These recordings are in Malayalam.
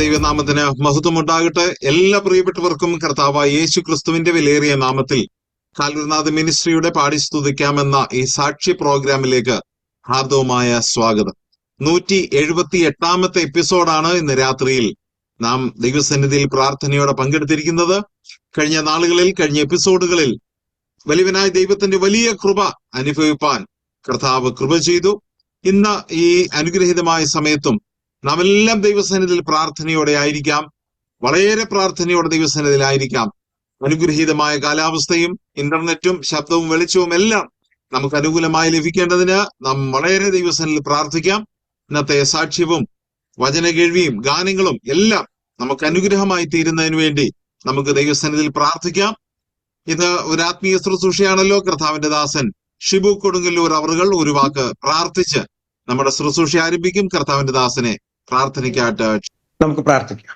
ദൈവനാമത്തിന് മഹത്വമുണ്ടാകട്ടെ. എല്ലാ പ്രിയപ്പെട്ടവർക്കും കർത്താവായ യേശു ക്രിസ്തുവിന്റെ വിലയേറിയ നാമത്തിൽ കാൽവരിനാഥ മിനിസ്ട്രിയുടെ പാടി സ്തുതിക്കാമെന്ന ഈ സാക്ഷി പ്രോഗ്രാമിലേക്ക് ഹാർദവമായ സ്വാഗതം. 178ാമത്തെ എപ്പിസോഡാണ് ഇന്ന് രാത്രിയിൽ നാം ദൈവസന്നിധിയിൽ പ്രാർത്ഥനയോടെ പങ്കെടുത്തിരിക്കുന്നത്. കഴിഞ്ഞ നാളുകളിൽ, കഴിഞ്ഞ എപ്പിസോഡുകളിൽ വലിയവനായ ദൈവത്തിന്റെ വലിയ കൃപ അനുഭവിപ്പാൻ കർത്താവ് കൃപ ചെയ്തു. ഇന്ന് ഈ അനുഗ്രഹീതമായ സമയത്തും നാം എല്ലാം ദൈവസന്നിധിയിൽ പ്രാർത്ഥനയോടെ ആയിരിക്കാം, വളരെ പ്രാർത്ഥനയോടെ ദൈവസന്നിധിയിലായിരിക്കാം. അനുഗ്രഹീതമായ കാലാവസ്ഥയും ഇന്റർനെറ്റും ശബ്ദവും വെളിച്ചവും എല്ലാം നമുക്ക് അനുകൂലമായി ലഭിക്കേണ്ടതിന് നാം വളരെ ദൈവസന്നിധിയിൽ പ്രാർത്ഥിക്കാം. ഇന്നത്തെ സാക്ഷ്യവും വചന കേൾവിയും ഗാനങ്ങളും എല്ലാം നമുക്ക് അനുഗ്രഹമായി തീരുന്നതിന് വേണ്ടി നമുക്ക് ദൈവസന്നിധിയിൽ പ്രാർത്ഥിക്കാം. ഇത് ഒരു ആത്മീയ ശുശ്രൂഷയാണല്ലോ. കർത്താവിന്റെ ദാസൻ ഷിബു കൊടുങ്ങല്ലൂർ അവറുകൾ ഒരു വാക്ക് പ്രാർത്ഥിച്ച് നമ്മുടെ ശുശ്രൂഷ ആരംഭിക്കും. കർത്താവിന്റെ ദാസനെ പ്രാർത്ഥനയ്ക്കായിട്ട് നമുക്ക് പ്രാർത്ഥിക്കാം.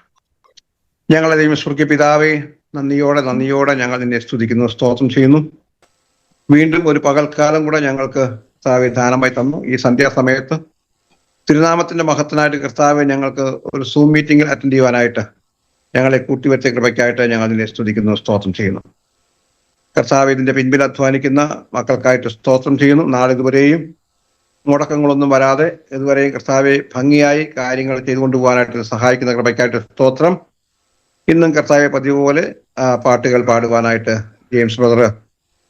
ഞങ്ങളെ ദൈവസ്വർഗ്ഗ പിതാവേ, നന്ദിയോടെ ഞങ്ങൾ നിന്നെ സ്തുതിക്കുന്നു, സ്തോത്രം ചെയ്യുന്നു. വീണ്ടും ഒരു പകൽക്കാലം കൂടെ ഞങ്ങൾക്ക് കർത്താവെ ദാനമായി തന്നു. ഈ സന്ധ്യാസമയത്ത് തിരുനാമത്തിന്റെ മഹത്വനായിട്ട് കർത്താവെ ഞങ്ങൾക്ക് ഒരു സൂം മീറ്റിംഗിൽ അറ്റൻഡ് ചെയ്യുവാനായിട്ട് ഞങ്ങളെ കൂട്ടിവരുത്തിയ കൃപയ്ക്കായിട്ട് ഞങ്ങൾ നിന്നെ സ്തുതിക്കുന്നു, സ്തോത്രം ചെയ്യുന്നു. കർത്താവെ ഇതിന്റെ പിൻപിൽ അധ്വാനിക്കുന്ന മക്കൾക്കായിട്ട് സ്തോത്രം ചെയ്യുന്നു. നാളിതുവരെയും മുടക്കങ്ങളൊന്നും വരാതെ ഇതുവരെയും കർത്താവെ ഭംഗിയായി കാര്യങ്ങൾ ചെയ്തുകൊണ്ടുപോകാനായിട്ട് സഹായിക്കുന്ന കൃപയ്ക്കായിട്ട് സ്തോത്രം. ഇന്നും കർത്താവെ പതിവ് പോലെ പാട്ടുകൾ പാടുവാനായിട്ട് ജെയിംസ് ബ്രദർ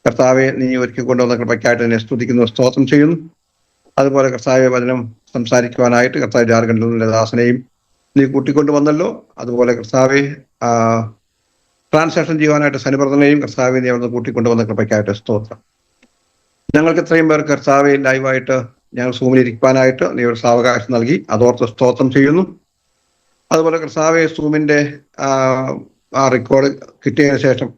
കർത്താവെ നീ ഒരുക്കി കൊണ്ടുവന്ന കൃപയ്ക്കായിട്ട് എന്നെ സ്തുതിക്കുന്നു, സ്തോത്രം ചെയ്യുന്നു. അതുപോലെ കർത്താവെ വചനം സംസാരിക്കുവാനായിട്ട് കർത്താവ് ജാർഖണ്ഡിലെ ദാസനെയും നീ കൂട്ടിക്കൊണ്ടുവന്നല്ലോ. അതുപോലെ കർത്താവെ ട്രാൻസാക്ഷൻ ചെയ്യുവാനായിട്ട് സനിബ്രതനെയും കർത്താവെ നീ അവിടുന്ന് കൂട്ടിക്കൊണ്ടുവന്ന കൃപയ്ക്കായിട്ട് സ്തോത്രം. ഞങ്ങൾക്ക് ഇത്രയും പേർ കർത്താവെ ലൈവായിട്ട് ഞങ്ങൾ സൂമിലിരിക്കാനായിട്ട് നീ ഒരു സാവകാശം നൽകി, അതോർത്ത് സ്തോത്രം ചെയ്യുന്നു. അതുപോലെ കർത്താവെ സൂമിന്റെ റെക്കോർഡ് കിട്ടിയതിനു ശേഷം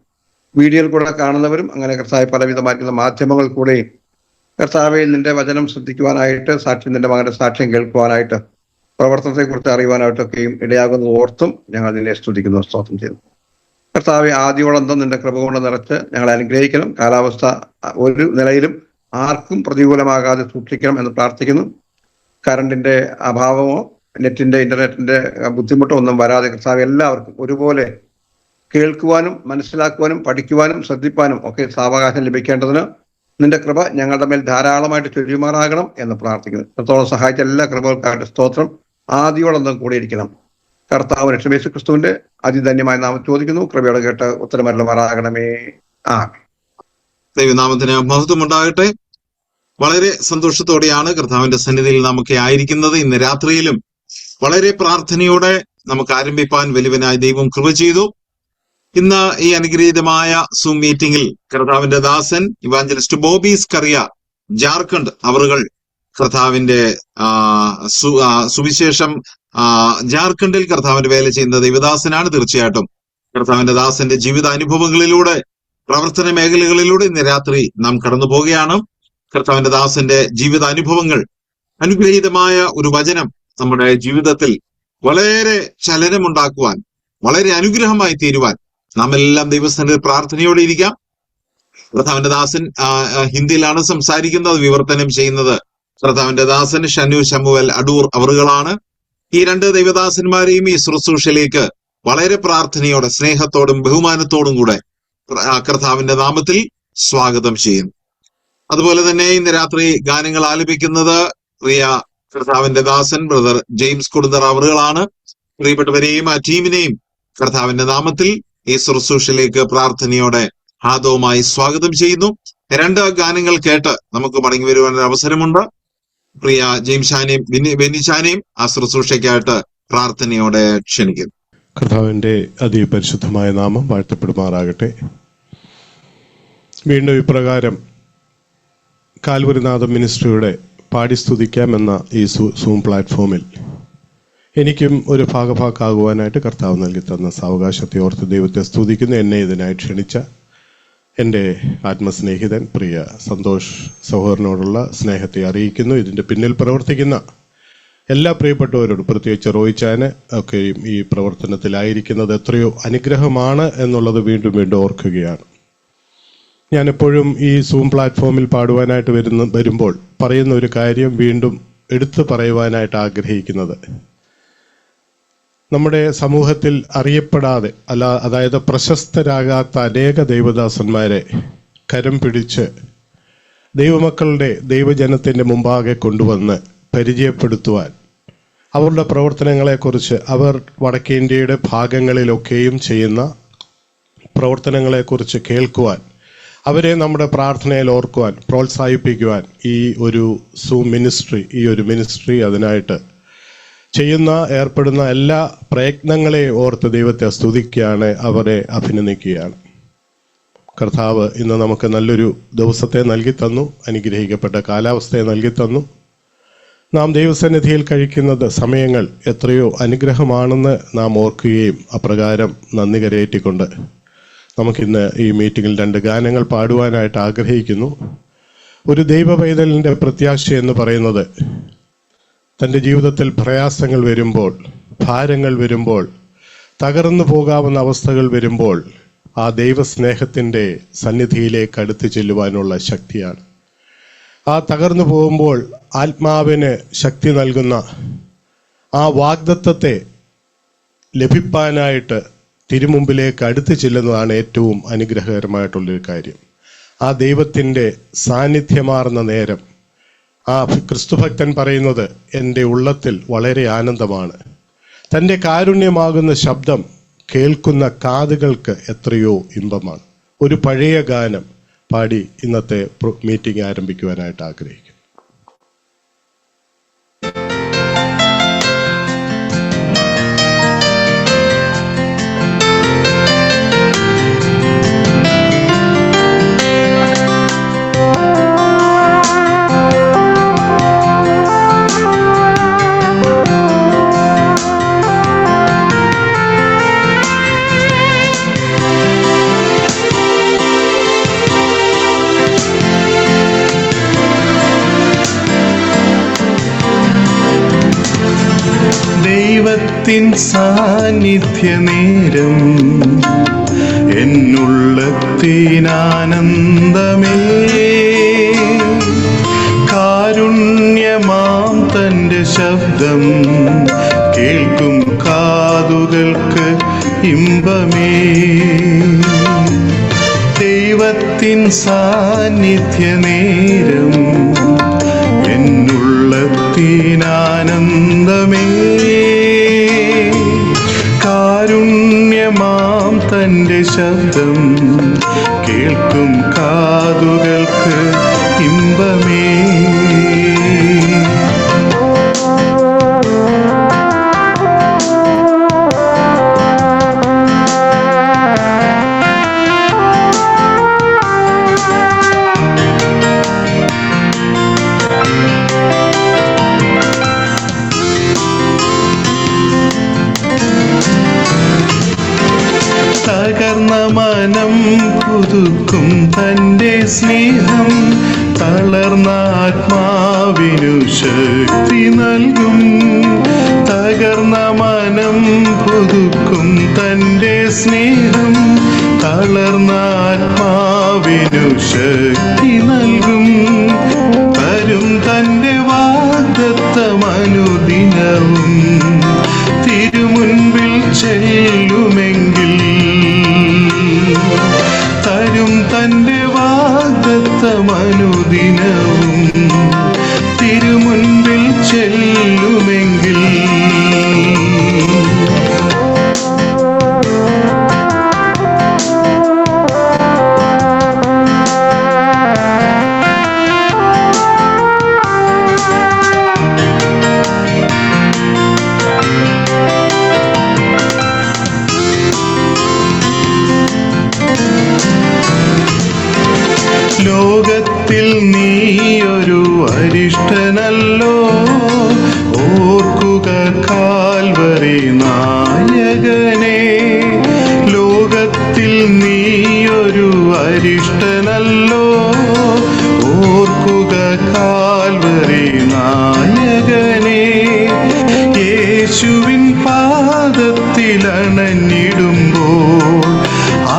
വീഡിയോയിൽ കൂടെ കാണുന്നവരും അങ്ങനെ കർത്താവെ പലവിധമായിട്ടുള്ള മാധ്യമങ്ങൾ കൂടെയും കർത്താവെ നിന്റെ വചനം ശ്രദ്ധിക്കുവാനായിട്ട്, നിന്റെ മകന്റെ സാക്ഷ്യം കേൾക്കുവാനായിട്ട്, പ്രവർത്തനത്തെക്കുറിച്ച് അറിയുവാനായിട്ടൊക്കെയും ഇടയാകുന്നത് ഓർത്തും ഞങ്ങൾ നിന്നെ സ്തുതിക്കുന്നു, സ്തോത്രം ചെയ്യുന്നു. കർത്താവെ ആദ്യോളന്തം നിന്റെ കൃപ കൊണ്ട് നിറച്ച് ഞങ്ങളെ അനുഗ്രഹിക്കണം. കാലാവസ്ഥ ഒരു നിലയിലും ആർക്കും പ്രതികൂലമാകാതെ സൂക്ഷിക്കണം എന്ന് പ്രാർത്ഥിക്കുന്നു. കറണ്ടിന്റെ അഭാവമോ ഇന്റർനെറ്റിന്റെ ബുദ്ധിമുട്ടോ ഒന്നും വരാതെ കർത്താവ് എല്ലാവർക്കും ഒരുപോലെ കേൾക്കുവാനും മനസ്സിലാക്കുവാനും പഠിക്കുവാനും ശ്രദ്ധിപ്പാനും ഒക്കെ സാവകാശം ലഭിക്കേണ്ടതിന് നിന്റെ കൃപ ഞങ്ങളുടെ മേൽ ധാരാളമായിട്ട് ചൊരിയുമാറാകണം എന്ന് പ്രാർത്ഥിക്കുന്നു. ഇത്രത്തോളം സഹായിച്ച എല്ലാ കൃപകൾക്കായിട്ട് സ്തോത്രം. ആദ്യോടൊന്നും കൂടിയിരിക്കണം. കർത്താവ് രക്ഷ ക്രിസ്തുവിന്റെ അതിധന്യമായ നാമം ചോദിക്കുന്നു. കൃപയോടെ കേട്ട് ഉത്തരമരുളുമാറാകണമേ. ദൈവനാമത്തിന് മഹത്വമുണ്ടാകട്ടെ. വളരെ സന്തോഷത്തോടെയാണ് കർത്താവിന്റെ സന്നിധിയിൽ നമുക്ക് ആയിരിക്കുന്നത്. ഇന്ന് രാത്രിയിലും വളരെ പ്രാർത്ഥനയോടെ നമുക്ക് ആരംഭിപ്പാൻ വലിയവനായ ദൈവം കൃപ ചെയ്തു. ഇന്ന് ഈ അനുഗ്രഹീതമായ സൂം മീറ്റിംഗിൽ കർത്താവിന്റെ ദാസൻ ഇവാഞ്ചലിസ്റ്റ് ബോബി സ്കറിയ ജാർഖണ്ഡ് അവറുകൾ കർത്താവിന്റെ സുവിശേഷം ജാർഖണ്ഡിൽ കർത്താവിന്റെ വേല ചെയ്യുന്ന ദൈവദാസനാണ്. തീർച്ചയായിട്ടും കർത്താവിന്റെ ദാസന്റെ ജീവിതാനുഭവങ്ങളിലൂടെ, പ്രവർത്തന മേഖലകളിലൂടെ ഇന്ന് രാത്രി നാം കടന്നു പോവുകയാണ്. കർത്താവിന്റെ ദാസന്റെ ജീവിതാനുഭവങ്ങൾ, അനുഗ്രഹീതമായ ഒരു വചനം നമ്മുടെ ജീവിതത്തിൽ വളരെ ചലനമുണ്ടാക്കുവാൻ, വളരെ അനുഗ്രഹമായി തീരുവാൻ നാം എല്ലാം ദൈവസന്നിധിയിൽ പ്രാർത്ഥനയോടെ ഇരിക്കാം. കർത്താവിന്റെ ദാസൻ ഹിന്ദിയിലാണ് സംസാരിക്കുന്നത്. വിവർത്തനം ചെയ്യുന്നത് കർത്താവിന്റെ ദാസൻ ഷനു ശമുവൽ അടൂർ അവറുകളാണ്. ഈ രണ്ട് ദൈവദാസന്മാരെയും ഈ ശുശ്രൂഷയിലേക്ക് വളരെ പ്രാർത്ഥനയോടെ, സ്നേഹത്തോടും ബഹുമാനത്തോടും കൂടെ കർത്താവിന്റെ നാമത്തിൽ സ്വാഗതം ചെയ്യുന്നു. അതുപോലെ തന്നെ ഇന്ന് രാത്രി ഗാനങ്ങൾ ആലപിക്കുന്നത് പ്രിയ കർത്താവിന്റെ ദാസൻ ബ്രദർ ജെയിംസ് കൊടുന്തർ അവറുകളാണ്. പ്രിയപ്പെട്ടവരെയും ആ ടീമിനെയും കർത്താവിന്റെ നാമത്തിൽ ഈ ശുശ്രൂഷയിലേക്ക് പ്രാർത്ഥനയോടെ ഹാദവുമായി സ്വാഗതം ചെയ്യുന്നു. രണ്ട് ഗാനങ്ങൾ കേട്ട് നമുക്ക് മടങ്ങി വരുവാനൊരു അവസരമുണ്ട്. പ്രിയ ജെയിംഷാനെയും ബെന്നിച്ചാനെയും ആ ശുശ്രൂഷയ്ക്കായിട്ട് പ്രാർത്ഥനയോടെ ക്ഷണിക്കുന്നു. കർത്താവിന്റെ അതിപരിശുദ്ധമായ നാമം വാഴ്ത്തപ്പെടുമാറാകട്ടെ. വീണ്ടും ഇപ്രകാരം കാൽവരിനാഥ മിനിസ്ട്രിയുടെ പാടി സ്തുതിക്കാം എന്ന ഈ സൂം പ്ലാറ്റ്ഫോമിൽ എനിക്കും ഒരു ഭാഗഭാക്കാകുവാനായിട്ട് കർത്താവ് നൽകി തന്ന സാവകാശത്തെ ഓർത്ത് ദൈവത്തെ സ്തുതിക്കുന്നു. എന്നെ ഇതിനായി ക്ഷണിച്ച എൻ്റെ ആത്മസ്നേഹിതൻ പ്രിയ സന്തോഷ് സഹോദരനോടുള്ള സ്നേഹത്തെ അറിയിക്കുന്നു. ഇതിൻ്റെ പിന്നിൽ പ്രവർത്തിക്കുന്ന എല്ലാ പ്രിയപ്പെട്ടവരോടും, പ്രത്യേകിച്ച് റോയിച്ചാന് ഒക്കെയും ഈ പ്രവർത്തനത്തിലായിരിക്കുന്നത് എത്രയോ അനുഗ്രഹമാണ് എന്നുള്ളത് വീണ്ടും വീണ്ടും ഓർക്കുകയാണ്. ഞാനെപ്പോഴും ഈ സൂം പ്ലാറ്റ്ഫോമിൽ പാടുവാനായിട്ട് വരുമ്പോൾ പറയുന്ന ഒരു കാര്യം വീണ്ടും എടുത്തു പറയുവാനായിട്ട് ആഗ്രഹിക്കുന്നത്, നമ്മുടെ സമൂഹത്തിൽ അറിയപ്പെടാതെ അതായത് പ്രശസ്തരാകാത്ത അനേക ദൈവദാസന്മാരെ കരം പിടിച്ച് ദൈവമക്കളുടെ ദൈവജനത്തിൻ്റെ മുമ്പാകെ കൊണ്ടുവന്ന് പരിചയപ്പെടുത്തുവാൻ, അവരുടെ പ്രവർത്തനങ്ങളെക്കുറിച്ച്, അവർ വടക്കേ ഇന്ത്യയുടെ ഭാഗങ്ങളിലൊക്കെയും ചെയ്യുന്ന പ്രവർത്തനങ്ങളെക്കുറിച്ച് കേൾക്കുവാൻ, അവരെ നമ്മുടെ പ്രാർത്ഥനയിൽ ഓർക്കുവാൻ, പ്രോത്സാഹിപ്പിക്കുവാൻ ഈ ഒരു മിനിസ്ട്രി അതിനായിട്ട് ഏർപ്പെടുന്ന എല്ലാ പ്രയത്നങ്ങളെയും ഓർത്ത് ദൈവത്തെ സ്തുതിക്കുകയാണ്, അവരെ അഭിനന്ദിക്കുകയാണ്. കർത്താവ് ഇന്ന് നമുക്ക് നല്ലൊരു ദിവസത്തെ നൽകി തന്നു, അനുഗ്രഹിക്കപ്പെട്ട കാലാവസ്ഥയെ നൽകി തന്നു. നാം ദൈവസന്നിധിയിൽ കഴിക്കുന്നത് സമയങ്ങൾ എത്രയോ അനുഗ്രഹമാണെന്ന് നാം ഓർക്കുകയും അപ്രകാരം നന്ദി കരയേറ്റിക്കൊണ്ട് നമുക്കിന്ന് ഈ മീറ്റിങ്ങിൽ 2 ഗാനങ്ങൾ പാടുവാനായിട്ട് ആഗ്രഹിക്കുന്നു. ഒരു ദൈവ പൈതലിൻ്റെ പ്രത്യാശ എന്ന് പറയുന്നത് തൻ്റെ ജീവിതത്തിൽ പ്രയാസങ്ങൾ വരുമ്പോൾ, ഭാരങ്ങൾ വരുമ്പോൾ, തകർന്നു പോകാവുന്ന അവസ്ഥകൾ വരുമ്പോൾ ആ ദൈവസ്നേഹത്തിൻ്റെ സന്നിധിയിലേക്ക് അടുത്ത് ചെല്ലുവാനുള്ള ശക്തിയാണ്. ആ തകർന്നു പോകുമ്പോൾ ആത്മാവിന് ശക്തി നൽകുന്ന ആ വാഗ്ദത്തത്തെ ലഭിപ്പാനായിട്ട് തിരുമുമ്പിലേക്ക് അടുത്ത് ചെല്ലുന്നതാണ് ഏറ്റവും അനുഗ്രഹകരമായിട്ടുള്ളൊരു കാര്യം. ആ ദൈവത്തിൻ്റെ സാന്നിധ്യമാർന്ന നേരം, ആ ക്രിസ്തുഭക്തൻ പറയുന്നത് എൻ്റെ ഉള്ളത്തിൽ വളരെ ആനന്ദമാണ്. തൻ്റെ കാരുണ്യമാകുന്ന ശബ്ദം കേൾക്കുന്ന കാതുകൾക്ക് എത്രയോ ഇമ്പമാണ്. ഒരു പഴയ ഗാനം പാടി ഇന്നത്തെ മീറ്റിംഗ് ആരംഭിക്കുവാനായിട്ട് ആഗ്രഹിക്കുന്നു. ദൈവത്തിൻ സാന്നിധ്യ നേരം എന്നുള്ളത്തിനാനന്ദമേ, കാരുണ്യമാം തൻ്റെ ശബ്ദം കേൾക്കും കാതുകൾക്ക് ഇമ്പമേ. ദൈവത്തിൻ സാന്നിധ്യ നേരം എന്നുള്ളത്തിനാനന്ദമേ, കാരുണ്യമാം തൻ്റെ ശബ്ദം കേൾക്കും കാതുകൾക്ക് ഇമ്പമേ. തകർന്ന മനം പുതുക്കും തൻ്റെ സ്നേഹം, തളർന്ന ആത്മാവിനു ശക്തി നൽകും. തകർന്ന മനം പുതുക്കും തൻ്റെ സ്നേഹം, തളർന്ന ആത്മാവിനു ശക്തി നൽകും. തരും തൻ്റെ വാഗ്ദത്തമനുദിനവും തിരുമുൻപിൽ ചെല്ലുമെങ്കിൽ, തരും തൻ്റെ വാഗ്ദത്തമനുദിനവും തിരുമുൻപിൽ ചെല്ലുമെങ്കിൽ, ലോകത്തിൽ നീയൊരു അരിഷ്ടനല്ലോ, ഓർക്കുക കാൽവരി നായകനെ. ലോകത്തിൽ നീയൊരു അരിഷ്ടനല്ലോ, ഓർക്കുക കാൽവരി നായകനെ. യേശുവിൻ പാദത്തിലണഞ്ഞിടുമ്പോൾ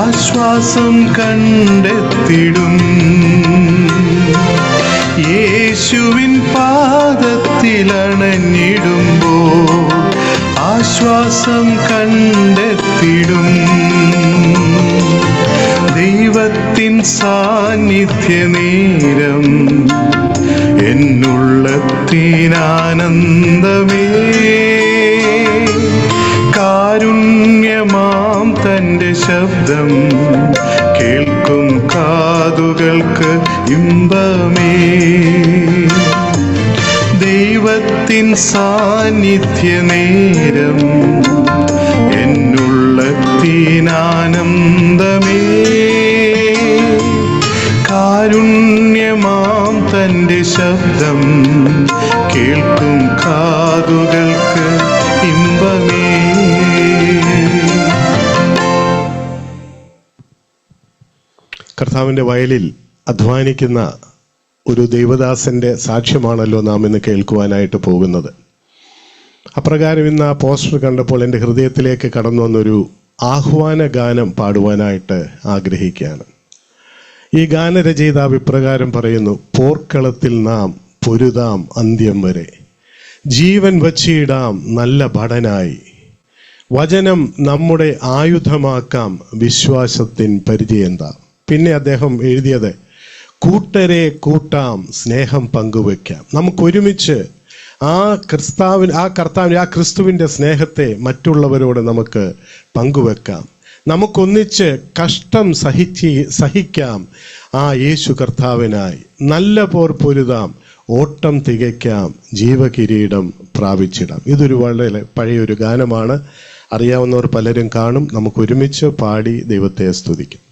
ആശ്വാസം കണ്ടെത്തിടും. യേശുവിൻ പാദത്തിലണഞ്ഞിടുമ്പോൾ ആശ്വാസം ആശ്വാസം കണ്ടെത്തിടും. ദൈവത്തിൻ സാന്നിധ്യ നേരം എന്നുള്ളത്തിനാനന്ദമേ. കാരുണ്യമാം തന്റെ ശബ്ദം കേൾക്കും കാതുകൾക്ക് ഇമ്പമേ. ദൈവത്തിൻ സാന്നിധ്യ നേരം എന്നുള്ളത്തിനാനന്ദമേ. കാരുണ്യമാം തന്റെ ശബ്ദം കേൾക്കും കാതുകൾക്ക് ഇമ്പമേ. കർത്താവിൻ്റെ വയലിൽ അധ്വാനിക്കുന്ന ഒരു ദൈവദാസന്റെ സാക്ഷ്യമാണല്ലോ നാം ഇന്ന് കേൾക്കുവാനായിട്ട് പോകുന്നത്. അപ്രകാരം ഇന്ന് ആ പോസ്റ്റർ കണ്ടപ്പോൾ എൻ്റെ ഹൃദയത്തിലേക്ക് കടന്നു വന്നൊരു ആഹ്വാന ഗാനം പാടുവാനായിട്ട് ആഗ്രഹിക്കുകയാണ്. ഈ ഗാനരചയിതാവ് ഇപ്രകാരം പറയുന്നു: പോർക്കളത്തിൽ നാം പൊരുതാം അന്ത്യം വരെ, ജീവൻ വച്ചിടാം നല്ല ഭടനായി, വചനം നമ്മുടെ ആയുധമാക്കാം വിശ്വാസത്തിൻ പരിചയന്താം. പിന്നെ അദ്ദേഹം എഴുതിയത്: കൂട്ടരെ കൂട്ടാം സ്നേഹം പങ്കുവെക്കാം. നമുക്കൊരുമിച്ച് ആ ക്രിസ്തുവിൻ്റെ സ്നേഹത്തെ മറ്റുള്ളവരോട് നമുക്ക് പങ്കുവെക്കാം. നമുക്കൊന്നിച്ച് കഷ്ടം സഹിക്കാം ആ യേശു കർത്താവിനായി. നല്ല പോർ പൊരുതാം, ഓട്ടം തികയ്ക്കാം, ജീവകിരീടം പ്രാപിച്ചിടാം. ഇതൊരു വളരെ പഴയൊരു ഗാനമാണ്. അറിയാവുന്നവർ പലരും കാണും. നമുക്കൊരുമിച്ച് പാടി ദൈവത്തെ സ്തുതിക്കാം.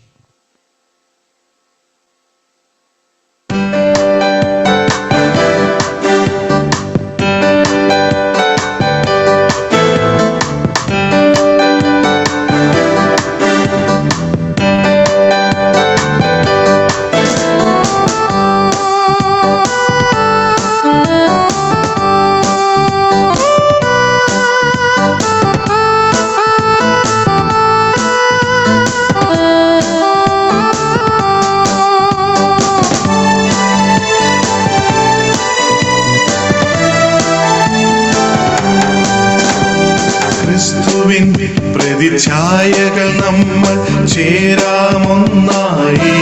പ്രതിച്ഛായകൾ നമ്മൾ ചേരാമൊന്നായി,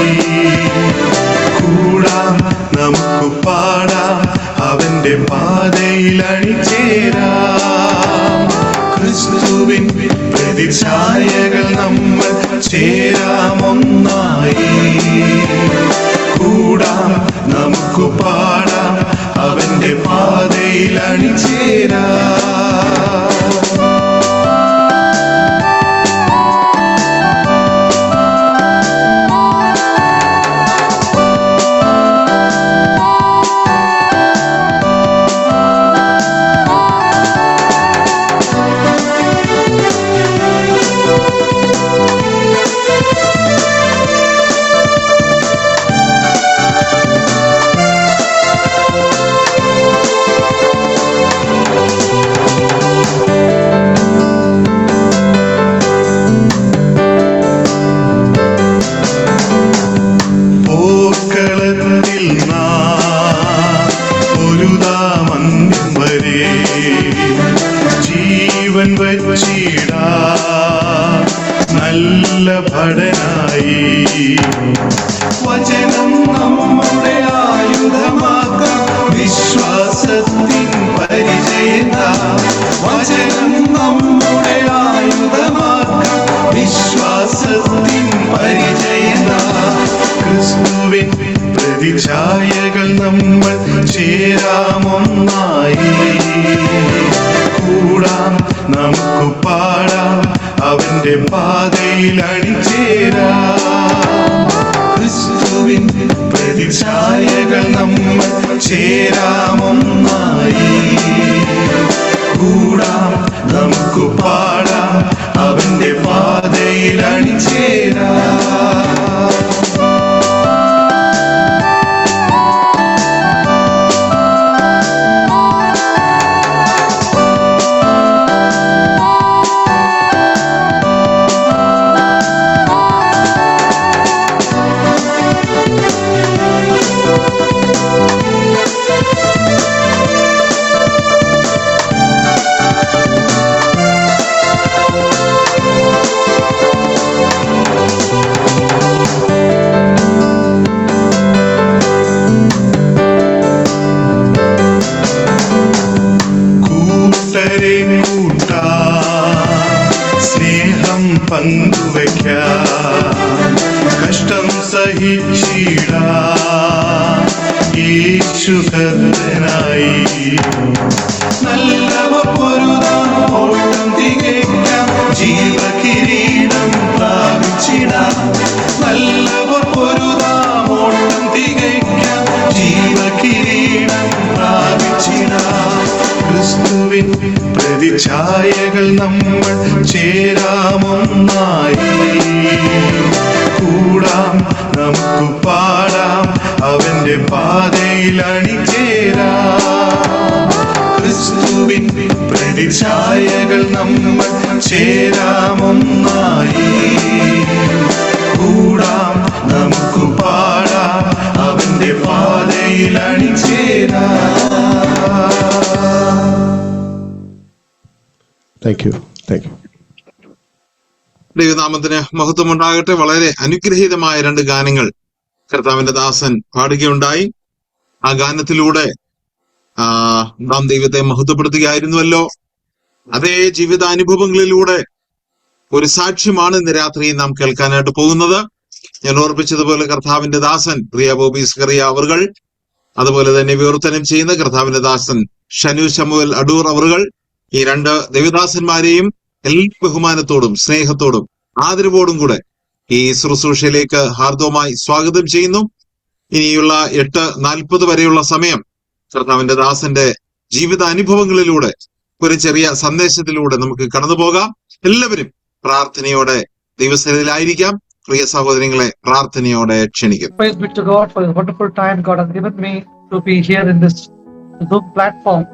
കൂടാം നമുക്ക് പാടാം അവന്റെ പാതയിൽ അണിചേരാം. ക്രിസ്തുവിൻ പ്രതിച്ഛായകൾ നമ്മൾ ചേരാമൊന്നായി, കൂടാം നമുക്ക് പാടാം അവന്റെ പാതയിൽ അണിചേരാം. ജീവൻ വച്ചിടാം നല്ല ഭടനായി, വചനം നമ്മുടെ ആയുധമാക്കാം വിശ്വാസത്തിൻ പരിചയന്താം. വചനം നമ്മുടെ ആയുധമാക്കാം വിശ്വാസത്തിൻ പരിചയന്താം. ക്രിസ്തുവിൻ പ്രതിച്ഛായകൾ നമ്മൾ ചേരാമൊന്നായി, കൂടാം നമുക്ക് പാടാം അവന്റെ പാതയിൽ അണിചേരാം. ക്രിസ്തുവിൻ പ്രതിച്ഛായകൾ നമ്മൾ ചേരാമൊന്നായി, കൂടാം നമുക്ക് പാടാം അവന്റെ പാതയിൽ അണിചേരാം. സ്നേഹം പങ്കുവയ്ക്കാം, കഷ്ടം സഹിച്ചിടാം യേശു കർത്തനായി. നല്ലവർ പൊരുതാം, ഓട്ടം തികയ്ക്കാം, ജീവകിരീടം പ്രാപിച്ചിടാം. നല്ലവർ പൊരുതാം, ഓട്ടം തികയ്ക്കാം, ജീവകിരീടം പ്രാപിച്ചിടാം. ക്രിസ്തുവിൻ പ്രതിച്ഛായകൾ നമ്മൾ ചേരാമൊന്നായി. കൂടാം, നമുക്ക് പാടാം, അവന്റെ പാതയിൽ അണിചേരാം. ക്രിസ്തുവിൻ പ്രതിച്ഛായകൾ നമ്മൾ ചേരാമൊന്നായി. കൂടാം, നമുക്ക് പാടാം, അവന്റെ പാതയിൽ അണിചേരാം. Thank you. ദൈവനാമത്തിന് മഹത്വമുണ്ടാകട്ടെ. വളരെ അനുഗ്രഹീതമായ 2 ഗാനങ്ങൾ കർത്താവിന്റെ ദാസൻ പാടുകയുണ്ടായി. ആ ഗാനത്തിലൂടെ നാം ദൈവത്തെ മഹത്വപ്പെടുത്തുകയായിരുന്നുവല്ലോ. അതേ ജീവിതാനുഭവങ്ങളിലൂടെ ഒരു സാക്ഷ്യമാണ് ഇന്ന് രാത്രി നാം കേൾക്കാനായിട്ട് പോകുന്നത്. ഞാൻ ഓർപ്പിച്ചതുപോലെ കർത്താവിന്റെ ദാസൻ പ്രിയ ബോബി സ്കറിയ അവർകൾ, അതുപോലെ തന്നെ വിവർത്തനം ചെയ്യുന്ന കർത്താവിന്റെ ദാസൻ ഷനു ശമുവൽ അടൂർ അവർകൾ, ഈ 2 ദേവദാസന്മാരെയും എല്ലാ ബഹുമാനത്തോടും സ്നേഹത്തോടും ആദരവോടും കൂടെ ഈ ശുശ്രൂഷയിലേക്ക് ഹാർദവമായി സ്വാഗതം ചെയ്യുന്നു. ഇനിയുള്ള 8:40 വരെയുള്ള സമയം കർത്താവിന്റെ ദാസന്റെ ജീവിതാനുഭവങ്ങളിലൂടെ ഒരു ചെറിയ സന്ദേശത്തിലൂടെ നമുക്ക് കടന്നു പോകാം. എല്ലാവരും പ്രാർത്ഥനയോടെ ദൈവസന്നിധിയിലായിരിക്കാം. പ്രിയ സഹോദരങ്ങളെ പ്രാർത്ഥനയോടെ ക്ഷണിക്കും. Praise be to God for the wonderful time God has given me to be here in this Zoom platform.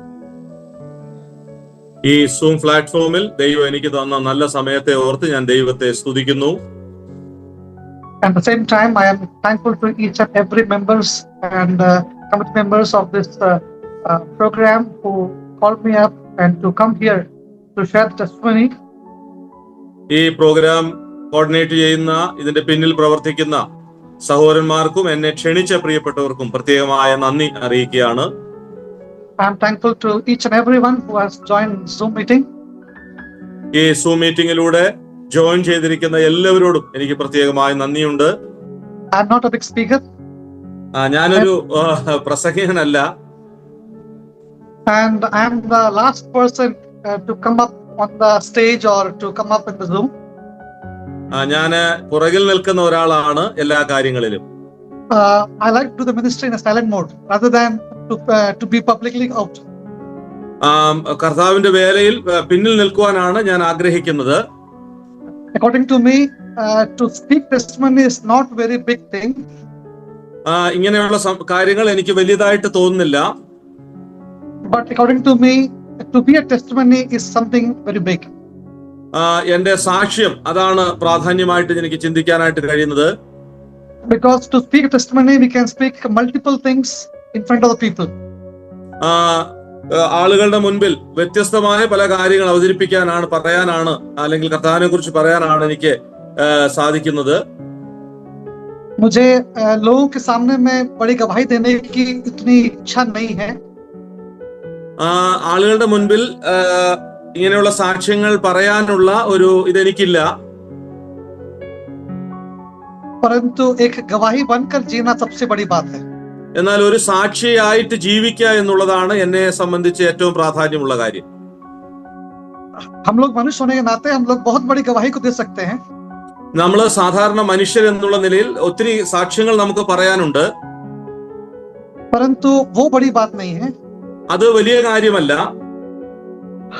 ഈ സൂം പ്ലാറ്റ്ഫോമിൽ ദൈവം എനിക്ക് തന്ന നല്ല സമയത്തെ ഓർത്ത് ഞാൻ ദൈവത്തെ സ്തുതിക്കുന്നു. At the same time, I am thankful to each and every members and committee members of this program who called me up and to come here to share the testimony. ഈ പ്രോഗ്രാം കോർഡിനേറ്റ് ചെയ്യുന്ന, ഇതിന്റെ പിന്നിൽ പ്രവർത്തിക്കുന്ന സഹോദരന്മാർക്കും എന്നെ ക്ഷണിച്ച പ്രിയപ്പെട്ടവർക്കും പ്രത്യേകമായ നന്ദി അറിയിക്കുകയാണ്. I am thankful to each and everyone who has joined Zoom meeting. ഈ സൂം മീറ്റിംഗിലൂടെ ജോയിൻ ചെയ്തിരിക്കുന്ന എല്ലാവരോടും എനിക്ക് പ്രത്യേകമായ നന്ദിയുണ്ട്. I am not a big speaker. ഞാനൊരു പ്രസംഗകനല്ല. And I am the last person to come up on the stage or to come up in the Zoom. ഞാന് പുറകിൽ നിൽക്കുന്ന ഒരാളാണ് എല്ലാ കാര്യങ്ങളിലും. I like to do the ministry in a silent mode rather than to be publicly out. കർത്താവിന്റെ വേലയിൽ പിന്നിൽ നിൽക്കുവാനാണ് ഞാൻ ആഗ്രഹിക്കുന്നത്. According to me, to speak testimony is not very big thing. ഇങ്ങനെയുള്ള കാര്യങ്ങൾ എനിക്ക് വലിയതായിട്ട് തോന്നുന്നില്ല. But according to me, to be a testimony is something very big. എന്റെ സാക്ഷ്യം അതാണ് പ്രാധാന്യമായിട്ട് എനിക്ക് ചിന്തിക്കാനായിട്ട് കഴിയുന്നത്. Because to speak a testimony, we can speak multiple things in front of the people. ആളുകളുടെ മുൻപിൽ വ്യത്യസ്തമായ പല കാര്യങ്ങൾ അവതരിപ്പിക്കാനാണ്, പറയാനാണ്, അല്ലെങ്കിൽ കർത്താവിനെ കുറിച്ച് പറയാനാണ് എനിക്ക് സാധിക്കുന്നത്. मुझे लोगों के सामने में बड़ी गवाही देने की इतनी इच्छा नहीं है. ആളുകളുടെ മുൻപിൽ ഇങ്ങനെയുള്ള സാക്ഷ്യങ്ങൾ പറയാനുള്ള ഒരു ഇതെനിക്കില്ല. परंतु एक गवाही बनकर जीना सबसे बड़ी बात है. എന്നാൽ ഒരു സാക്ഷിയായിട്ട് ജീവിക്കുക എന്നുള്ളതാണ് എന്നെ സംബന്ധിച്ച് ഏറ്റവും പ്രാധാന്യമുള്ള കാര്യം. हम लोग मनुष्य होने के नाते हम लोग बहुत बड़ी गवाही को दे सकते हैं. നമ്മൾ സാധാരണ മനുഷ്യർ എന്നുള്ള നിലയിൽ ഒത്തിരി സാക്ഷ്യങ്ങൾ നമുക്ക് പറയാനുണ്ട്. परंतु वो बड़ी बात नहीं है. അത് വലിയ കാര്യമല്ല.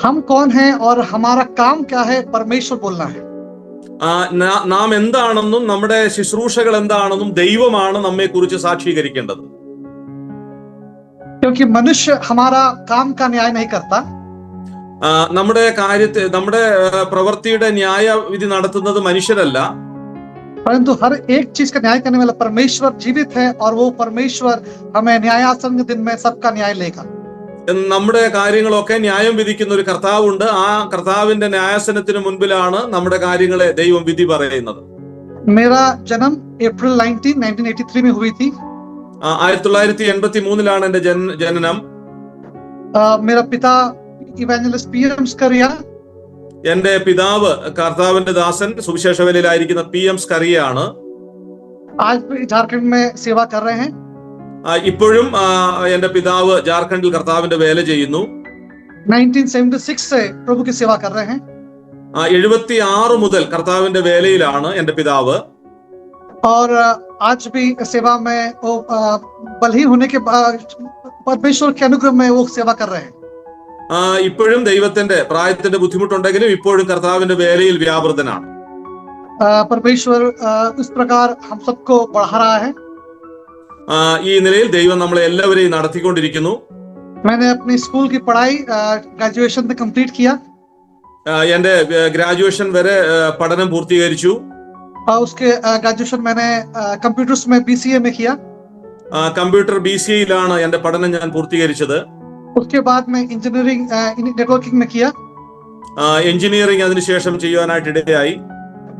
हम कौन हैं और हमारा काम क्या है, परमेश्वर बोलना है. നാം എന്താണെന്നും നമ്മുടെ ശുശ്രൂഷകൾ എന്താണെന്നും ദൈവമാണ് നമ്മെ കുറിച്ച് സാക്ഷീകരിക്കേണ്ടത്. क्योंकि मनुष्य हमारा काम का न्याय नहीं करता. നമ്മുടെ കാര്യത്തെ, നമ്മുടെ പ്രവൃത്തിയുടെ ന്യായവിധി നടത്തുന്നത് മനുഷ്യരല്ല. परंतु हर एक चीज का न्याय करने वाला परमेश्वर जीवित है और वो परमेश्वर हमें न्यायासन के दिन में सबका न्याय लेगा. നമ്മുടെ കാര്യങ്ങളൊക്കെ ന്യായം വിധിക്കുന്ന ഒരു കർത്താവുണ്ട്. ആ കർത്താവിന്റെ ന്യായാസനത്തിന് മുൻപിലാണ് നമ്മുടെ കാര്യങ്ങളെ ദൈവം വിധി പറയുന്നത്. मेरा जन्म अप्रैल 1983 में हुई थी. 1983 എന്റെ ജനനം. मेरा पिता इवेंजलिस्ट पीएम स्करिया. എന്റെ പിതാവ് കർത്താവിന്റെ ദാസൻ സുവിശേഷ വേലയിലായിരിക്കുന്ന PM സ്കറിയാണ്. आज भी झारखंड में सेवा कर रहे हैं. ഇപ്പോഴും എന്റെ പിതാവ് ജാർഖണ്ഡിൽ കർത്താവിന്റെ വേല ചെയ്യുന്നു. 1976 से प्रभु की सेवा कर रहे हैं. 76 മുതൽ കർത്താവിന്റെ വേലയിലാണ് എന്റെ പിതാവ്. और आज भी सेवा में वो बलहीन होने के बाद परमेश्वर के अनुग्रह में वो सेवा कर रहे हैं. ഇപ്പോഴും ദൈവത്തിന്റെ പ്രായത്തിന്റെ ബുദ്ധിമുട്ടുണ്ടെങ്കിലും ഇപ്പോഴും കർത്താവിന്റെ വേലയിൽ വ്യാപൃതനാണ്. परमेश्वर इस प्रकार हम सबको बढ़ा रहा है. ഈ നിലയിൽ ദൈവം നമ്മളെ എല്ലാവരെയും നടത്തിക്കൊണ്ടിരിക്കുന്നു. मैंने अपनी स्कूल की पढ़ाई ग्रेजुएशन में कंप्लीट किया. എന്റെ ഗ്രാജുവേഷൻ വരെ പഠനം പൂർത്തീകരിച്ചു. उसके ग्रेजुएशन मैंने कंप्यूटर्स में BCA में किया. കമ്പ്യൂട്ടർ BCAയിലാണ് എന്റെ പഠനം ഞാൻ പൂർത്തീകരിച്ചത്. उसके बाद मैं इंजीनियरिंग नेटवर्किंग में किया. എഞ്ചിനീയറിംഗ് അതിനുശേഷം ചെയ്യുവാനായിട്ട് ഇടയായി.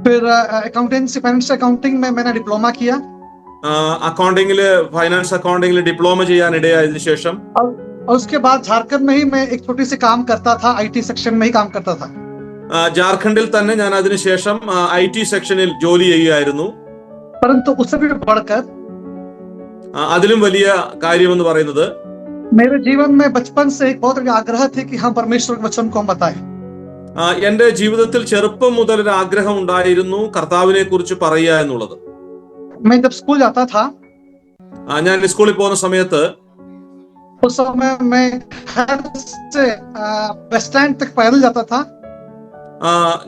फिर अकाउंटेंसी फाइनेंस अकाउंटिंग में मैंने डिप्लोमा किया. അക്കൗണ്ടിങ്ങില് ഫൈനാൻസ് അക്കൗണ്ടിങ്ങില് ഡിപ്ലോമ ചെയ്യാൻ ഇടയായതിനു ശേഷം और उसके बाद झारखंड में ही मैं एक छोटी सी काम करता था, IT सेक्शन में ही काम करता था. ജാർഖണ്ഡിൽ തന്നെ ഞാൻ അതിനുശേഷം IT സെക്ഷനിൽ ജോലി ചെയ്യുകയായിരുന്നു. परंतु उससे भी बढ़कर അതിലും വലിയ കാര്യമെന്ന് പറയുന്നത് मेरे जीवन में बचपन से एक बहुत बड़ी आग्रह थी कि हम परमेश्वर के वचन को हम बताएं. എന്റെ ജീവിതത്തിൽ ചെറുപ്പം മുതൽ ഒരു ആഗ്രഹം ഉണ്ടായിരുന്നു കർത്താവിനെ കുറിച്ച് പറയുക എന്നുള്ളത്. मैं जब स्कूल जाता था ഞാൻ സ്കൂളിൽ പോകുന്ന സമയത്ത് उस समय मैं घर से बस स्टैंड तक पैदल जाता था.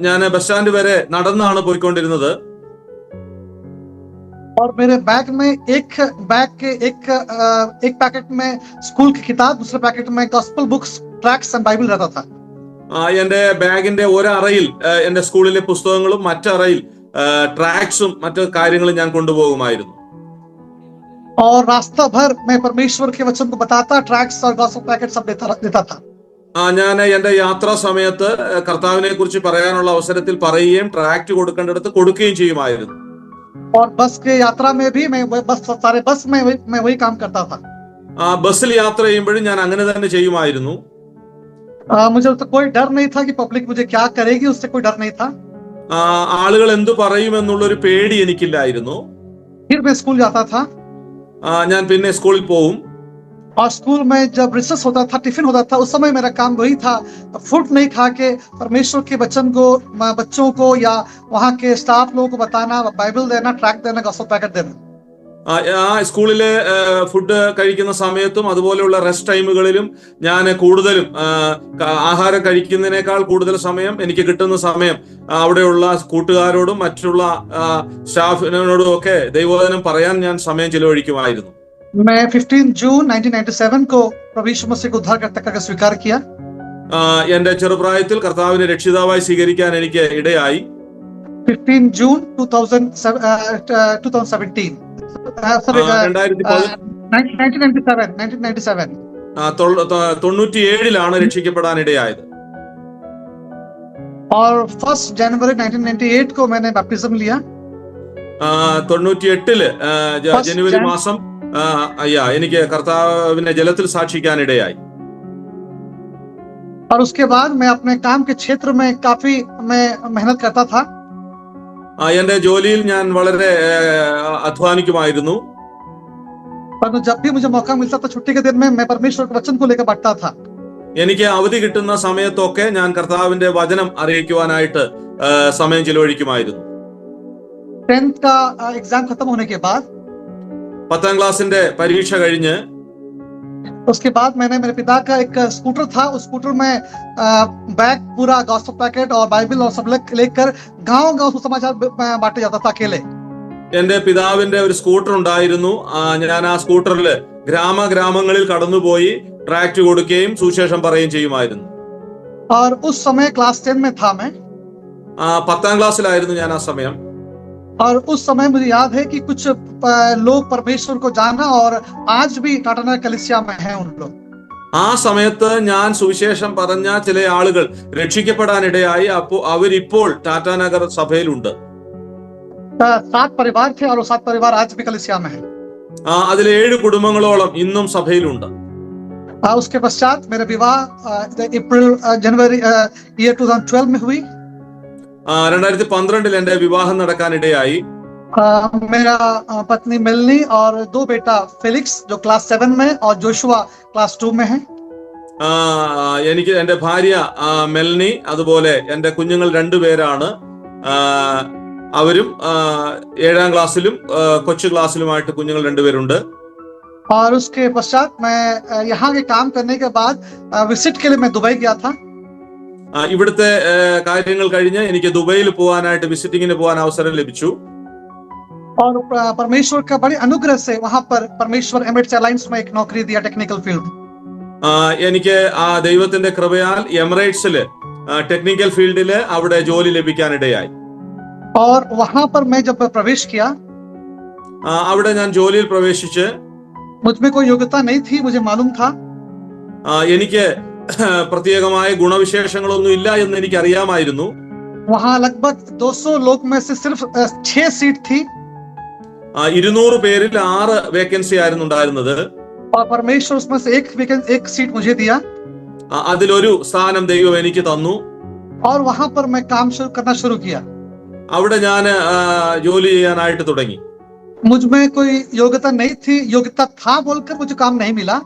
ഞാൻ ബസ് സ്റ്റാൻഡ് വരെ നടന്നാണ് പോയിക്കൊണ്ടിരുന്നത്. और मेरे बैग में एक पैकेट में स्कूल की किताब, दूसरे पैकेट में gospel books, tracts and Bible रहता था. എന്റെ ബാഗിന്റെ ഒരറയിൽ എന്റെ സ്കൂളിലെ പുസ്തകങ്ങളും മറ്ററയിൽ ട്രാക്സും മറ്റു കാര്യങ്ങളും ഞാൻ കൊണ്ടുപോകുമായിരുന്നു. और रास्ता भर मैं परमेश्वर के वचन को बताता, ट्रैक्ट्स और गॉस्पेल पैकेट सब देता था. ഞാൻ എന്റെ യാത്രാ സമയത്ത് കർത്താവിനെ കുറിച്ച് പറയാനുള്ള അവസരത്തിൽ പറയുകയും ട്രാക്ട് കൊടുക്കേണ്ടിടത്ത് കൊടുക്കുകയും ചെയ്യുമായിരുന്നു. और बस के यात्रा में भी मैं सारे बस में मैं वही काम करता था. ബസ്സിൽ യാത്ര ചെയ്യുമ്പോഴും ഞാൻ അങ്ങനെ തന്നെ ചെയ്യുമായിരുന്നു. मुझे तो कोई डर नहीं था कि पब्लिक मुझे क्या करेगी, उससे कोई डर नहीं था. ആളുകൾ എന്തു പറയുമെന്നുള്ളൊരു പേടി എനിക്കില്ലായിരുന്നു. फिर मैं स्कूल जाता था. ഞാൻ പിന്നെ സ്കൂളിൽ പോവും. और स्कूल में जब रिसेस होता था, टिफिन होता था, उस समय मेरा काम वही था, फूड नहीं खा के परमेश्वर के वचन को बच्चों को या वहाँ के स्टाफ लोगों को बताना, बाइबल देना, ट्रैक देना, गॉस्पेल पैकेट देना. സ്കൂളിലെ ഫുഡ് കഴിക്കുന്ന സമയത്തും അതുപോലെയുള്ള റെസ്റ്റ് ടൈമുകളിലും ഞാൻ കൂടുതലും ആഹാരം കഴിക്കുന്നതിനേക്കാൾ കൂടുതൽ സമയം എനിക്ക് കിട്ടുന്ന സമയം അവിടെയുള്ള കൂട്ടുകാരോടും മറ്റുള്ള സ്റ്റാഫിനോടും ഒക്കെ ദൈവവചനം പറയാൻ ഞാൻ സമയം ചിലവഴിക്കുമായിരുന്നു. मैं 15 जून 1997 को प्रभु यीशु मसीह को उद्धारकर्ता करके स्वीकार किया. എന്റെ ചെറുപ്രായത്തിൽ കർത്താവിനെ രക്ഷിതാവായി സ്വീകരിക്കാൻ എനിക്ക് ഇടയായി. 15 ജൂൺ 2017. 1997 രക്ഷിക്കപ്പെടാൻ ഇടയായത്. और 1 जनवरी 1998 को मैंने बैप्टिज्म लिया. 98 ജനുവരി മാസം എനിക്ക് കർത്താവിനെ ജലത്തിൽ സാക്ഷിക്കാൻ ഇടയായി. और उसके बाद मैं अपने काम के क्षेत्र में काफी मैं मेहनत करता था. എന്റെ ജോലിയിൽ ഞാൻ വളരെ അധ്വാനിക്കുമായിരുന്നു. परंतु जब भी मुझे मौका मिलता था छुट्टी के दिन में मैं परमेश्वर के वचन को लेकर बढ़ता था. എനിക്ക് അവധി കിട്ടുന്ന സമയത്തൊക്കെ ഞാൻ കർത്താവിന്റെ വചനം അറിയിക്കുവാനായിട്ട് സമയം ചിലവഴിക്കുമായിരുന്നു. 10th का एग्जाम खत्म होने के बाद 10ാം ക്ലാസിന്റെ പരീക്ഷ കഴിഞ്ഞ് उसके बाद मैंने मेरे पिता का एक स्कूटर था, उस स्कूटर में बैग पूरा गॉस्पेल पैकेट और बाइबल और सब लेकर गांव सुसमाचार बांटे जाता था अकेले. എന്റെ പിതാവിന്റെ ഒരു സ്കൂട്ടർ ഉണ്ടായിരുന്നു. ഞാൻ ആ സ്കൂട്ടറിൽ ഗ്രാമങ്ങളിൽ കടന്നുപോയി ട്രാക്ട് കൊടുക്കുകയും സുവിശേഷം പറയുകയും ചെയ്യുമായിരുന്നു. और उस समय क्लास 10 में था मैं. 10ാം ക്ലാസ്സിലായിരുന്നു ഞാൻ ആ സമയം. और उस समय मुझे याद है कि कुछ लोग परमेश्वर को जाना और आज भी टाटानगर कलीसिया में हैं उन लोग. ആ സമയത്ത് ഞാൻ സുവിശേഷം പറഞ്ഞ ചില ആളുകൾ രക്ഷിക്കപ്പെടാനിടയായി. അവരിപ്പോൾ ടാറ്റാനഗർ സഭയിലുണ്ട്. 7 परिवार थे और 7 परिवार आज भी कलीसिया में है. അതിൽ 7 കുടുംബങ്ങളോളം ഇന്നും സഭയിലുണ്ട്. उसके पश्चात मेरा विवाह जनवरी ईयर 2012 में हुई। 2012 എന്റെ വിവാഹം നടക്കാനിടയായി. मेरा पत्नी मेलनी और 2 बेटा फेलिक्स जो क्लास 7 में और जोशुआ क्लास 2 में है। എനിക്ക് എന്റെ ഭാര്യ മെൽനി, അതുപോലെ എന്റെ കുഞ്ഞുങ്ങൾ 2 പേരാണ്. അവരും 7ാം ക്ലാസ്സിലും കൊച്ചു ക്ലാസ്സിലുമായിട്ട് കുഞ്ഞുങ്ങൾ 2 പേരുണ്ട്. और उसके पश्चात मैं यहाँ के काम करने के बाद विजिट के लिए मैं दुबई गया था। ഇവിടുത്തെ കാര്യങ്ങൾ കഴിഞ്ഞ് എനിക്ക് ദുബൈയിൽ പോകാനായിട്ട് വിസിറ്റിങ്ങിന് പോകാൻ അവസരം ലഭിച്ചു. और परमेश्वर का बड़ी अनुग्रह से वहां पर परमेश्वर एमिरेट्स एयरलाइंस में एक नौकरी दिया टेक्निकल फील्ड। എനിക്ക് ദൈവത്തിന്റെ കൃപയാൽ എമിറേറ്റ്സില് ടെക്നിക്കൽ ഫീൽഡില് അവിടെ ജോലി ലഭിക്കാനിടയായി. और वहां पर मैं जब प्रवेश किया, അവിടെ ഞാൻ ജോലിയിൽ പ്രവേശിച്ച് मुझमें कोई योग्यता नहीं थी, मुझे मालूम था। എനിക്ക് പ്രത്യേകമായ ഗുണവിശേഷങ്ങളൊന്നും ഇല്ല എന്ന് എനിക്ക് അറിയാമായിരുന്നു. वहां लगभग 200 लोग में से सिर्फ 6 सीट थी। 200 പേരിൽ 6 വേക്കൻസി ആയിരുന്നു ഉണ്ടായിരുന്നത്. और परमेश्वर उसमें से एक सीट मुझे दिया। അതിലൊരു സ്ഥാനം ദൈവം എനിക്ക് തന്നു. और वहां पर मैं काम करना शुरू किया। അവിടെ ഞാൻ ജോലി ചെയ്യാനായിട്ട് തുടങ്ങി. मुझमें कोई योग्यता नहीं थी, योग्यता था बोलकर मुझे काम नहीं मिला।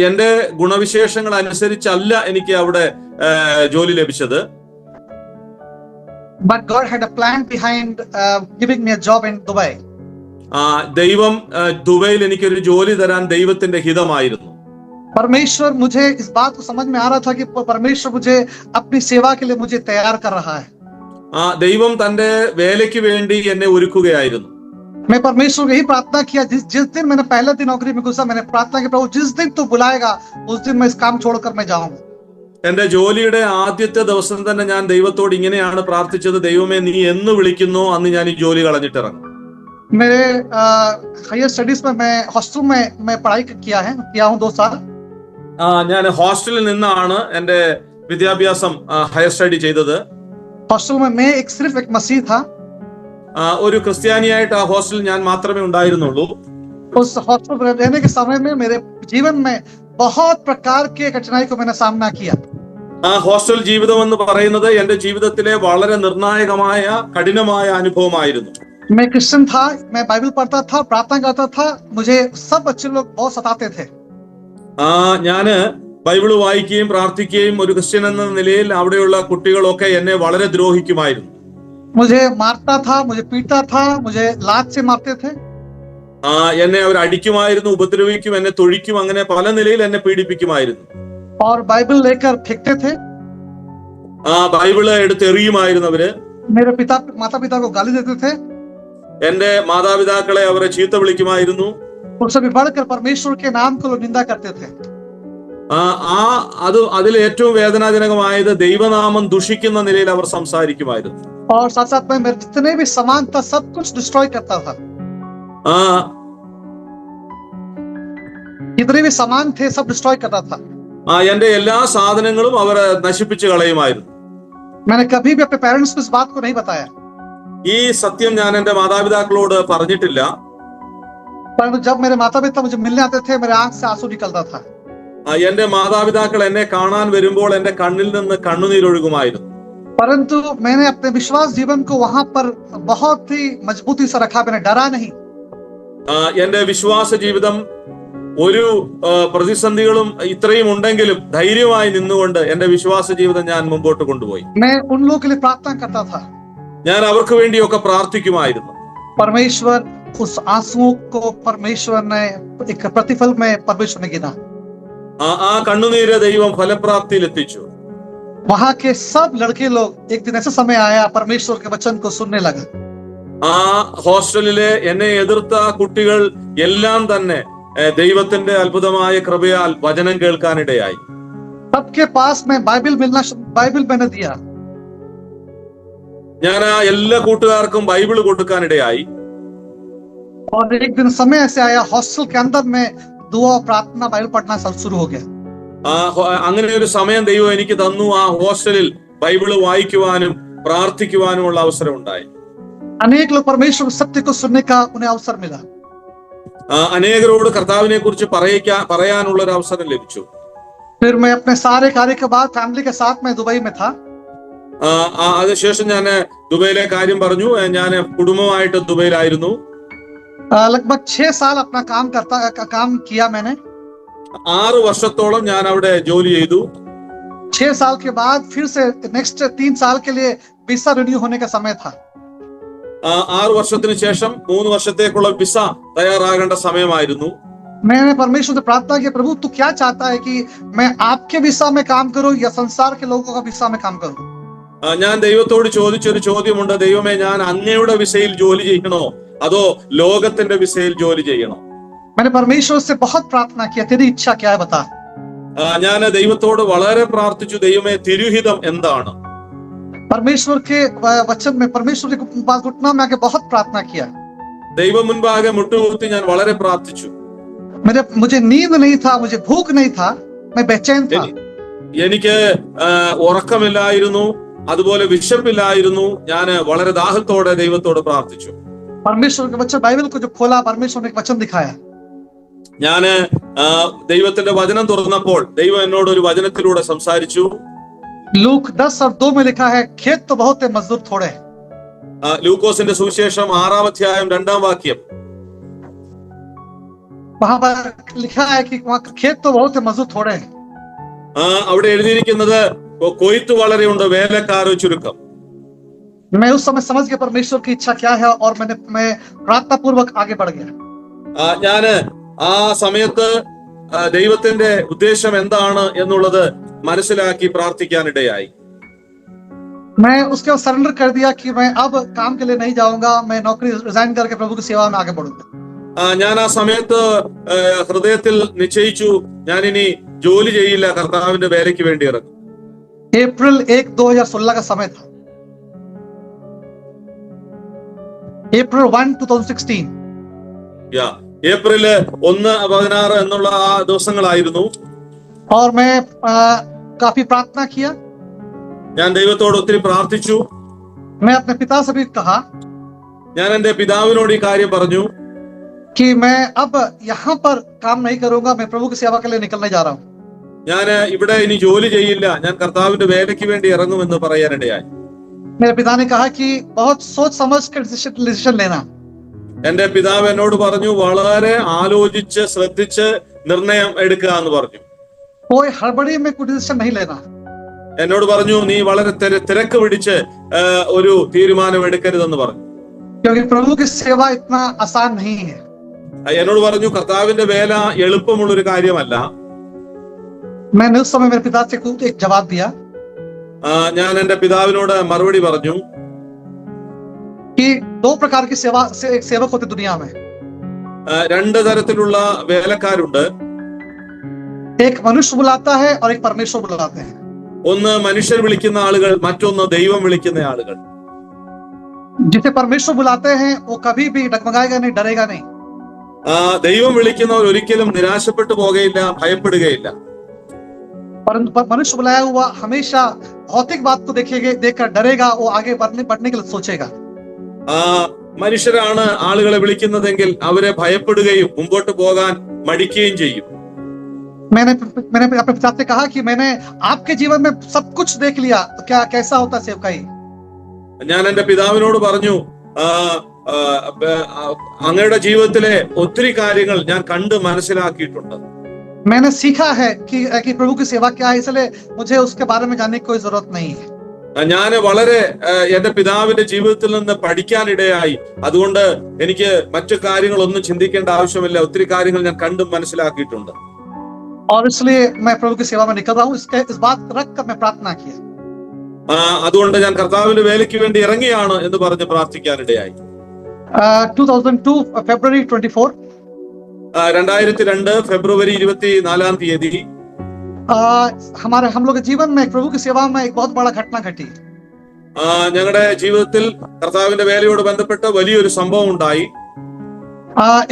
എന്റെ ഗുണവിശേഷങ്ങൾ അനുസരിച്ചല്ല എനിക്ക് അവിടെ ജോലി ലഭിച്ചത്. But God had a plan behind giving me a job in Dubai. ദൈവം ദുബൈയിൽ എനിക്കൊരു ജോലി തരാൻ ദൈവത്തിന്റെ ഹിതമായിരുന്നു. परमेश्वर, मुझे इस बात को समझ में आ रहा था कि परमेश्वर मुझे अपनी सेवा के लिए मुझे तैयार कर रहा है। ദൈവം തന്റെ വേലയ്ക്ക് വേണ്ടി എന്നെ ഒരുക്കുകയായിരുന്നു. मैं परमेश्वर को यही प्रार्थना किया, जिस दिन मैंने पहले दिन नौकरी में घुसा, मैंने प्रार्थना की, प्रभु जिस दिन तू बुलाएगा उस दिन मैं इस काम छोड़कर मैं जाऊंगा। എന്റെ ജോലിയുടെ ആദ്യത്തെ ദിവസം തന്നെ ഞാൻ ദൈവത്തോട് ഇങ്ങനെയാണ് പ്രാർത്ഥിച്ചത്, ദൈവമേ നീ എന്ന് വിളിക്കുന്നോ അന്ന് ഞാൻ ഈ ജോലി കളഞ്ഞിട്ടിറങ്ങും. मेरे हायर स्टडीज में मैं हॉस्टल में मैं पढ़ाई किया हूँ 2 साल। ഞാൻ ഹോസ്റ്റലിൽ നിന്നാണ് എന്റെ വിദ്യാഭ്യാസം ഹയർ സ്റ്റഡി ചെയ്തത്. हॉस्टल में मैं सिर्फ एक मसीह था। ഒരു ക്രിസ്ത്യാനിയായിട്ട് ആ ഹോസ്റ്റലിൽ ഞാൻ മാത്രമേ ഉണ്ടായിരുന്നുള്ളൂ. उस हॉस्टल में रहने के समय में मेरे जीवन में बहुत प्रकार के कठिनाई को मैंने सामना किया। ആ ഹോസ്റ്റൽ ജീവിതം എന്ന് പറയുന്നത് എന്റെ ജീവിതത്തിലെ വളരെ നിർണായകമായ കഠിനമായ അനുഭവമായിരുന്നു. मैं क्रिश्चियन था, मैं बाइबल पढ़ता था, प्रार्थना करता था, मुझे सब बच्चे लोग बहुत सताते थे। ഞാന് ബൈബിള് വായിക്കുകയും പ്രാർത്ഥിക്കുകയും ഒരു ക്രിസ്ത്യൻ എന്ന നിലയിൽ അവിടെയുള്ള കുട്ടികളൊക്കെ എന്നെ വളരെ ദ്രോഹിക്കുമായിരുന്നു. मुझे मारता था, मुझे पीटता था, मुझे लात से मारते थे। എന്നെ അവർ അടിക്കുമായിരുന്നു, ഉപദ്രവിക്കും, എന്നെ തൊഴിക്കും, അങ്ങനെ പല നിലയിൽ എന്നെ പീഡിപ്പിക്കുമായിരുന്നു. और बाइबल लेकर फेंकते थे। ബൈബിള് എടുത്തെറിയുമായിരുന്നു അവര്. मेरे माता पिता को गाली देते थे। എന്റെ മാതാപിതാക്കളെ അവരെ ചീത്ത വിളിക്കുമായിരുന്നു. उससे भी बढ़कर परमेश्वर के नाम को निंदा करते थे। അതിൽ ഏറ്റവും വേദനാജനകമായത് ദൈവനാമം ദുഷിക്കുന്ന നിലയിൽ അവർ സംസാരിക്കുമായിരുന്നു. और साथ साथ में मेरे जितने भी सामान था सब कुछ डिस्ट्रॉय करता था। जितने भी सामान थे सब डिस्ट्रॉय करता था। എന്റെ എല്ലാ സാധനങ്ങളും അവർ നശിപ്പിച്ചു കളയുമായിരുന്നു. मैंने कभी भी अपने पेरेंट्स को इस बात को नहीं बताया। ഈ സത്യം ഞാൻ എന്റെ മാതാപിതാക്കളോട് പറഞ്ഞിട്ടില്ല. परंतु जब मेरे माता पिता मुझे मिलने आते थे मेरे आंख से आंसू निकलता था। എന്റെ മാതാപിതാക്കൾ എന്നെ കാണാൻ വരുമ്പോൾ എന്റെ കണ്ണിൽ നിന്ന് കണ്ണുനീരൊഴുകുമായിരുന്നു. परंतु मैंने अपने विश्वास जीवन को वहां पर बहुत ही मजबूती से रखा, मैंने डरा नहीं। എന്റെ വിശ്വാസ ജീവിതം ഒരു പ്രതിസന്ധികളും ഇത്രയും ഉണ്ടെങ്കിലും ധൈര്യമായി നിന്നുകൊണ്ട് എന്റെ വിശ്വാസ ജീവിതം ഞാൻ മുമ്പോട്ട് കൊണ്ടുപോയി. मैं उन लोगों के लिए प्रार्थना करता था। ഞാൻ അവർക്ക് വേണ്ടിയൊക്കെ പ്രാർത്ഥിക്കുമായിരുന്നു. परमेश्वर उस आंसुओं को परमेश्वर ने एक प्रतिफल में परमेश्वर ने गिना। ആ കണ്ണുനീര് ദൈവം ഫലപ്രാപ്തിയിൽ എത്തിച്ചു. वहां के सब लड़के लोग एक दिन ऐसा समय आया परमेश्वर के वचन को सुनने लगा। ആ ഹോസ്റ്റലിലെ എന്നെ എതിർത്ത കുട്ടികൾ എല്ലാം തന്നെ ദൈവത്തിന്റെ അത്ഭുതമായ കൃപയാൽ വചനം കേൾക്കാനിടയായി. सबके पास में बाइबल मैंने दिया। ഞാൻ ആ എല്ലാ കൂട്ടുകാർക്കും ബൈബിൾ കൊടുക്കാനിടയായി. और एक दिन समय ऐसे आया हॉस्टल के अंदर में दुआ प्रार्थना बाइबल पढ़ना शुरू हो गया। അങ്ങനെ ഒരു സമയം ദൈവം എനിക്ക് തന്നു. ആ ഹോസ്റ്റലിൽ ബൈബിള് വായിക്കുവാനും പ്രാർത്ഥിക്കുവാനുമുള്ള അവസരം ഉണ്ടായി. अनेक लोग परमेश्वर सत्य को सुनने का उन्हें अवसर मिला। അനേകരോട് കർത്താവിനെ കുറിച്ച് പറയാനുള്ള ഒരു അവസരം ലഭിച്ചു. फिर मैं अपने सारे कार्य के बाद फैमिली के साथ मैं दुबई में था. അതിനുശേഷം ഞാൻ ദുബൈയിലെ കാര്യം പറഞ്ഞു. ഞാൻ കുടുംബമായിട്ട് ദുബൈയിലായിരുന്നു. लगभग 6 साल अपना काम किया मैंने. 6 വർഷത്തോളം ഞാൻ അവിടെ ജോലി ചെയ്തു. 6 साल के बाद फिर से नेक्स्ट 3 साल के लिए वीसा रिन्यू होने का समय था. 6 വർഷത്തിന് ശേഷം 3 വർഷത്തേക്കുള്ള വിസ തയ്യാറാകേണ്ട സമയമായിരുന്നു. मैंने परमेश्वर से प्रार्थना की, प्रभु तू क्या चाहता है कि मैं आपके वीसा में काम करूं या संसार के लोगों का वीसा में काम करूं? ഞാൻ ദൈവത്തോട് ചോദിച്ചൊരു ചോദ്യമുണ്ട്. ദൈവമേ, ഞാൻ അങ്ങയുടെ വിസയിൽ ജോലി ചെയ്യണോ അതോ ലോകത്തിന്റെ വിസയിൽ ജോലി ചെയ്യണോ? मैंने परमेश्वर से बहुत प्रार्थना किया, तेरी इच्छा क्या है बता. ഞാൻ ദൈവത്തോട് വളരെ പ്രാർത്ഥിച്ചു, ദൈവമേ തിരുഹിതം എന്താണ്? परमेश्वर के वचन में, परमेश्वर के पास घुटना में आके बहुत प्रार्थना किया. ദൈവം മുൻപാകെ മുട്ടുകുത്തി ഞാൻ വളരെ പ്രാർത്ഥിച്ചു. मुझे नींद नहीं था, मुझे भूख नहीं था, मैं बेचैन था. എനിക്ക് ഉറക്കമില്ലായിരുന്നു, അതുപോലെ വിശപ്പില്ലായിരുന്നു. ഞാൻ വളരെ ദാഹത്തോടെ ദൈവത്തോട് പ്രാർത്ഥിച്ചു. परमेश्वर के वचन, बाइबल को जो खोला, परमेश्वर ने एक वचन दिखाया. ഞാൻ ദൈവത്തിന്റെ വചനം തുറന്നപ്പോൾ ദൈവം എന്നോട് ഒരു വചനത്തിലൂടെ സംസാരിച്ചു. लूक 10:2 में लिखा है, खेत तो बहुत है, मजदूर थोड़े. ലൂക്കോസിന്റെ സുവിശേഷം 6-ാം അധ്യായം 2-ാം വാക്യം. वहां पर लिखा है कि वहां खेत तो बहुत है, मजदूर थोड़े हैं. അവിടെ എഴുതിയിരിക്കുന്നത് കൊയ്ത്ത് വളരെയുണ്ട്, വേലക്കാരോ ചുരുക്കം. मैं उस समय समझ गया परमेश्वर की इच्छा क्या है और मैं प्रार्थना पूर्वक आगे बढ़ गया. ഞാന് ആ സമയത്ത് ദൈവത്തിന്റെ ഉദ്ദേശം എന്താണ് എന്നുള്ളത് മനസ്സിലാക്കി പ്രാർത്ഥിക്കാനിടയായി. मैं उसके बाद सरेंडर कर दिया कि मैं अब काम के लिए नहीं जाऊंगा, मैं नौकरी रिजाइन करके प्रभु की सेवा में आगे बढ़ूंगा. ഞാൻ ആ സമയത്ത് ഹൃദയത്തിൽ നിശ്ചയിച്ചു, ഞാൻ ഇനി ജോലി ചെയ്യില്ല, കർത്താവിന്റെ വേലയ്ക്ക് വേണ്ടി ഇറങ്ങും. अप्रैल 1, 2016 का समय था. April 1, 2016. ഏപ്രിൽ 1-16 എന്നുള്ള ആ ദിവസങ്ങളായിരുന്നു. और मैं काफी प्रार्थना किया. ഞാൻ ദൈവത്തോട് ഒത്തിരി പ്രാർത്ഥിച്ചു. मैं अपने पिता से भी कहा, ഞാൻ എന്റെ പിതാവിനോട് ഈ കാര്യം പറഞ്ഞു कि मैं अब यहाँ पर काम नहीं करूंगा, मैं प्रभु की सेवा के लिए निकलने जा रहा हूँ. ഞാൻ ഇവിടെ ഇനി ജോലി ചെയ്യില്ല, ഞാൻ കർത്താവിന്റെ വേലയ്ക്ക് വേണ്ടി ഇറങ്ങുമെന്ന് പറയാനിടയായി. मेरे पिता ने कहा कि बहुत सोच समझ कर डिसीजन लेना. എന്റെ പിതാവ് എന്നോട് പറഞ്ഞു, വളരെ ആലോചിച്ച് ശ്രദ്ധിച്ച് നിർണയം എടുക്കുക എന്ന് പറഞ്ഞു. कोई हड़बड़ी में कोई डिसीजन नहीं लेना. എന്നോട് പറഞ്ഞു, നീ വളരെ തിരക്ക് പിടിച്ച് ഒരു തീരുമാനം എടുക്കരുതെന്ന് പറഞ്ഞു. क्योंकि प्रभु की सेवा इतना आसान नहीं है. എന്നോട് പറഞ്ഞു, കർത്താവിന്റെ വേല എളുപ്പമുള്ളൊരു കാര്യമല്ല. मैंने उस समय मेरे पिता से एक जवाब दिया ഞാൻ എന്റെ പിതാവിനോട് മറുപടി പറഞ്ഞു कि 2 प्रकार की सेवक होते दुनिया में. 2 തരത്തിലുള്ള വേലക്കാരുണ്ട്. एक मनुष्य बुलाता है और एक परमेश्वर बुलाते हैं. ഒന്ന് മനുഷ്യർ വിളിക്കുന്ന ആളുകൾ, മറ്റൊന്ന് ദൈവം വിളിക്കുന്ന ആളുകൾ. जिसे परमेश्वर बुलाते हैं वो कभी भी डगमगाएगा नहीं, डरेगा नहीं. ദൈവം വിളിക്കുന്നവർ ഒരിക്കലും നിരാശപ്പെട്ടു പോകുകയില്ല, ഭയപ്പെടുകയില്ല. परंतु मनुष्य बुलाया हुआ हमेशा भौतिक बात को देखकर डरेगा, वो आगे बढ़ने के लिए सोचेगा. മനുഷ്യരാണ് ആളുകളെ വിളിക്കുന്നതെങ്കിൽ അവരെ ഭയപ്പെടുകയും മുമ്പോട്ട് പോകാൻ മടിക്കുകയും ചെയ്യും. मैंने अपने पिता से कहा कि मैंने आपके जीवन में सब कुछ देख लिया, तो क्या कैसा होता सेवकाई. ഞാൻ എന്റെ പിതാവിനോട് പറഞ്ഞു, അങ്ങയുടെ ജീവിതത്തിലെ ഒത്തിരി കാര്യങ്ങൾ ഞാൻ കണ്ട് മനസ്സിലാക്കിയിട്ടുണ്ട്. मैंने सीखा है कि प्रभु की सेवा क्या है, इसलिए मुझे उसके बारे में जानने की कोई जरूरत नहीं है. ഞാൻ വളരെ എന്റെ പിതാവിന്റെ ജീവിതത്തിൽ നിന്ന് പഠിക്കാനിടയായി. അതുകൊണ്ട് എനിക്ക് മറ്റു കാര്യങ്ങളൊന്നും ചിന്തിക്കേണ്ട ആവശ്യമില്ല. ഒത്തിരി കാര്യങ്ങൾ ഞാൻ കണ്ടും മനസ്സിലാക്കിയിട്ടുണ്ട്. और इसलिए मैं प्रभु की सेवा में निकल रहा हूँ. इस बात रख कर मैं प्रार्थना किया. അതുകൊണ്ട് ഞാൻ കർത്താവിന്റെ വേലയ്ക്ക് വേണ്ടി ഇറങ്ങിയാണ് എന്ന് പറഞ്ഞ് പ്രാർത്ഥിക്കാനിടയായി. 2002 February 24. 2002 ഫെബ്രുവരി 24-ാം തീയതി हम लोग के जीवन में प्रभु की सेवा में एक बहुत बड़ा घटना घटी. ഞങ്ങളുടെ ജീവിതത്തിൽ കർത്താവിന്റെ വേലയോട് ബന്ധപ്പെട്ട് വലിയൊരു സംഭവം ഉണ്ടായി.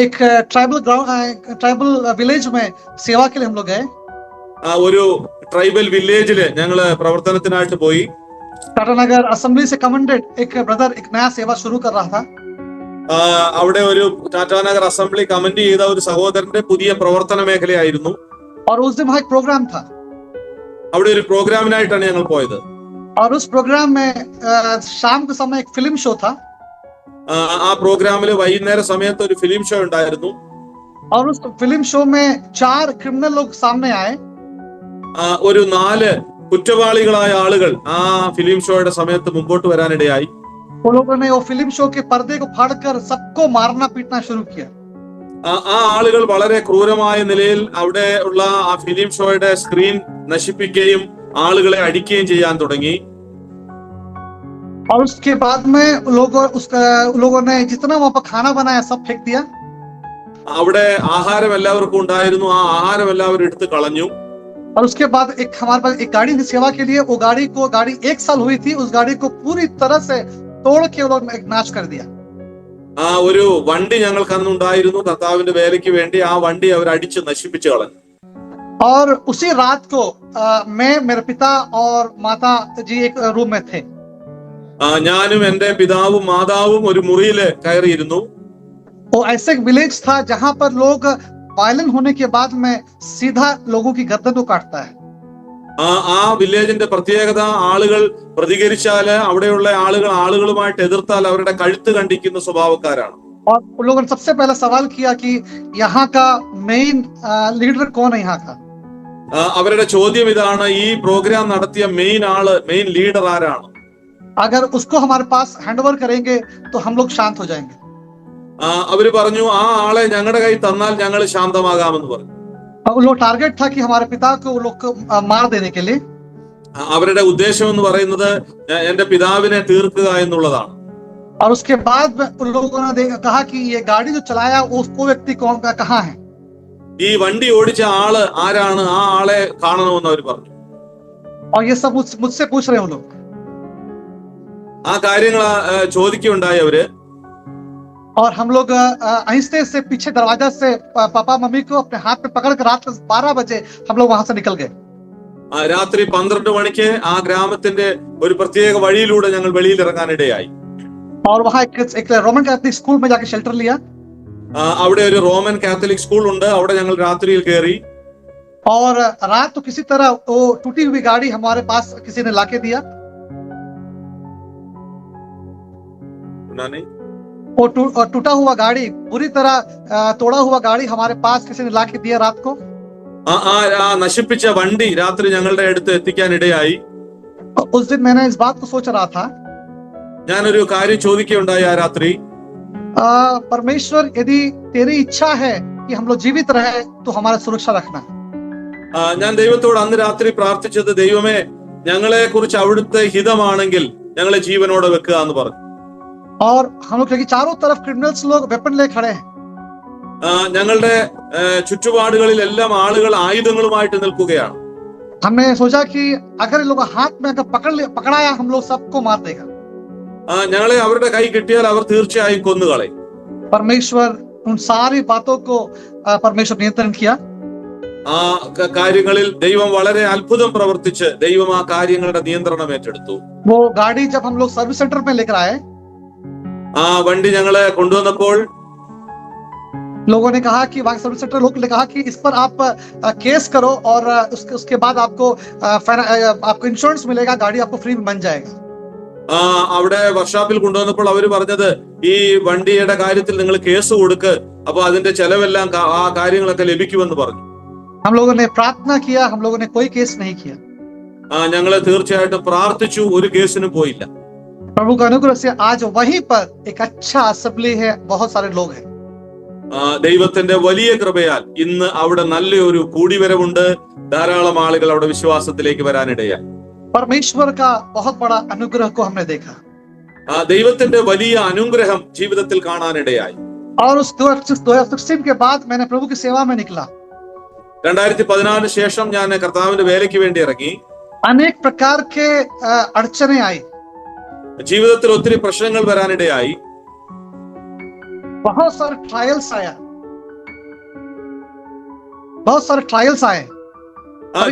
एक ट्राइबल विलेज में सेवा के लिए हम लोग गए. ഒരു ട്രൈബൽ വില്ലേജില് ഞങ്ങള് പ്രവർത്തനത്തിനായിട്ട് പോയി. टाटानगर असेंबली से कमेंडेड एक ब्रदर एक नया सेवा शुरू कर रहा था. അവിടെ ഒരു ടാറ്റാനഗർ അസംബ്ലി കമന്റ് ചെയ്ത ഒരു സഹോദരന്റെ പുതിയ പ്രവർത്തന മേഖലയായിരുന്നു. और उस दिन वहाँ एक प्रोग्राम था അവിടെ ഒരു പ്രോഗ്രാമിനായിട്ടാണ് ഞങ്ങൾ പോയത്. और उस प्रोग्राम में शाम के समय एक फिल्म शो था. ആ പ്രോഗ്രാമിൽ വൈകുന്നേര സമയത്ത് ഒരു ഫിലിം ഷോ ഉണ്ടായിരുന്നു. और उस फिल्म शो में 4 क्रिमिनल लोग सामने आए. ഒരു 4 കുറ്റവാളികളായ ആളുകൾ ആ ഫിലിം ഷോയുടെ സമയത്ത് മുമ്പോട്ട് വരാനിടയായി. वो लोगों ने वो फिल्म शो के पर्दे को फाड़कर सबको मारना पीटना शुरू किया. ആ ആളുകൾ വളരെ ക്രൂരമായ നിലയിൽ അവിടെ ഉള്ള ആ ഫിലിം ഷോയുടെ സ്ക്രീൻ നശിപ്പിക്കുകയും ആളുകളെ അടിക്കുകയും ചെയ്യാൻ തുടങ്ങി. और उसके बाद में लोगों ने जितना वहां पर खाना बनाया सब फेंक दिया. അവിടെ ആഹാരം എല്ലാവർക്കും ഉണ്ടായിരുന്നു. ആ ആഹാരം എല്ലാവരും എടുത്ത് കളഞ്ഞു. और उसके बाद हमारे पास एक गाड़ी थी सेवा के लिए. वो गाड़ी 1 साल हुई थी. उस गाड़ी को पूरी तरह से तोड़ के वो लोग नाश कर दिया. ആ ഒരു വണ്ടി ഞങ്ങൾക്ക് അന്ന് ഉണ്ടായിരുന്നു കർത്താവിന്റെ വേലയ്ക്ക് വേണ്ടി. ആ വണ്ടി അവർ അടിച്ച് നശിപ്പിച്ചു കളഞ്ഞു. और उसी रात को मैं, मेरे पिता और माता जी एक रूम में थे. ഞാനും എന്റെ പിതാവും മാതാവും ഒരു മുറിയില് കയറിയിരുന്നു. वो ऐसे एक विलेज था जहां पर लोग वायलेंट होने के बाद में सीधा लोगों की गर्दन को काटता है. ആ വില്ലേജിന്റെ പ്രത്യേകത ആളുകൾ പ്രതികരിച്ചാല് അവിടെയുള്ള ആളുകളുമായിട്ട് എതിർത്താൽ അവരുടെ കഴുത്ത് കണ്ടിക്കുന്ന സ്വഭാവക്കാരാണ്. और उन लोगों ने सबसे पहला सवाल किया कि यहाँ का मेन लीडर कौन है यहाँ का. അവരുടെ ചോദ്യം ഇതാണ്, ഈ പ്രോഗ്രാം നടത്തിയ മെയിൻ ലീഡർ ആരാണ്? अगर उसको हमारे पास हैंड ओवर करेंगे तो हम लोग शांत हो जाएंगे. അവര് പറഞ്ഞു, ആ ആളെ ഞങ്ങളുടെ കയ്യിൽ തന്നാൽ ഞങ്ങൾ ശാന്തമാകാമെന്ന് പറഞ്ഞു. उन लोग टारगेट था कि हमारे पिता को वो लोग मार देने के लिए. അവരുടെ ഉദ്ദേശം എന്ന് പറയുന്നത് എന്റെ പിതാവിനെ തീർക്കുക എന്നുള്ളതാണ്. और उसके बाद उन लोगों ने कहा कि ये गाड़ी जो चलाया वो व्यक्ति कौन कहाँ है. ഈ വണ്ടി ഓടിച്ച ആള് ആരാണ്? ആ ആളെ കാണണമെന്ന് അവർ പറഞ്ഞു. और ये सब मुझसे पूछ रहे हैं वो लोग. ആ കാര്യങ്ങൾ ചോദിക്കുകയുണ്ടായി അവര്. और हम लोग आहिस्ते से पीछे दरवाजा से पापा मम्मी को अपने हाथ में पकड़ कर रात 12 बजे हम लोग वहां से निकल गए. രാത്രി 12 മണിക്ക് ആ ഗ്രാമത്തിന്റെ ഒരു പ്രത്യേക വഴിയിലൂടെ ഞങ്ങൾ വെളിയിൽ ഇറങ്ങാനിടയായി. और वहां एक रोमन कैथोलिक स्कूल में जाके शेल्टर लिया. അവിടെ ഒരു റോമൻ കാത്തലിക് സ്കൂൾ ഉണ്ട്. അവിടെ ഞങ്ങൾ രാത്രിയിൽ കയറി. और रात तो किसी तरह वो टूटी हुई गाड़ी हमारे पास किसी ने लाके दिया. वो टूटा हुआ गाड़ी, पूरी तरह तोड़ा हुआ गाड़ी हमारे पास किसी ने लाके दिया रात को. ആ നശിപ്പിച്ച വണ്ടി രാത്രി ഞങ്ങളുടെ അടുത്ത് എത്തിക്കാൻ ഇടയായി. उस दिन मैंने इस बात को सोच रहा था, ഞാനൊരു കാര്യം ചോദിക്കുകയുണ്ടായി ആ രാത്രി. परमेश्वर यदि तेरी इच्छा है कि हम लोग जीवित रहे तो हमारा सुरक्षा रखना. ഞാൻ ദൈവത്തോട് അന്ന് രാത്രി പ്രാർത്ഥിച്ചത്, ദൈവമേ, ഞങ്ങളെ കുറിച്ച് അവിടുത്തെ ഹിതമാണെങ്കിൽ ഞങ്ങളെ ജീവനോടെ വെക്കുക എന്ന് പറഞ്ഞു. और हम लोग क्योंकि चारों तरफ क्रिमिनल्स लोग वेपन ले खड़े हैं. ഞങ്ങളുടെ ചുറ്റുപാടുകളിൽ എല്ലാം ആളുകൾ ആയുധങ്ങളുമായിട്ട് നിൽക്കുകയാണ്. हमने सोचा कि अगर लोग हाथ में अगर पकड़ाया हम लोग सबको मार देगा. ഞങ്ങളെ അവരുടെ കൈ കിട്ടിയാൽ അവർ തീർച്ചയായും കൊന്നുകളയും. परमेश्वर उन सारी बातों को परमेश्वर नियंत्रण किया. ആ കാര്യങ്ങളിൽ ദൈവം വളരെ അത്ഭുതം പ്രവർത്തിച്ച് ദൈവം ആ കാര്യങ്ങളുടെ നിയന്ത്രണം ഏറ്റെടുത്തു. वो गाड़ी जब हम लोग सर्विस सेंटर में लेकर आए, ആ വണ്ടി ഞങ്ങളെ കൊണ്ടുവന്നപ്പോൾ लोगों ने कहा कि वहां सर्विस सेंटर लोग ने कहा कि इस पर आप केस करो और उसके बाद आपको इंश्योरेंस मिलेगा, गाड़ी आपको फ्री में बन जाएगा. അവിടെ വർക്ക്ഷോപ്പിൽ കൊണ്ടുവന്നപ്പോൾ അവര് പറഞ്ഞത്, ഈ വണ്ടിയുടെ കാര്യത്തിൽ നിങ്ങൾ കേസ് കൊടുക്ക്, അപ്പൊ അതിന്റെ ചെലവെല്ലാം ആ കാര്യങ്ങളൊക്കെ ലഭിക്കുമെന്ന് പറഞ്ഞു. हम लोगों ने प्रार्थना किया, हम लोगों ने कोई केस नहीं किया. ഞങ്ങള് തീർച്ചയായിട്ടും പ്രാർത്ഥിച്ചു, ഒരു കേസിനും പോയില്ല. प्रभु का अनुग्रह से आज वहीं पर एक अच्छा असेंबली है, बहुत सारे लोग हैं. ദൈവത്തിന്റെ വലിയ കൃപയാൽ ഇന്ന് അവിടെ നല്ലൊരു കൂടിവരവുണ്ട്. ധാരാളം ആളുകൾ അവിടെ വിശ്വാസത്തിലേക്ക് വരാനിടയായി. परमेश्वर का बहुत बड़ा अनुग्रह को हमने देखा. ദൈവത്തിന്റെ വലിയ അനുഗ്രഹം ജീവിതത്തിൽ കാണാനിടയായി. और उस 2016 के बाद मैंने प्रभु की सेवा में निकला. 2014 ശേഷം ഞാൻ കർത്താവിന്റെ വേലയ്ക്ക് വേണ്ടി ഇറങ്ങി. अनेक प्रकार के अड़चने आई. ജീവിതത്തിൽ ഒത്തിരി പ്രശ്നങ്ങൾ വരാനിടയായി. बहुत सारे ट्रायल्स आए.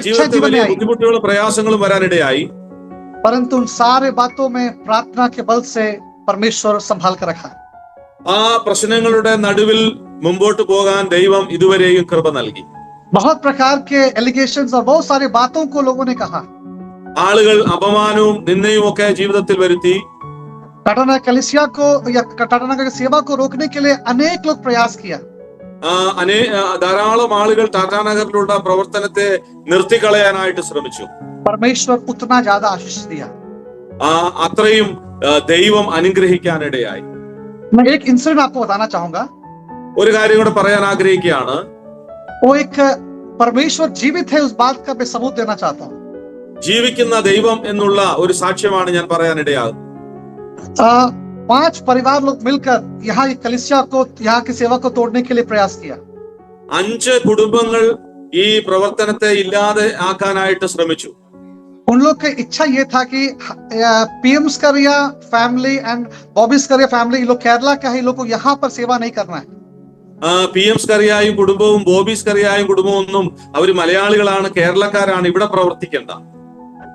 ജീവിതത്തിൽ വലിയ ബുദ്ധിമുട്ടുകളും പ്രയാസങ്ങളും വരാനിടയായി. परंतु उन सारे बातों में प्रार्थना के बल से परमेश्वर संभाल कर रखा. ആ പ്രശ്നങ്ങളുടെ നടുവിൽ മുമ്പോട്ട് പോകാൻ ദൈവം ഇതുവരെയും കൃപ നൽകി. बहुत प्रकार के एलिगेशंस और बहुत सारी बातों को लोगों ने कहा. ആളുകൾ അപമാനവും നിന്ദയും ഒക്കെ ജീവിതത്തിൽ വരുത്തി. टाटा कलिसिया को या टाटा नगर की सेवा को रोकने के लिए अनेक लोग प्रयास किया. ധാരാളം ആളുകൾ ടാറ്റാനഗറിലുള്ള പ്രവർത്തനത്തെ നിർത്തിക്കളയാനായിട്ട് ശ്രമിച്ചു. परमेश्वर उतना ज्यादा आशीष दिया. അത്രയും ദൈവം അനുഗ്രഹിക്കാനിടയായി. मैं एक इंसिडेंट आपको बताना चाहूंगा. ഒരു കാര്യം കൂടെ പറയാൻ ആഗ്രഹിക്കുകയാണ്. वो एक परमेश्वर जीवित है उस बात का मैं सबूत देना चाहता हूँ. ജീവിക്കുന്ന ദൈവം എന്നുള്ള ഒരു സാക്ഷ്യമാണ് ഞാൻ പറയാനിടയാകുന്നത്. 5 परिवार लोग मिलकर यहाँ की कलिसिया को, यहाँ की सेवा को तोड़ने के लिए प्रयास किया. 5 കുടുംബങ്ങൾ ഈ പ്രവർത്തനത്തെ ഇല്ലാതെ ആക്കാനായിട്ട് ശ്രമിച്ചു. उन लोग की इच्छा ये था कि पीएम्स करिया फैमिली एंड बॉबीज करिया फैमिली, ये लोग केरला का है, ये लोग को यहाँ पर सेवा नहीं करना है. PM കറിയായും കുടുംബവും ബോബീസ് കറിയായും കുടുംബവും ഒന്നും അവര് മലയാളികളാണ്, കേരളക്കാരാണ്, ഇവിടെ പ്രവർത്തിക്കേണ്ട.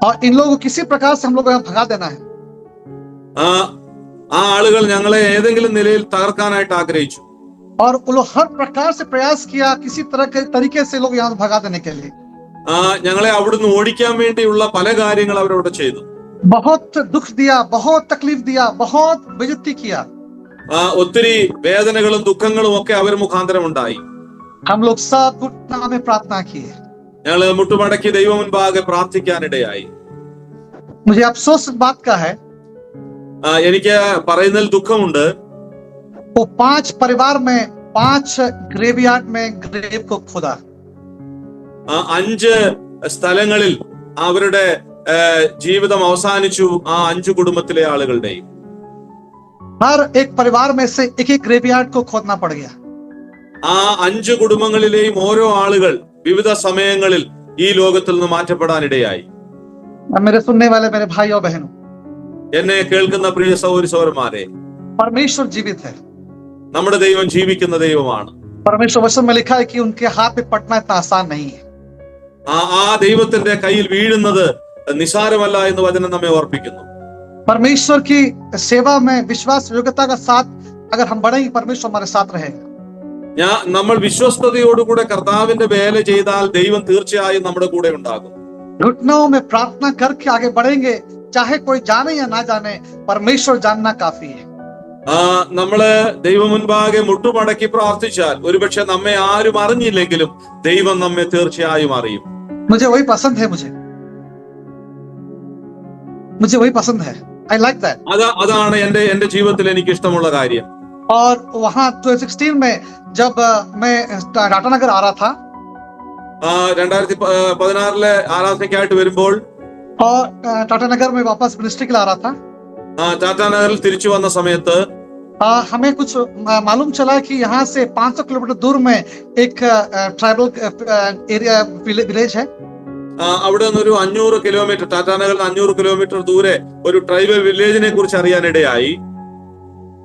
और इन लोगों को किसी प्रकार से हम लोग यहाँ भगा देना है. ആ ആളുകൾ ഞങ്ങളെ ഏതെങ്കിലും നിലയിൽ തകർക്കാനായിട്ട് ആഗ്രഹിച്ചു. और वो लोग हर प्रकार से प्रयास किया किसी तरह के तरीके से लोग यहाँ भगा देने के लिए. ഞങ്ങളെ അവിടുന്ന് ഓടിക്കാൻ വേണ്ടിയുള്ള പല കാര്യങ്ങൾ അവരവിടെ ചെയ്തു. बहुत दुख दिया, बहुत तकलीफ दिया, बहुत बेइज्जती किया. ഒത്തിരി വേദനകളും ദുഃഖങ്ങളും ഒക്കെ അവർ മുഖാന്തരം ഉണ്ടായി. हम लोग सब घुटना में प्रार्थना किए. ഞങ്ങൾ മുട്ടുമടക്കി ദൈവം മുൻപാകെ പ്രാർത്ഥിക്കാനിടയായി. मुझे अफसोस इस बात का है, എനിക്ക് പറയുന്നതിൽ ദുഃഖമുണ്ട്. वो 5 परिवार में 5 ग्रेवयार्ड में ग्रेव को खोदा. 5 സ്ഥലങ്ങളിൽ അവരുടെ ജീവിതം അവസാനിച്ചു. ആ 5 കുടുംബത്തിലെ ആളുകളുടെയും हर एक परिवार में से एक एक ग्रेवयार्ड को खोदना पड़ गया. ആ 5 കുടുംബങ്ങളിലെയും ഓരോ ആളുകൾ വിവിധ സമയങ്ങളിൽ ഈ ലോകത്തിൽ നിന്ന് മാറ്റപ്പെടാനിടയായി. मेरे सुनने वाले मेरे भाई और बहनों, എന്നെ കേൾക്കുന്ന പ്രിയ സഹോദരി സഹോദരന്മാരെ, परमेश्वर जीवित है. നമ്മുടെ ദൈവം ജീവിക്കുന്ന ദൈവമാണ്. परमेश्वर वचन में लिखा है कि उनके हाथ में पड़ना इतना आसान नहीं है. ആ ദൈവത്തിന്റെ കയ്യിൽ വീഴുന്നത് നിസാരമല്ല എന്ന് വചനം നമ്മെ ഓർപ്പിക്കുന്നു. परमेश्वर की सेवा में विश्वास योग्यता का साथ अगर हम बढ़ेंगे, परमेश्वर हमारे साथ रहेगा. നമ്മൾ വിശ്വസ്തയോടുകൂടെ കർത്താവിന്റെ വേല ചെയ്താൽ ദൈവം തീർച്ചയായും നമ്മുടെ കൂടെ ഉണ്ടാകും. घुटनों में प्रार्थना करके आगे बढ़ेंगे, चाहे कोई जाने या ना जाने, परमेश्वर जानना काफी है. നമ്മള് ദൈവം മുൻപാകെ മുട്ടുമടക്കി പ്രാർത്ഥിച്ചാൽ ഒരുപക്ഷെ നമ്മെ ആരും അറിഞ്ഞില്ലെങ്കിലും ദൈവം നമ്മെ തീർച്ചയായും അറിയും. मुझे वही पसंद है, मुझे वही पसंद है. I like that. അതാണ് എന്റെ ജീവിതത്തിൽ എനിക്ക് ഇഷ്ടമുള്ള കാര്യം. और वहां 2016 में जब मैं टाटा नगर आ रहा था, 2016 ആരാധനയ്ക്കായിട്ട് വരുമ്പോൾ और टाटा नगर में वापस मिनिस्ट्री के लिए आ रहा था, ടാറ്റാനഗറിൽ തിരിച്ചു വന്ന സമയത്ത് हमें कुछ मालूम चला कि यहाँ से 500 किलोमीटर दूर में एक ट्राइबल एरिया विलेज है. അവിടെ നിന്നൊരു 500 കിലോമീറ്റർ, ടാറ്റാനഗറിൽ 500 കിലോമീറ്റർ ദൂരെ ഒരു ട്രൈബൽ വില്ലേജിനെ കുറിച്ച് അറിയാനിടയായി.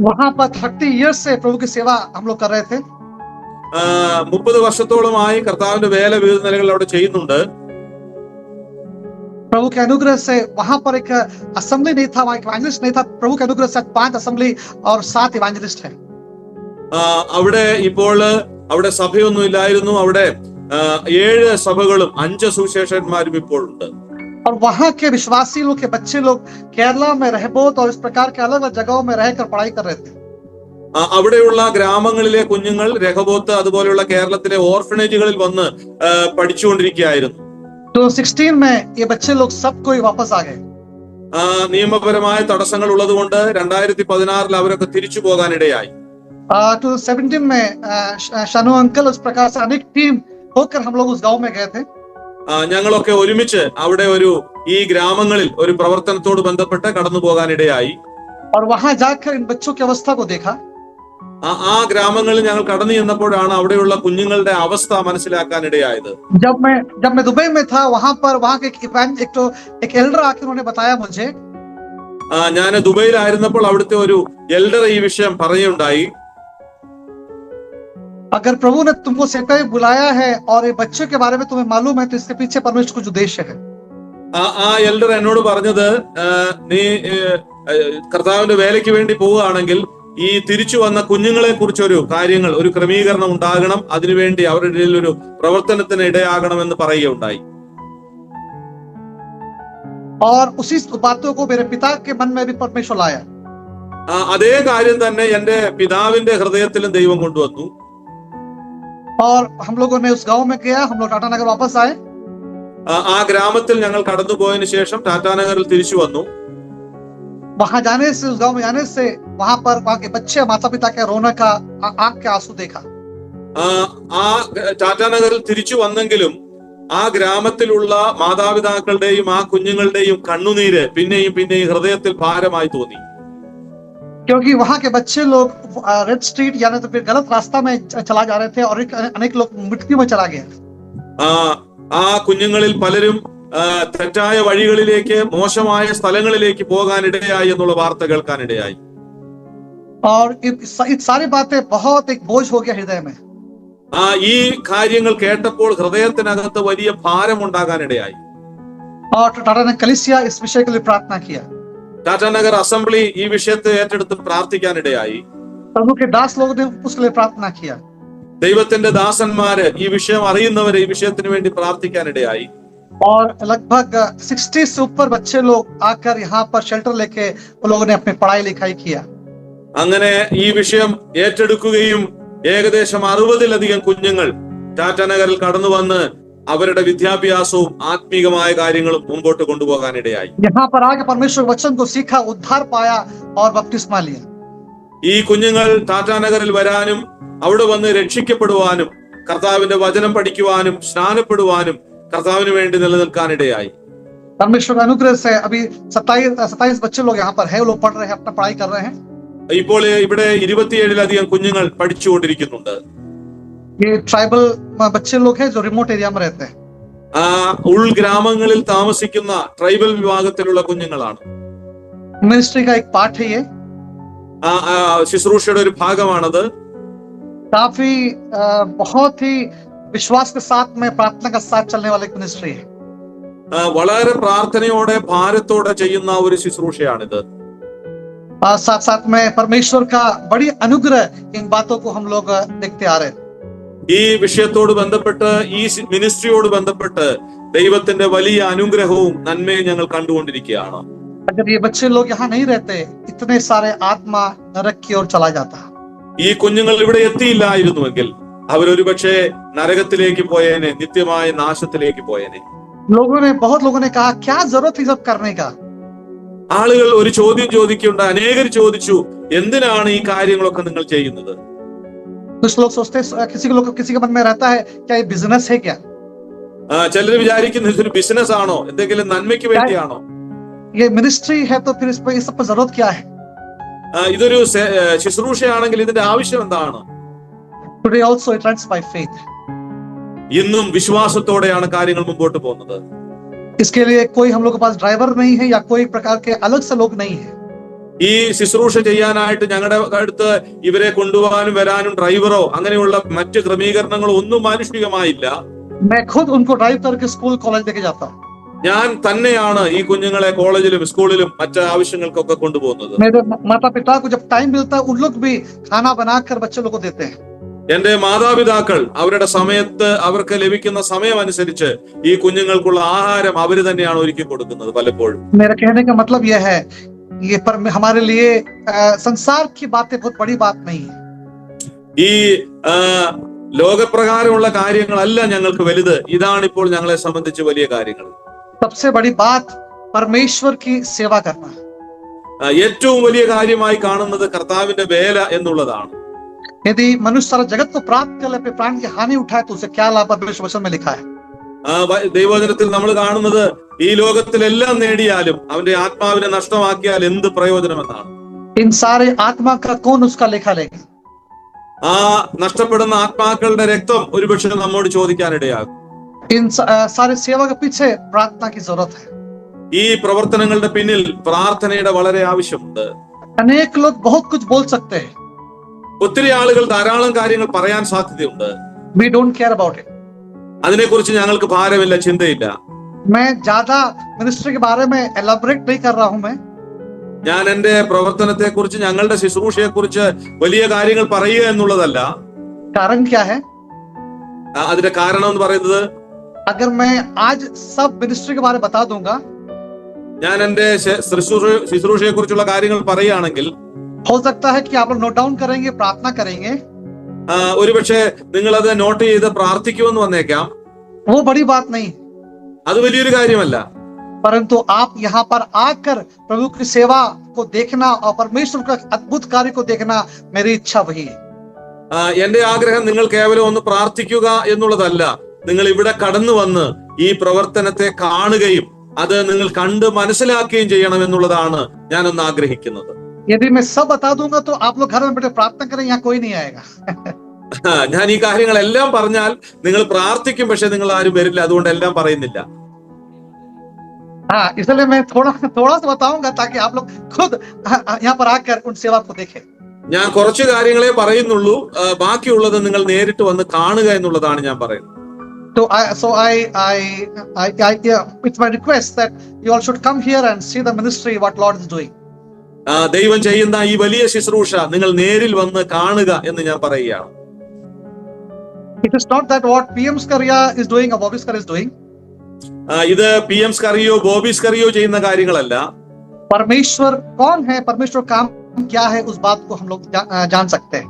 वहां पर 30 इयर्स से प्रभु की सेवा हम लोग कर रहे थे. 30 വർഷത്തോളമായി കർത്താവിന്റെ വേല വിവിധ നിലകളിൽ അവിടെ ചെയ്യുന്നുണ്ട്. प्रभु के अनुग्रह से वहां पर एक असेंबली नहीं था, वहां एक इवेंजलिस्ट नहीं था. प्रभु के अनुग्रह से 5 असेंबली और 7 इवेंजलिस्ट है. അവിടെ ഇപ്പോൾ അവിടെ സഭയൊന്നും ഇല്ലായിരുന്നു. അവിടെ 7 സഭകളും 5 സുവിശേഷന്മാരും ഇപ്പോൾ ഉണ്ട്. और वहां के विश्वासी लोग के बच्चे लोग केरला में रहबोत और इस प्रकार के अलग अलग जगहों में रहकर पढ़ाई कर रहे थे. അവിടെയുള്ള ഗ്രാമങ്ങളിലെ കുഞ്ഞുങ്ങൾ രഹബോത്ത് അതുപോലെയുള്ള കേരളത്തിലെ ഓർഫനേജുകളിൽ വന്ന് പഠിച്ചുകൊണ്ടിരിക്കുകയായിരുന്നു. 2016 में ये बच्चे लोग सब कोई वापस आ गए. നിയമപരമായ തടസ്സങ്ങൾ ഉള്ളതുകൊണ്ട് 2016 അവരൊക്കെ തിരിച്ചു പോകാനിടയായി. 2017 में शानू अंकल इस प्रकार से अनेक टीम होकर हम लोग उस गांव में गए थे. ഞങ്ങളൊക്കെ ഒരുമിച്ച് അവിടെ ഈ ഗ്രാമങ്ങളിൽ ഒരു പ്രവർത്തനത്തോട് ബന്ധപ്പെട്ട് കടന്നു പോകാനിടയായി. और वहां जाकर इन बच्चों की अवस्था को देखा. ആ ഗ്രാമങ്ങളിൽ ഞങ്ങൾ കടന്നു ചെന്നപ്പോഴാണ് അവിടെയുള്ള കുഞ്ഞുങ്ങളുടെ അവസ്ഥ മനസ്സിലാക്കാനിടയായത്. जब मैं दुबई में था, वहां के एक एल्डर आकर उन्होंने बताया मुझे. ഞാൻ ദുബൈയിലായിരുന്നപ്പോൾ അവിടുത്തെ ഒരു എൽഡർ ഈ വിഷയം പറയുണ്ടായി. अगर प्रभु ने तुमको सेवा में बुलाया है और ये बच्चों के बारे में तुम्हें मालूम है, तो इसके पीछे परमेश्वर कुछ उद्देश्य है. ആ എൽഡർ എന്നോട് പറഞ്ഞത്, നീ കർത്താവിന്റെ വേലയ്ക്ക് വേണ്ടി പോവുകയാണെങ്കിൽ ഈ തിരിച്ചു വന്ന കുഞ്ഞുങ്ങളെ കുറിച്ചൊരു കാര്യങ്ങൾ, ഒരു ക്രമീകരണം ഉണ്ടാകണം, അതിനുവേണ്ടി അവരുടെ ഇടയിൽ ഒരു പ്രവർത്തനത്തിന് ഇടയാകണമെന്ന് പറയുകയുണ്ടായി. और उसी बातों को मेरे पिता के मन में भी परमेश्वर लाया. അതേ കാര്യം തന്നെ എന്റെ പിതാവിന്റെ ഹൃദയത്തിലും ദൈവം കൊണ്ടുവന്നു. और हम लोगों ने उस गांव में गया, हम लोग टाटा नगर वापस आए. ആ ഗ്രാമത്തിൽ ഞങ്ങൾ കടന്നുപോയതിനു ശേഷം ടാറ്റാനഗറിൽ തിരിച്ചു വന്നു. वहां जाने से, उस गांव में जाने से, वहां पर वहां के बच्चे माता पिता के रोने का, आंख के आंसू देखा. ആ ടാറ്റാനഗറിൽ തിരിച്ചു വന്നെങ്കിലും ആ ഗ്രാമത്തിലുള്ള മാതാപിതാക്കളുടെയും ആ കുഞ്ഞുങ്ങളുടെയും കണ്ണുനീര് പിന്നെയും പിന്നെയും ഹൃദയത്തിൽ ഭാരമായി തോന്നി. क्योंकि वहां के बच्चे लोग रेड स्ट्रीट यानी तो फिर गलत रास्ता में चला जा रहे थे और अनेक लोग मृत्यु में चला गया. ആ കുഞ്ഞുങ്ങളിൽ പലരും തെറ്റായ വഴികളിലേക്ക്, മോശമായ സ്ഥലങ്ങളിലേക്ക് പോകാനിടയായി എന്നുള്ള വാർത്ത കേൾക്കാനിടയായി. और ये सारी बातें बहुत एक बोझ हो गया हृदय में. ഈ കാര്യങ്ങൾ കേട്ടപ്പോൾ ഹൃദയത്തിനകത്ത് വലിയ ഭാരം ഉണ്ടാകാനിടയായി. और टाटा ने कलीसिया इस विषय के लिए प्रार्थना किया. ടാറ്റാനഗർ അസംബ്ലി ഈ വിഷയത്തെ ഏറ്റെടുത്ത് പ്രാർത്ഥിക്കാനിടയായി. प्रभु के दास लोगों ने उसके लिए प्रार्थना किया. ദൈവത്തിന്റെ ദാസന്മാര് ഈ വിഷയം അറിയുന്നവരെ ഈ വിഷയത്തിന് വേണ്ടി പ്രാർത്ഥിക്കാനിടയായി. और लगभग 60 से ऊपर बच्चे लोग आकर यहाँ पर शेल्टर लेके वो लोगों ने अपनी पढ़ाई लिखाई किया. അങ്ങനെ ഈ വിഷയം ഏറ്റെടുക്കുകയും ഏകദേശം 60-ലധികം കുഞ്ഞുങ്ങൾ ടാറ്റാനഗറിൽ കടന്നു വന്ന് അവരുടെ വിദ്യാഭ്യാസവും ആത്മീകമായ കാര്യങ്ങളും മുമ്പോട്ട് കൊണ്ടുപോകാനിടയായി. यहाँ पर आके परमेश्वर वचन को सीखा, उद्धार पाया और बपतिस्मा लिया. ഈ കുഞ്ഞുങ്ങൾ ടാറ്റാനഗറിൽ വരാനും അവിടെ വന്ന് രക്ഷിക്കപ്പെടുവാനും കർത്താവിന്റെ വചനം പഠിക്കുവാനും സ്നാനപ്പെടുവാനും കർത്താവിന് വേണ്ടി നിലനിൽക്കാനിടയായി. परमेश्वर अनुग्रह से अभी 27 बच्चे लोग यहाँ पर है, वो लोग पढ़ रहे हैं, अपना पढ़ाई कर रहे हैं. ഇപ്പോൾ ഇവിടെ 27-ലധികം കുഞ്ഞുങ്ങൾ പഠിച്ചുകൊണ്ടിരിക്കുന്നുണ്ട്. ये ट्राइबल बच्चे लोग हैं जो रिमोट एरिया में रहते हैं. ഉൾഗ്രാമങ്ങളിൽ താമസിക്കുന്ന ട്രൈബൽ വിഭാഗത്തിലുള്ള കുഞ്ഞുങ്ങളാണ്. मिनिस्ट्री का एक पार्ट है ये. ശുശ്രൂഷയുടെ ഒരു ഭാഗമാണത്. काफी बहुत ही विश्वास के साथ में, प्रार्थना के साथ चलने वाली मिनिस्ट्री है. വളരെ പ്രാർത്ഥനയോടെ ഭാരത്തോടെ ചെയ്യുന്ന ഒരു ശുശ്രൂഷയാണിത്. साथ साथ में परमेश्वर का बड़ी अनुग्रह, इन बातों को हम लोग देखते आ रहे हैं. ഈ വിഷയത്തോട് ബന്ധപ്പെട്ട്, ഈ മിനിസ്ട്രിയോട് ബന്ധപ്പെട്ട് ദൈവത്തിന്റെ വലിയ അനുഗ്രഹവും നന്മയും ഞങ്ങൾ കണ്ടുകൊണ്ടിരിക്കുകയാണ്. अगर ये बच्चे लोग यहाँ नहीं रहते, इतने सारे आत्मा नरक की ओर चला जाता. ഈ കുഞ്ഞുങ്ങൾ ഇവിടെ എത്തിയില്ലായിരുന്നുവെങ്കിൽ അവരൊരു പക്ഷേ നരകത്തിലേക്ക് പോയേനെ, നിത്യമായ നാശത്തിലേക്ക് പോയേനെ. बहुत लोगों ने कहा क्या जरूरत है सब करने का. ആളുകൾ ഒരു ചോദ്യം ചോദിക്കുന്നുണ്ട്, അനേകർ ചോദിച്ചു, എന്തിനാണ് ഈ കാര്യങ്ങളൊക്കെ നിങ്ങൾ ചെയ്യുന്നത്? कुछ लोग सोचते, किसी के मन में रहता है क्या ये बिजनेस है क्या. ചിലർ വിചാരിക്കുന്നത് ഇതൊരു ബിസിനസ് ആണോ, എന്തെങ്കിലും നന്മയ്ക്ക് വേണ്ടിയാണോ? ये मिनिस्ट्री है तो फिर इस पर सब जरूरत क्या है. ഇതൊരു ശുശ്രൂഷയാണെങ്കിൽ ഇതിന്റെ ആവശ്യം എന്താണ്? Today also it runs by faith. ഇന്നും വിശ്വാസത്തോടെയാണ് കാര്യങ്ങൾ മുമ്പോട്ട് പോകുന്നത്. इसके लिए कोई हम लोग के पास ड्राइवर नहीं है या कोई प्रकार के अलग से लोग नहीं है. ഈ ശുശ്രൂഷ ചെയ്യാനായിട്ട് ഞങ്ങളുടെ അടുത്ത് ഇവരെ കൊണ്ടുപോകാനും വരാനും ഡ്രൈവറോ അങ്ങനെയുള്ള മറ്റ് ക്രമീകരണങ്ങളോ ഒന്നും മാനുഷികമായില്ല. मैं खुद उनको ड्राइव करके स्कूल कॉलेज लेके जाता हूँ. ഞാൻ തന്നെയാണ് ഈ കുഞ്ഞുങ്ങളെ കോളേജിലും സ്കൂളിലും മറ്റ് ആവശ്യങ്ങൾക്കൊക്കെ കൊണ്ടുപോകുന്നത്. मेरे माता पिता को जब टाइम मिलता है, उन लोग भी खाना बनाकर बच्चे लोग को देते हैं. എന്റെ മാതാപിതാക്കൾ അവരുടെ സമയത്ത്, അവർക്ക് ലഭിക്കുന്ന സമയം അനുസരിച്ച് ഈ കുഞ്ഞുങ്ങൾക്കുള്ള ആഹാരം അവര് തന്നെയാണ് ഒരുക്കി കൊടുക്കുന്നത് പലപ്പോഴും. मेरा कहने का मतलब यह है, ये पर हमारे लिए संसार की बातें बहुत बड़ी बात नहीं है. ഈ ലോകപ്രകാരമുള്ള കാര്യങ്ങളല്ല ഞങ്ങൾക്ക് വലുത്, ഇതാണ് ഇപ്പോൾ ഞങ്ങളെ സംബന്ധിച്ച് വലിയ കാര്യങ്ങൾ. सबसे बड़ी बात परमेश्वर की सेवा करना. ഏറ്റവും വലിയ കാര്യമായി കാണുന്നത് കർത്താവിന്റെ വേല എന്നുള്ളതാണ്. यदि मनुष्य सारा जगत को प्राप्त कर ले, अपने प्राण की हानि उठाए, तो उसे क्या लाभ? परमेश्वर वचन में लिखा है. ദൈവവചനത്തിൽ നമ്മൾ കാണുന്നത് ഈ ലോകത്തിലെല്ലാം നേടിയാലും അവന്റെ ആത്മാവിനെ നഷ്ടമാക്കിയാൽ എന്ത് പ്രയോജനമെന്നാണ്. इन सारे आत्मा का कौन उसका लेखा लेगा. ആ നഷ്ടപ്പെടുന്ന ആത്മാക്കളുടെ രക്തം ഒരുപക്ഷെ നമ്മോട് ചോദിക്കാനിടയാകും. इन सारे सेवा के पीछे प्रार्थना की जरूरत है. ഈ പ്രവർത്തനങ്ങളുടെ പിന്നിൽ പ്രാർത്ഥനയുടെ വളരെ ആവശ്യമുണ്ട്. अनेक लोग बहुत कुछ बोल सकते हैं. ഒത്തിരി ആളുകൾ ധാരാളം കാര്യങ്ങൾ പറയാൻ സാധ്യതയുണ്ട്. We don't care about it. അതിനെക്കുറിച്ച് ഞങ്ങൾക്ക് ഭാരമില്ല, ചിന്തയില്ല. मैं ज्यादा मिनिस्ट्री के बारे में एलाबोरेट नहीं कर रहा हूं. मैं ഞാൻ എന്റെ പ്രവർത്തനത്തെ കുറിച്ച്, ഞങ്ങളുടെ ശുശ്രൂഷയെ കുറിച്ച് വലിയ കാര്യങ്ങൾ പറയുക എന്നുള്ളതല്ല. कारण क्या है? അതിന്റെ കാരണം എന്ന് പറയുന്നത്, अगर मैं आज सब मिनिस्ट्री के बारे में बता दूंगा, ഞാൻ എന്റെ ശുശ്രൂഷയെ കുറിച്ചുള്ള കാര്യങ്ങൾ പറയുകയാണെങ്കിൽ हो सकता है कि आप लोग नोट डाउन करेंगे, प्रार्थना करेंगे, ഒരുപക്ഷെ നിങ്ങൾ അത് നോട്ട് ചെയ്ത് പ്രാർത്ഥിക്കുമെന്ന് വന്നേക്കാം. वो बड़ी बात नहीं, അത് വലിയൊരു കാര്യമല്ല. परंतु आप यहाँ पर आकर प्रभु की सेवा को देखना और परमेश्वर का अद्भुत कार्य को देखना मेरी इच्छा वही है. എന്റെ ആഗ്രഹം നിങ്ങൾ കേവലം ഒന്ന് പ്രാർത്ഥിക്കുക എന്നുള്ളതല്ല, നിങ്ങൾ ഇവിടെ കടന്നു വന്ന് ഈ പ്രവർത്തനത്തെ കാണുകയും അത് നിങ്ങൾ കണ്ട് മനസ്സിലാക്കുകയും ചെയ്യണം എന്നുള്ളതാണ് ഞാനൊന്ന് ആഗ്രഹിക്കുന്നത്. यदि मैं सब बता दूंगा तो आप लोग घर में बैठे प्रार्थना करें, यहाँ कोई नहीं आएगा. ഞാൻ ഈ കാര്യങ്ങളെല്ലാം പറഞ്ഞാൽ നിങ്ങൾ പ്രാർത്ഥിക്കും, പക്ഷെ നിങ്ങൾ ആരും വരില്ല. അതുകൊണ്ട് എല്ലാം പറയുന്നില്ല. हाँ, इसलिए मैं थोड़ा सा बताऊंगा ताकि आप लोग खुद यहाँ पर आकर उन सेवा को देखें. ഞാൻ കുറച്ച് കാര്യങ്ങളെ പറയുന്നുള്ളൂ, ബാക്കിയുള്ളത് നിങ്ങൾ നേരിട്ട് വന്ന് കാണുക എന്നുള്ളതാണ് ഞാൻ പറയുന്നത്. It's my request that you all should come here and see the ministry, what Lord is doing. ദൈവം ചെയ്യുന്ന ഈ വലിയ ശുശ്രൂഷ നിങ്ങൾ നേരിൽ വന്ന് കാണുക എന്ന് ഞാൻ പറയുകയാണ്. It is not that what PM Skaria is doing or Bobby Skaria is doing. ഇത് PM സ്കറിയോ ബോബി സ്കറിയോ ചെയ്യുന്ന കാര്യങ്ങളല്ല. परमेश्वर कौन है, परमेश्वर काम क्या है, उस बात को हम लोग जान सकते हैं.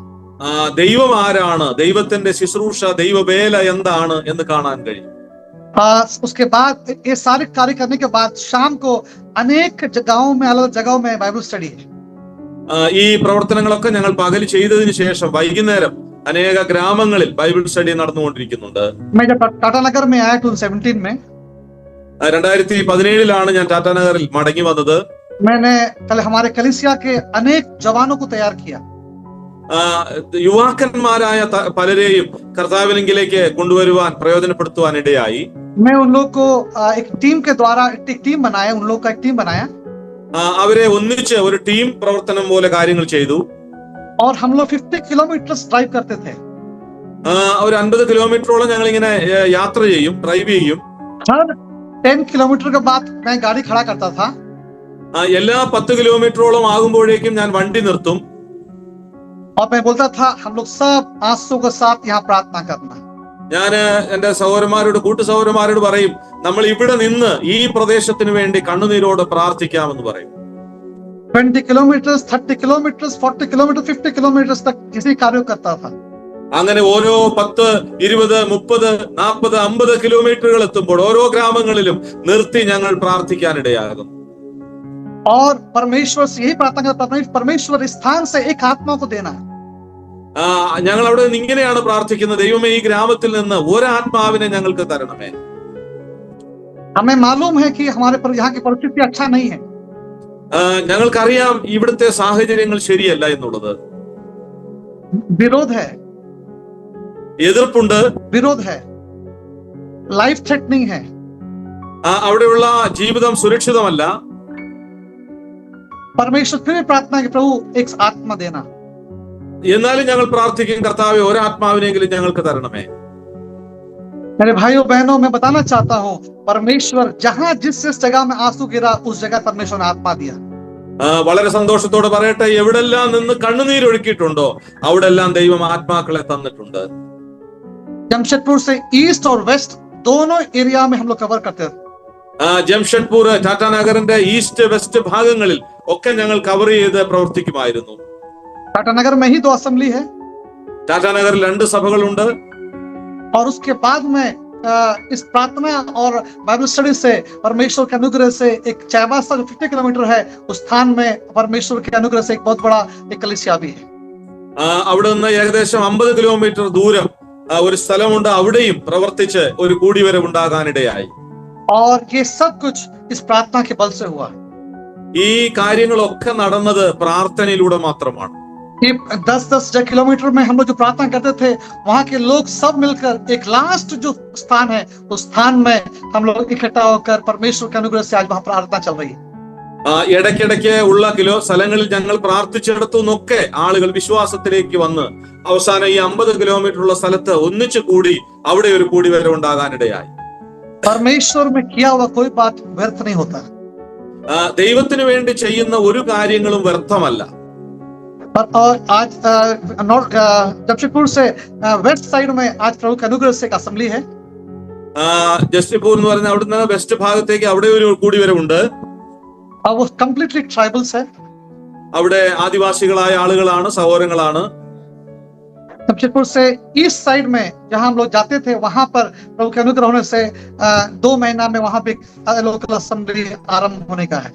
ദൈവം ആരാണ്, ദൈവത്തിന്റെ ശുശ്രൂഷ, ദൈവവേല എന്താണ് എന്ന് കാണാൻ കഴിയും. उसके बाद ये सारे कार्य करने के बाद शाम को अनेक जगहों में, अलग जगहों में बाइबल स्टडी है. ഈ പ്രവർത്തനങ്ങളൊക്കെ ഞങ്ങൾ പകൽ ചെയ്തതിനു ശേഷം വൈകുന്നേരം അനേക ഗ്രാമങ്ങളിൽ ബൈബിൾ സ്റ്റഡി നടന്നുകൊണ്ടിരിക്കുന്നുണ്ട്. मैं जब टाटानगर में आया 2017 में, 2017 ഞാൻ ടാറ്റാനഗറിൽ മടങ്ങി വന്നത്. मैंने कल हमारे कलीसिया के अनेक जवानों को तैयार किया. യുവാക്കന്മാരായ പലരെയും കർത്താവിനെങ്കിലേക്ക് കൊണ്ടുവരുവാൻ, പ്രയോജനപ്പെടുത്തുവാൻ ഇടയായി. मैं उन लोग को एक टीम के द्वारा एक टीम बनाया, उन लोग का एक टीम बनाया. അവരെ ഒന്നിച്ച് ഒരു ടീം പ്രവർത്തനം പോലെ കാര്യങ്ങൾ ചെയ്തു. और हम लोग 50 किलोमीटर ड्राइव करते थे. ഒരു 50 കിലോമീറ്ററോളം ഞങ്ങൾ ഇങ്ങനെ യാത്ര ചെയ്യും, ഡ്രൈവ് ചെയ്യും. हर 10 किलोमीटर के बाद मैं गाड़ी खड़ा करता था. എല്ലാ 10 കിലോമീറ്ററോളം ആകുമ്പോഴേക്കും ഞാൻ വണ്ടി നിർത്തും. और मैं बोलता था हम लोग सब आंसू के साथ यहाँ प्रार्थना करना. ഞാൻ എന്റെ കൂട്ടു സഹോദരന്മാരോട് പറയും, നമ്മൾ ഇവിടെ നിന്ന് ഈ പ്രദേശത്തിന് വേണ്ടി കണ്ണുനീരോട് പ്രാർത്ഥിക്കാമെന്ന് പറയും. 20 kilometers, 30 kilometers, 40 kilometers, 50 kilometers तक इसी कार्य करता था. അങ്ങനെ ഓരോ 10, 20, 30, 40, 50 കിലോമീറ്ററുകൾ എത്തുമ്പോൾ ഓരോ ഗ്രാമങ്ങളിലും നിർത്തി ഞങ്ങൾ പ്രാർത്ഥിക്കാനിടയാകും. और परमेश्वर से यही प्रार्थना करता था, परमेश्वर स्थान से एक आत्मा को देना. ഞങ്ങൾ അവിടെ നിന്ന് ഇങ്ങനെയാണ് പ്രാർത്ഥിക്കുന്നത്, ദൈവമേ ഈ ഗ്രാമത്തിൽ നിന്ന് ഒരാത്മാവിനെ ഞങ്ങൾക്ക് തരണമേ. हमें मालूम है कि हमारे पर यहाँ की परिस्थिति अच्छा नहीं है. ഞങ്ങൾക്കറിയാം ഇവിടുത്തെ സാഹചര്യങ്ങൾ ശരിയല്ല എന്നുള്ളത്. विरोध है, എതിർപ്പുണ്ട്, विरोध है, लाइफ थ्रेटनिंग है. അവിടെയുള്ള ജീവിതം സുരക്ഷിതമല്ല. परमेश्वर फिर भी प्रार्थना कि प्रभु एक आत्मा देना. എന്നാലും ഞങ്ങൾ പ്രാർത്ഥിക്കും, കർത്താവേ ഒരാത്മാവിനെങ്കിലും ഞങ്ങൾക്ക് തരണമേ. मेरे भाइयों बहनों, मैं बताना चाहता हूँ, परमेश्वर जहाँ जिस जगह में आंसू गिरा उस जगह परमेश्वर ने आत्मा दिया. വളരെ സന്തോഷത്തോടെ പറയട്ടെ, എവിടെല്ലാം നിന്ന് കണ്ണുനീരൊഴുക്കിയിട്ടുണ്ടോ അവിടെ എല്ലാം ദൈവം ആത്മാക്കളെ തന്നിട്ടുണ്ട്. जमशेदपुर से ईस्ट और वेस्ट दोनों एरिया में हम लोग कवर करते थे. ജംഷഡ്പൂർ, ടാറ്റാനഗറിന്റെ ഈസ്റ്റ് വെസ്റ്റ് ഭാഗങ്ങളിൽ ഒക്കെ ഞങ്ങൾ കവർ ചെയ്ത് പ്രവർത്തിക്കുമായിരുന്നു. टाटानगर में ही 2 असेंबली है. ടാറ്റാനഗറിൽ 2 സഭകളുണ്ട്. और उसके बाद में इस प्रार्थना और बाइबल स्टडी से परमेश्वर के अनुग्रह से एक चायबासा जो 50 किलोमीटर है, उस स्थान में परमेश्वर के अनुग्रह से एक बहुत बड़ा एक कलीसिया भी है. അവിടെ നിന്ന് ഏകദേശം 50 കിലോമീറ്റർ ദൂരം ഒരു സ്ഥലമുണ്ട്, അവിടെയും പ്രവർത്തിച്ച് ഒരു കൂടിവരവ് ഉണ്ടാകാനിടയായി. और ये सब कुछ इस प्रार्थना के बल से हुआ. ഈ കാര്യങ്ങളൊക്കെ നടന്നത് പ്രാർത്ഥനയിലൂടെ മാത്രമാണ്. 10-10 किलोमीटर में हम लोग जो प्रार्थना करते थे, वहाँ के लोग सब मिलकर एक लास्ट जो स्थान है, उस स्थान में हम लोग इकट्ठा होकर परमेश्वर के अनुग्रह से आज वहाँ प्रार्थना चल रही है. ഇടയ്ക്കിടയ്ക്ക് ഉള്ള സ്ഥലങ്ങളിൽ ഞങ്ങൾ പ്രാർത്ഥിച്ചിടത്തു നിന്നൊക്കെ ആളുകൾ വിശ്വാസത്തിലേക്ക് വന്ന് അവസാനം ഈ 50 കിലോമീറ്റർ ഉള്ള സ്ഥലത്ത് ഒന്നിച്ചു കൂടി അവിടെ ഒരു കൂടിവരവ് ഉണ്ടാകാനിടയായി. परमेश्वर में किया हुआ कोई बात व्यर्थ नहीं होता. ദൈവത്തിന് വേണ്ടി ചെയ്യുന്ന ഒരു കാര്യങ്ങളും വ്യർത്ഥമല്ല. और आज जमशेदपुर से वेस्ट साइड में आज प्रभु के अनुग्रह से एक असेंबली है. ജസ്റ്റിപൂർ എന്ന് പറയുന്ന അവിടുന്ന് വെസ്റ്റ് ഭാഗത്തേക്ക് അവിടെ ഒരു കൂടിവരവുണ്ട്. वो कंप्लीटली ट्राइबल्स है. അവിടെ ആദിവാസികളായ ആളുകളാണ്, സഹോദരങ്ങളാണ്. जमशेदपुर से ईस्ट साइड में जहां हम लोग जाते थे वहां पर प्रभु के अनुग्रह होने से 2 महीना में वहां पे लोकल असेंबली आरंभ होने का है.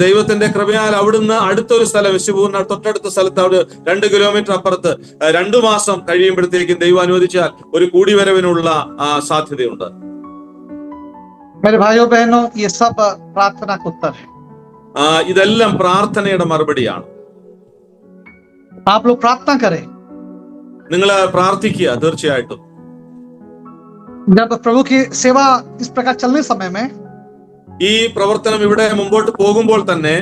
ദൈവത്തിന്റെ കൃപയാൽ അവിടുന്ന് അടുത്തൊരു സ്ഥലം, വെസ്റ്റ്പൂരിന് തൊട്ടടുത്ത സ്ഥലത്ത്, അവിടെ 2 കിലോമീറ്റർ അപ്പുറത്ത് 2 മാസം കഴിയുമ്പോഴത്തേക്കും ദൈവം അനുവദിച്ചാൽ ഒരു കൂടിവരവിനുള്ള സാധ്യതയുണ്ട്. मेरे भाइयों बहनों, ये सब प्रार्थना का उत्तर है. ഇതെല്ലാം പ്രാർത്ഥനയുടെ മറുപടിയാണ്. आप लोग प्रार्थना करें. നിങ്ങൾ പ്രാർത്ഥിക്കുക. തീർച്ചയായിട്ടും जब प्रभु की सेवा इस प्रकार चलने समय में ഈ പ്രവർത്തനം ഇവിടെ മുമ്പോട്ട് പോകുമ്പോൾ തന്നെ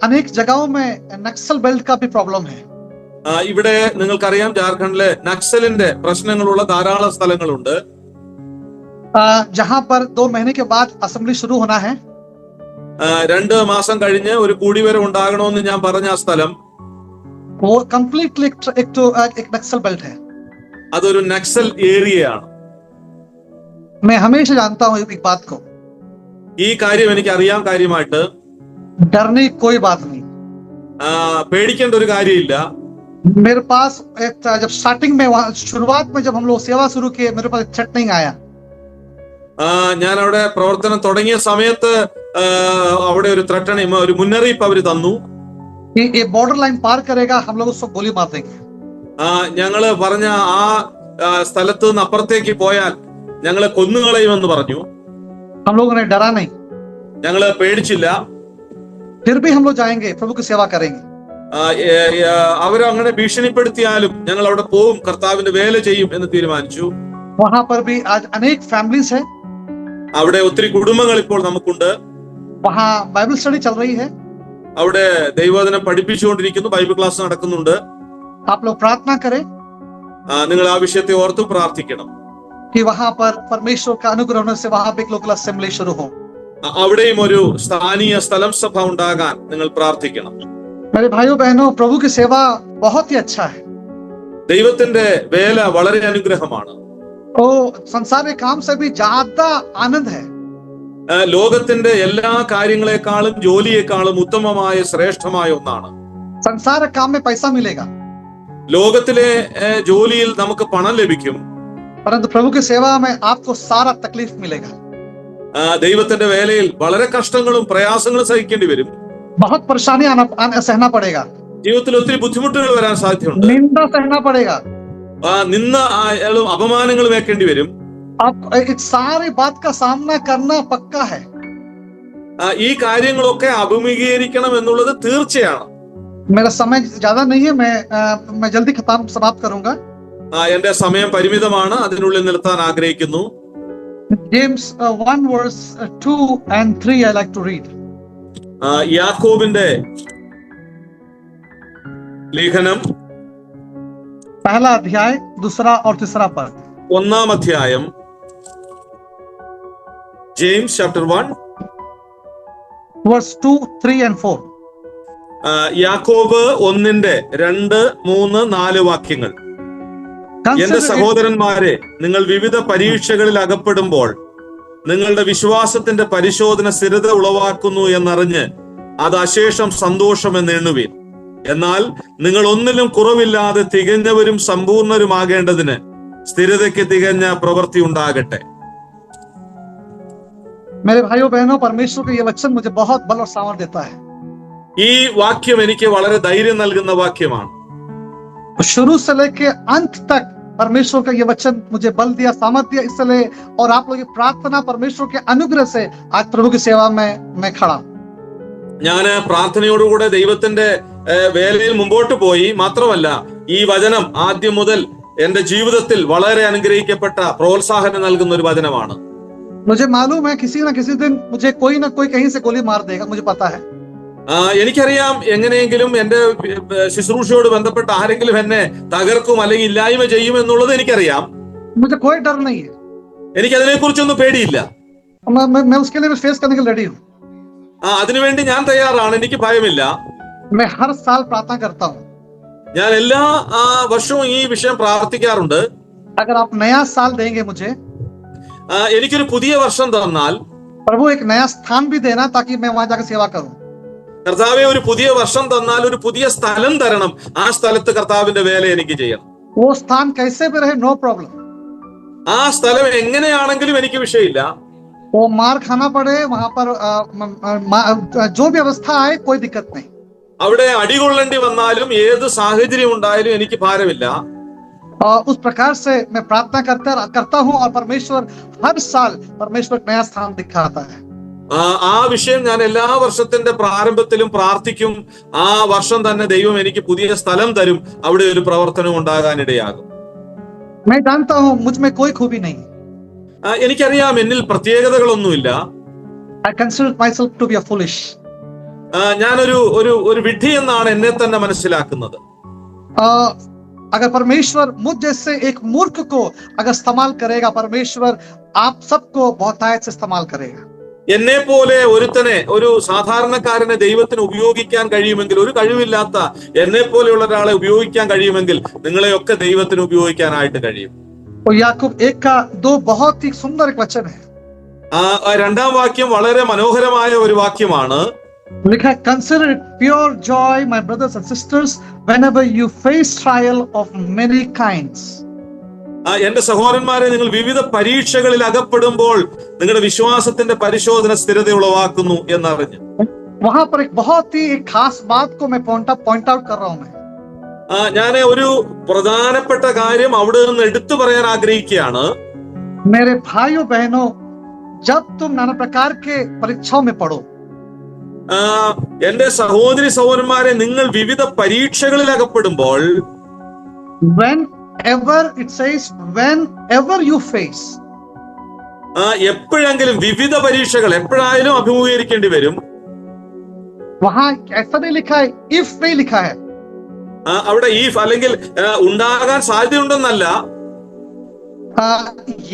अनेक जगहों में नक्सल बेल्ट का भी प्रॉब्लम है. ഇവിടെ നിങ്ങൾക്കറിയാം, ജാർഖണ്ഡിലെ നക്സലിന്റെ പ്രശ്നങ്ങളുള്ള ധാരാളം സ്ഥലങ്ങളുണ്ട്. जहां पर 2 महीने के बाद असेंबली शुरू होना है. 2 മാസം കഴിഞ്ഞ് ഒരു കൂടിവരവ് ഉണ്ടാകണമെന്ന് ഞാൻ പറഞ്ഞ ആ സ്ഥലം वो कंप्लीटली एक नक्सल बेल्ट है. അതൊരു നക്സൽ ഏരിയയാണ്. मैं हमेशा जानता हूँ एक बात को, ഈ കാര്യം എനിക്ക് അറിയാൻ കാര്യമായിട്ട്. डरने की कोई बात नहीं. പേടിക്കേണ്ട ഒരു കാര്യമില്ല. मेरे पास जब स्टार्टिंग में शुरुआत में जब हम लोग सेवा शुरू किए, मेरे पास थ्रेट नहीं आया. ഞാൻ അവിടെ പ്രവർത്തനം തുടങ്ങിയ സമയത്ത് അവിടെ ഒരു ത്രട്ടണി, ഒരു മുന്നറിയിപ്പ് അവര് തന്നു. ये बॉर्डर लाइन पार करेगा, हम लोग उसको गोली मार देंगे. ഞങ്ങള് പറഞ്ഞ ആ സ്ഥലത്ത് നിന്ന് അപ്പുറത്തേക്ക് പോയാൽ ഞങ്ങളെ കൊന്നുകളയുമെന്ന് പറഞ്ഞു. हम लोगों ने डरा नहीं. ഞങ്ങള് പേടിച്ചില്ല. फिर भी हम लोग जाएंगे, प्रभु की सेवा करेंगे. അവരങ്ങനെ ഭീഷണിപ്പെടുത്തിയാലും ഞങ്ങൾ അവിടെ പോവും, കർത്താവിന്റെ വേല ചെയ്യും എന്ന് തീരുമാനിച്ചു. वहां पर भी आज अनेक फैमिलीज है. അവിടെ ഒത്തിരി കുടുംബങ്ങൾ ഇപ്പോൾ നമുക്കുണ്ട്. वहां बाइबल स्टडी चल रही है. അവിടെ ദൈവവചനം പഠിപ്പിച്ചുകൊണ്ടിരിക്കുന്നു, ബൈബിൾ ക്ലാസ് നടക്കുന്നുണ്ട്. आप लोग प्रार्थना करें നിങ്ങൾ ആ വിഷയത്തെ ഓർത്ത് പ്രാർത്ഥിക്കണം. कि वहां पर परमेश्वर का अनुग्रह होने से वहां पे एक लोकल असेंबली शुरू हो. അവിടെയും ഒരു സ്ഥാനീയ സ്ഥലം സഭ ഉണ്ടാകാൻ നിങ്ങൾ പ്രാർത്ഥിക്കണം. मेरे भाइयों बहनों, प्रभु की सेवा बहुत ही अच्छा है. ദൈവത്തിന്റെ വേല വളരെ അനുഗ്രഹമാണ്. वो संसार के काम से भी ज्यादा आनंद है. ലോകത്തിന്റെ എല്ലാ കാര്യങ്ങളെക്കാളും ജോലിയെക്കാളും ഉത്തമമായ ശ്രേഷ്ഠമായ ഒന്നാണ്. संसार के काम में पैसा मिलेगा, ലോകത്തിലെ ജോലിയിൽ നമുക്ക് പണം ലഭിക്കും. परंतु प्रभु की सेवा में आपको सारा तकलीफ मिलेगा. ദൈവത്തിന്റെ വേലയിൽ വളരെ കഷ്ടങ്ങളും പ്രയാസങ്ങളും സഹിക്കേണ്ടി വരും. बहुत परेशानी सहना पड़ेगा. ജീവിതത്തിൽ ഒത്തിരി ബുദ്ധിമുട്ടുകൾ വരാൻ സാധ്യതയുണ്ട്. निंदा सहना पड़ेगा. നിന്ന അപമാനങ്ങളും ഏൽക്കേണ്ടി വരും. आप इस सारी बात का सामना करना पक्का है. ഈ കാര്യങ്ങളൊക്കെ അഭിമുഖീകരിക്കണം എന്നുള്ളത് തീർച്ചയാണ്. मेरा समय ज्यादा नहीं है, मैं जल्दी समाप्त करूंगा. എന്റെ സമയം പരിമിതമാണ്, അതിനുള്ളിൽ നിർത്താൻ ആഗ്രഹിക്കുന്നു. James 1 verse 2 and 3 I like to read. യാക്കോബിന്റെ ലേഖനം पहला अध्याय 2 और 3 पद. 1-ാം അധ്യായം, ജെയിംസ് ചാപ്റ്റർ 1 verse 2, 3 and 4. യാക്കോബ് 1-ന്റെ 2, 3, 4 വാക്യങ്ങൾ. എന്റെ സഹോദരന്മാരെ, നിങ്ങൾ വിവിധ പരീക്ഷകളിൽ അകപ്പെടുമ്പോൾ നിങ്ങളുടെ വിശ്വാസത്തിന്റെ പരിശോധന സ്ഥിരത ഉളവാക്കുന്നു എന്നറിഞ്ഞ് അത് അശേഷം സന്തോഷമെന്ന് എണ്ണുവീൻ. എന്നാൽ നിങ്ങൾ ഒന്നിലും കുറവില്ലാതെ തികഞ്ഞവരും സമ്പൂർണരുമാകേണ്ടതിന് സ്ഥിരതയ്ക്ക് തികഞ്ഞ പ്രവൃത്തി ഉണ്ടാകട്ടെ. मेरे भाइयों बहनों, परमेश्वर का ये वचन मुझे बहुत बल और सामर्थ देता है. ഈ വാക്യം എനിക്ക് വളരെ ധൈര്യം നൽകുന്ന വാക്യമാണ്. शुरू से लेके अंत तक परमेश्वर का ये वचन मुझे बल दिया, सामर्थ दिया, इसलिए और आप लोग की प्रार्थना परमेश्वर के अनुग्रह से आज प्रभु की सेवा में मैं खड़ा. ഞാൻ പ്രാർത്ഥനയോടുകൂടെ ദൈവത്തിന്റെ വേലയിൽ മുമ്പോട്ട് പോയി. മാത്രമല്ല, ഈ വചനം ആദ്യം മുതൽ എന്റെ ജീവിതത്തിൽ വളരെ അനുഗ്രഹിക്കപ്പെട്ട പ്രോത്സാഹനം നൽകുന്ന ഒരു വചനമാണ്. मुझे मालूम है किसी ना किसी दिन मुझे कोई ना कोई कहीं से गोली मार देगा, मुझे पता है. എനിക്കറിയാം, എങ്ങനെയെങ്കിലും എന്റെ ശുശ്രൂഷയോട് ബന്ധപ്പെട്ട ആരെങ്കിലും എന്നെ തകർക്കും അല്ലെങ്കിൽ ഇല്ലായ്മ ചെയ്യും എന്നുള്ളത് എനിക്കറിയാം. मुझे कोई डर नहीं है. എനിക്ക് അതിനെ കുറിച്ചൊന്നും പേടിയില്ല. मैं उसके लिए फेस करने के लिए रेडी हूँ। അതിനുവേണ്ടി ഞാൻ തയ്യാറാണ്, എനിക്ക് ഭയമില്ല. मैं हर साल प्रार्थना करता हूँ। ഞാൻ എല്ലാ വർഷവും ഈ വിഷയം പ്രാർത്ഥിക്കാറുണ്ട്. अगर आप नया साल देंगे मुझे, എനിക്കൊരു പുതിയ വർഷം തന്നാൽ प्रभु एक नया स्थान भी देना ताकि मैं वहां जाकर सेवा करूं। കർത്താവെ ഒരു പുതിയ വർഷം തന്നാൽ ഒരു പുതിയ സ്ഥലം തരണം, ആ സ്ഥലത്ത് കർത്താവിന്റെ വേല എനിക്ക് ചെയ്യണം. वो स्थान कैसे भी रहे, नो प्रॉब्लम। ആ സ്ഥലം എങ്ങനെയാണെങ്കിലും എനിക്ക് വിഷയമില്ല. वो मार खाना पड़े वहां पर, जो भी अवस्था आए कोई दिक्कत नहीं। അവിടെ അടികൊള്ളേണ്ടി വന്നാലും ഏത് സാഹചര്യം ഉണ്ടായാലും എനിക്ക് ഭാരമില്ല. उस प्रकार से मैं प्रार्थना करता हूँ और परमेश्वर हर साल परमेश्वर नया स्थान दिखाता है। ആ വിഷയം ഞാൻ എല്ലാ വർഷത്തിന്റെ പ്രാരംഭത്തിലും പ്രാർത്ഥിക്കും. ആ വർഷം തന്നെ ദൈവം എനിക്ക് പുതിയ സ്ഥലം തരും, അവിടെ ഒരു പ്രവർത്തനം ഉണ്ടാകാനിടയാകും. मैं जानता हूँ मुझ में कोई खूबी नहीं। എനിക്കറിയാം എന്നിൽ പ്രത്യേകതകളൊന്നുമില്ല. I consider myself to be a foolish. ഞാനൊരു ഒരു വിഡ്ഢി എന്നാണ് എന്നെ തന്നെ മനസ്സിലാക്കുന്നത്. अगर परमेश्वर मुझ जैसे एक मूर्ख को अगर इस्तेमाल करेगा, परमेश्वर आप सबको बहुतायत से इस्तेमाल करेगा। എന്നെ പോലെ ഒരുത്തനെ, ഒരു സാധാരണക്കാരനെ ദൈവത്തിന് ഉപയോഗിക്കാൻ കഴിയുമെങ്കിൽ, ഒരു കഴിവില്ലാത്ത എന്നെ പോലെയുള്ള ഒരാളെ ഉപയോഗിക്കാൻ കഴിയുമെങ്കിൽ നിങ്ങളെയൊക്കെ ദൈവത്തിന് ഉപയോഗിക്കാനായിട്ട് കഴിയും. याकूब 1:2 बहुत ही सुंदर एक वचन है। രണ്ടാം വാക്യം വളരെ മനോഹരമായ ഒരു വാക്യമാണ്. लिखा है, consider it pure joy, my brothers and sisters, whenever you face trial of many kinds. എന്റെ സഹോദരന്മാരെ, നിങ്ങൾ വിവിധ പരീക്ഷകളിൽ അകപ്പെടുമ്പോൾ നിങ്ങളുടെ വിശ്വാസത്തിന്റെ പരിശോധന സ്ഥിരത ഉളവാക്കുന്നു എന്നറിഞ്ഞു. वहां पर एक बहुत ही एक खास बात को मैं पॉइंट आउट कर रहा हूं। ഞാൻ ഒരു പ്രധാനപ്പെട്ട കാര്യം അവിടെ നിന്ന് എടുത്തു പറയാൻ ആഗ്രഹിക്കുകയാണ്. मेरे भाइयों बहनों, जब तुम नाना प्रकार के परीक्षाओं में पढ़ो, എന്റെ സഹോദരി സഹോദരന്മാരെ, നിങ്ങൾ വിവിധ പരീക്ഷകളിൽ അകപ്പെടുമ്പോൾ, whenever it says whenever you face, എപ്പോഴെങ്കിലും വിവിധ പരീക്ഷകൾ എപ്പോഴായാലും അഭിമുഖീകരിക്കേണ്ടി വരും. वहां ऐसा नहीं लिखा है if नहीं लिखा है। അവിടെ ഈഫ് അല്ലെങ്കിൽ ഉണ്ടാകാൻ സാധ്യതയുണ്ടെന്നല്ല,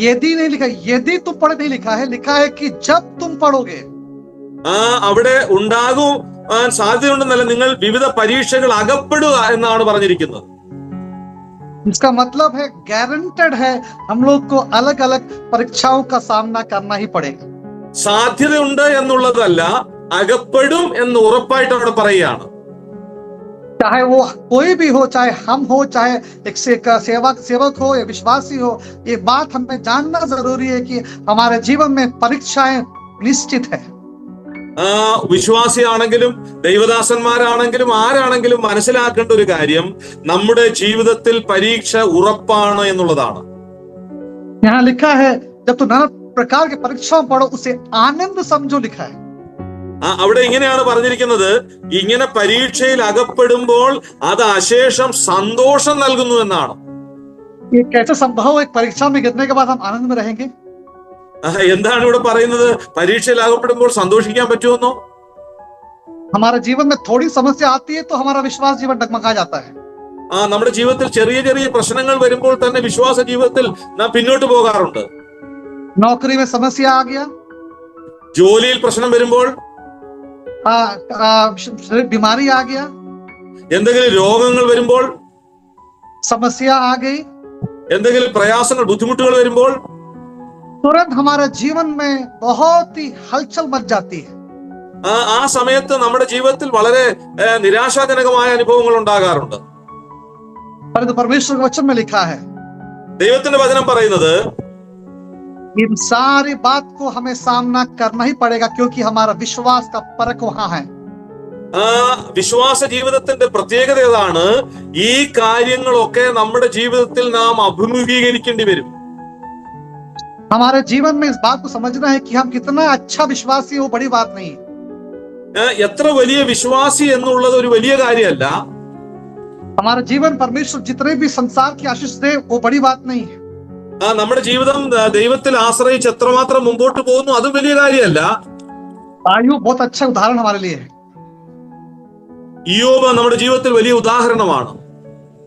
यदि नहीं लिखा, यदि तुम पढ़े नहीं लिखा है, लिखा है कि जब तुम पढ़ोगे। അവിടെ ഉണ്ടാകും സാധ്യതയുണ്ടെന്നല്ല, നിങ്ങൾ വിവിധ പരീക്ഷകൾ അകപ്പെടുക എന്നാണ് പറഞ്ഞിരിക്കുന്നത്. इसका मतलब है गारंटेड है, हम लोग को अलग अलग परीक्षाओं का सामना करना ही पड़ेगा। സാധ്യതയുണ്ട് എന്നുള്ളതല്ല, അകപ്പെടും എന്ന് ഉറപ്പായിട്ട് അവിടെ പറയുകയാണ്. चाहे वो कोई भी हो, चाहे हम हो, चाहे एक सेवक हो या विश्वासी हो, ये बात हमें जानना जरूरी है कि हमारे जीवन में परीक्षाएं निश्चित है। വിശ്വാസിയാണെങ്കിലും ദൈവദാസന്മാരാണെങ്കിലും ആരാണെങ്കിലും മനസ്സിലാക്കേണ്ട ഒരു കാര്യം, നമ്മുടെ ജീവിതത്തിൽ പരീക്ഷ ഉറപ്പാണ് എന്നുള്ളതാണ്. यहाँ लिखा है, जब तुम नाना प्रकार के परीक्षाओं पढ़ो, उसे आनंद समझो, लिखा है। അവിടെ ഇങ്ങനെയാണ് പറഞ്ഞിരിക്കുന്നത്, ഇങ്ങനെ പരീക്ഷയിൽ അകപ്പെടുമ്പോൾ അത് അശേഷം സന്തോഷം നൽകുന്നു എന്നാണ്. ये कैसे संभव है, एक परीक्षा में गिरने के बाद हम आनंद में रहेंगे? എന്താണ് ഇവിടെ പറയുന്നത്? പരീക്ഷയിൽ അകപ്പെടുമ്പോൾ സന്തോഷിക്കാൻ പറ്റുമെന്നോ? हमारे जीवन में थोड़ी समस्या आती है तो हमारा विश्वास जीवन डगमगा जाता है। നമ്മുടെ ജീവിതത്തിൽ ചെറിയ ചെറിയ പ്രശ്നങ്ങൾ വരുമ്പോൾ തന്നെ വിശ്വാസ ജീവിതത്തിൽ നാം പിന്നോട്ട് പോകാറുണ്ട്. नौकरी में समस्या आ गया, ജോലിയിൽ പ്രശ്നം വരുമ്പോൾ, बीमारी आ गया, എന്തെങ്കിലും രോഗങ്ങൾ വരുമ്പോൾ, समस्या आ गई, എന്തെങ്കിലും പ്രയാസങ്ങൾ ബുദ്ധിമുട്ടുകൾ വരുമ്പോൾ तुरंत हमारे जीवन में बहुत ही हलचल मच जाती है। ആ സമയത്ത് നമ്മുടെ ജീവിതത്തിൽ വളരെ നിരാശാജനകമായ അനുഭവങ്ങൾ ഉണ്ടാകാറുണ്ട്. परंतु परमेश्वर के वचन में लिखा है, ദൈവത്തിന്റെ വചനം പറയുന്നത്, इन सारी बात को हमें सामना करना ही पड़ेगा, क्योंकि हमारा विश्वास का परख वहां है। വിശ്വാസ ജീവിതത്തിന്റെ പ്രത്യേകത ഏതാണ്? ഈ കാര്യങ്ങളൊക്കെ നമ്മുടെ ജീവിതത്തിൽ നാം അഭിമുഖീകരിക്കേണ്ടി വരും. हमारे जीवन में इस बात को समझना है कि हम कितना अच्छा विश्वासी हो, बड़ी बात नहीं है। എത്ര വലിയ വിശ്വാസി എന്നുള്ളത് ഒരു വലിയ കാര്യമല്ല. हमारा जीवन परमेश्वर जितने भी संसार की आशीष दे, वो बड़ी बात नहीं है। നമ്മുടെ ജീവിതം ദൈവത്തിൽ ആശ്രയിച്ച് എത്രമാത്രം മുമ്പോട്ട് പോകുന്നു, അത് വലിയ കാര്യമല്ല. आयु बहुत अच्छा उदाहरण हमारे लिए है। ഇയ്യോബ് നമ്മുടെ ജീവിതത്തിൽ വലിയ ഉദാഹരണമാണ്.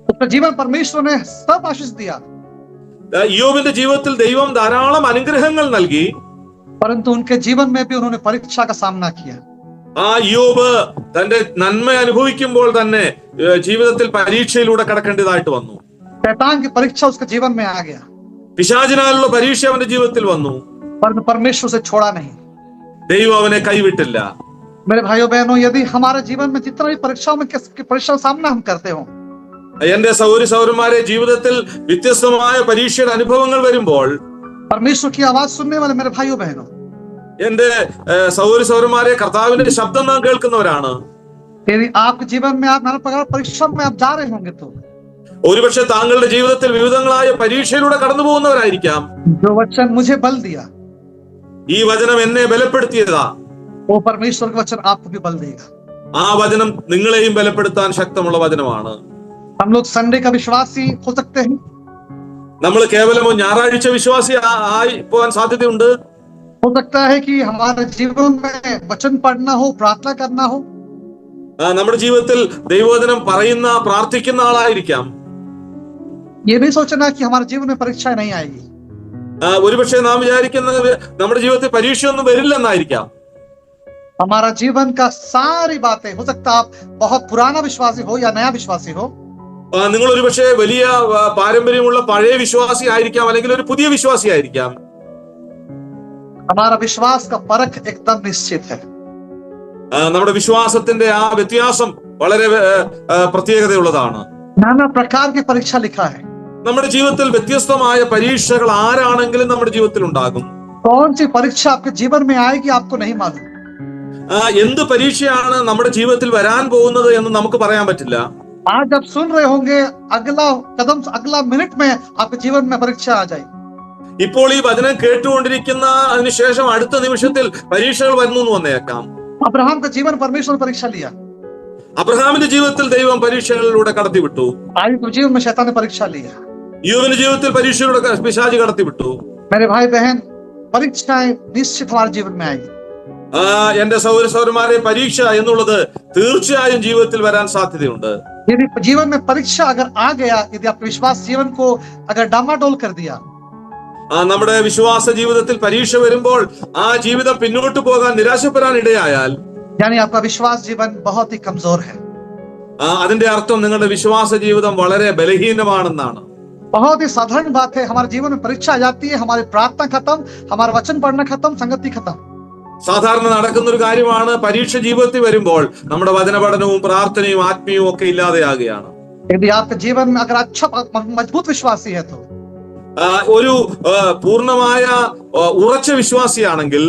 उसका जीवन परमेश्वर ने सब आशीष दिया। ഇയ്യോബിന്റെ ജീവിതത്തിൽ ദൈവം ധാരാളം അനുഗ്രഹങ്ങൾ നൽകി. परंतु उनके जीवन में भी उन्होंने परीक्षा का सामना किया। ആ യോബ് തന്റെ നന്മ അനുഭവിക്കുമ്പോൾ തന്നെ ജീവിതത്തിൽ പരീക്ഷയിലൂടെ കടക്കേണ്ടതായിട്ട് വന്നു. शैतान की परीक्षा उसके जीवन में आ गया, പിശാചിനാലുള്ള പരീക്ഷ അവന്റെ ജീവിതത്തിൽ വന്നു. परंतु परमेश्वर से छोड़ा नहीं। ദൈവം അവനെ കൈവിട്ടില്ല. मेरे भाइयों बहनों, यदि हमारे जीवन में जितना भी परीक्षाओं में परीक्षा का सामना हम करते हो, എന്റെ സഹോദരി സഹോദരന്മാരെ, ജീവിതത്തിൽ വ്യത്യസ്തമായ പരീക്ഷയുടെ അനുഭവങ്ങൾ വരുമ്പോൾ परमेश्वर की आवाज सुनने वाले मेरे भाइयों बहनों, എന്റെ സഹോദരി സഹോദരന്മാരെ, കർത്താവിന്റെ ശബ്ദം നാം കേൾക്കുന്നവരാണ്. यदि आपके जीवन में आप नाना प्रकार परीक्षा में आप जा रहे होंगे तो ഒരുപക്ഷെ താങ്കളുടെ ജീവിതത്തിൽ വിവിധങ്ങളായ പരീക്ഷയിലൂടെ കടന്നു പോകുന്നവരായിരിക്കാം. जो वचन मुझे बल दिया, ഈ വചനം എന്നെ ബലപ്പെടുത്തിയതാ, वो परमेश्वर का वचन आपको भी बल देगा। ആ വചനം നിങ്ങളെയും ബലപ്പെടുത്താൻ ശക്തമുള്ള വചനമാണ്. हम लोग संडे का विश्वासी हो सकते हैं, നമ്മൾ കേവലം ഞായറാഴ്ച വിശ്വാസി ആയി പോകാൻ സാധ്യതയുണ്ട്. हो सकता है कि हमारे जीवन में वचन पढ़ना हो, प्रार्थना करना हो, നമ്മുടെ ജീവിതത്തിൽ ദൈവവചനം പറയുന്ന പ്രാർത്ഥിക്കുന്ന ആളായിരിക്കാം. ये नहीं सोचना कि हमारे जीवन में परीक्षा नहीं आएगी। ഒരുപക്ഷെ നാം വിചാരിക്കുന്നത് നമ്മുടെ ജീവിതത്തിൽ പരീക്ഷയൊന്നും വരില്ലെന്നായിരിക്കാം. हमारा जीवन का सारी बातें, हो सकता आप बहुत पुराना विश्वासी हो या नया विश्वासी हो, നിങ്ങൾ ഒരുപക്ഷെ വലിയ പാരമ്പര്യമുള്ള പഴയ വിശ്വാസി ആയിരിക്കാം, അല്ലെങ്കിൽ ഒരു പുതിയ വിശ്വാസി ആയിരിക്കാം. हमारा विश्वास का परख एकदम निश्चित है। നമ്മുടെ വിശ്വാസത്തിന്റെ ആ വ്യത്യാസം വളരെ പ്രത്യേകതയുള്ളതാണ്. नाना प्रकार की परीक्षा लिखा है। നമ്മുടെ ജീവിതത്തിൽ വ്യത്യസ്തമായ പരീക്ഷകൾ ആരാണെങ്കിലും നമ്മുടെ ജീവിതത്തിൽ ഉണ്ടാകും. कौन सी परीक्षा आपके जीवन में आएगी आपको नहीं मालूम। എന്ത് പരീക്ഷയാണ് നമ്മുടെ ജീവിതത്തിൽ വരാൻ പോകുന്നത് എന്ന് നമുക്ക് പറയാൻ പറ്റില്ല. आज जब सुन रहे होंगे, अगला कदम, अगला मिनट में आपके जीवन में परीक्षा आ जाएगी। ഇപ്പോൾ ഈ വചനം കേട്ടുകൊണ്ടിരിക്കുന്ന അതിനുശേഷം അടുത്ത നിമിഷത്തിൽ പരീക്ഷകൾ വരുന്നു എന്ന് വന്നേക്കാം. अब्राहम का जीवन परमेश्वर ने परीक्षा लिया, അബ്രഹാമിന്റെ ജീവിതത്തിൽ ദൈവം പരീക്ഷകളിലൂടെ കടത്തിവിട്ടു. आयु के जीवन में शैतान ने परीक्षा लिया। യുവന്റെ ജീവിതത്തിൽ പരീക്ഷയുടെ പിശാചി കടത്തിവിട്ടു. मेरे भाई बहन, परीक्षाएं निश्चित हमारे जीवन में आएगी। എന്റെ സഹോദര സഹോദരന്മാരെ, പരീക്ഷ എന്നുള്ളത് തീർച്ചയായും ജീവിതത്തിൽ വരാൻ സാധ്യതയുണ്ട്. यदि जीवन में परीक्षा अगर आ गया, यदि आपके विश्वास जीवन को अगर डामाडोल कर दिया, നമ്മുടെ വിശ്വാസ ജീവിതത്തിൽ പരീക്ഷ വരുമ്പോൾ ആ ജീവിതം പിന്നോട്ട് പോകാൻ നിരാശപ്പെടാൻ ഇടയായാൽ, यानी आपका विश्वास जीवन बहुत ही कमजोर है। അതിന്റെ അർത്ഥം നിങ്ങളുടെ വിശ്വാസ ജീവിതം വളരെ ബലഹീനമാണെന്നാണ്. बहुत ही साधारण बात है, हमारे जीवन में परीक्षा आ जाती है, हमारी प्रार्थना खत्म, हमारा वचन पढ़ना खत्म, संगति खत्म। സാധാരണ നടക്കുന്ന ഒരു കാര്യമാണ്, പരീക്ഷ ജീവിതത്തിൽ വരുമ്പോൾ നമ്മുടെ വചന പഠനവും പ്രാർത്ഥനയും ആത്മീയവും ഒക്കെ ഇല്ലാതെയാകുകയാണ്. यदि आपके जीवन में अगर अच्छा मजबूत विश्वासी है तो ഒരു പൂർണ്ണമായ ഉറച്ച വിശ്വാസിയാണെങ്കിൽ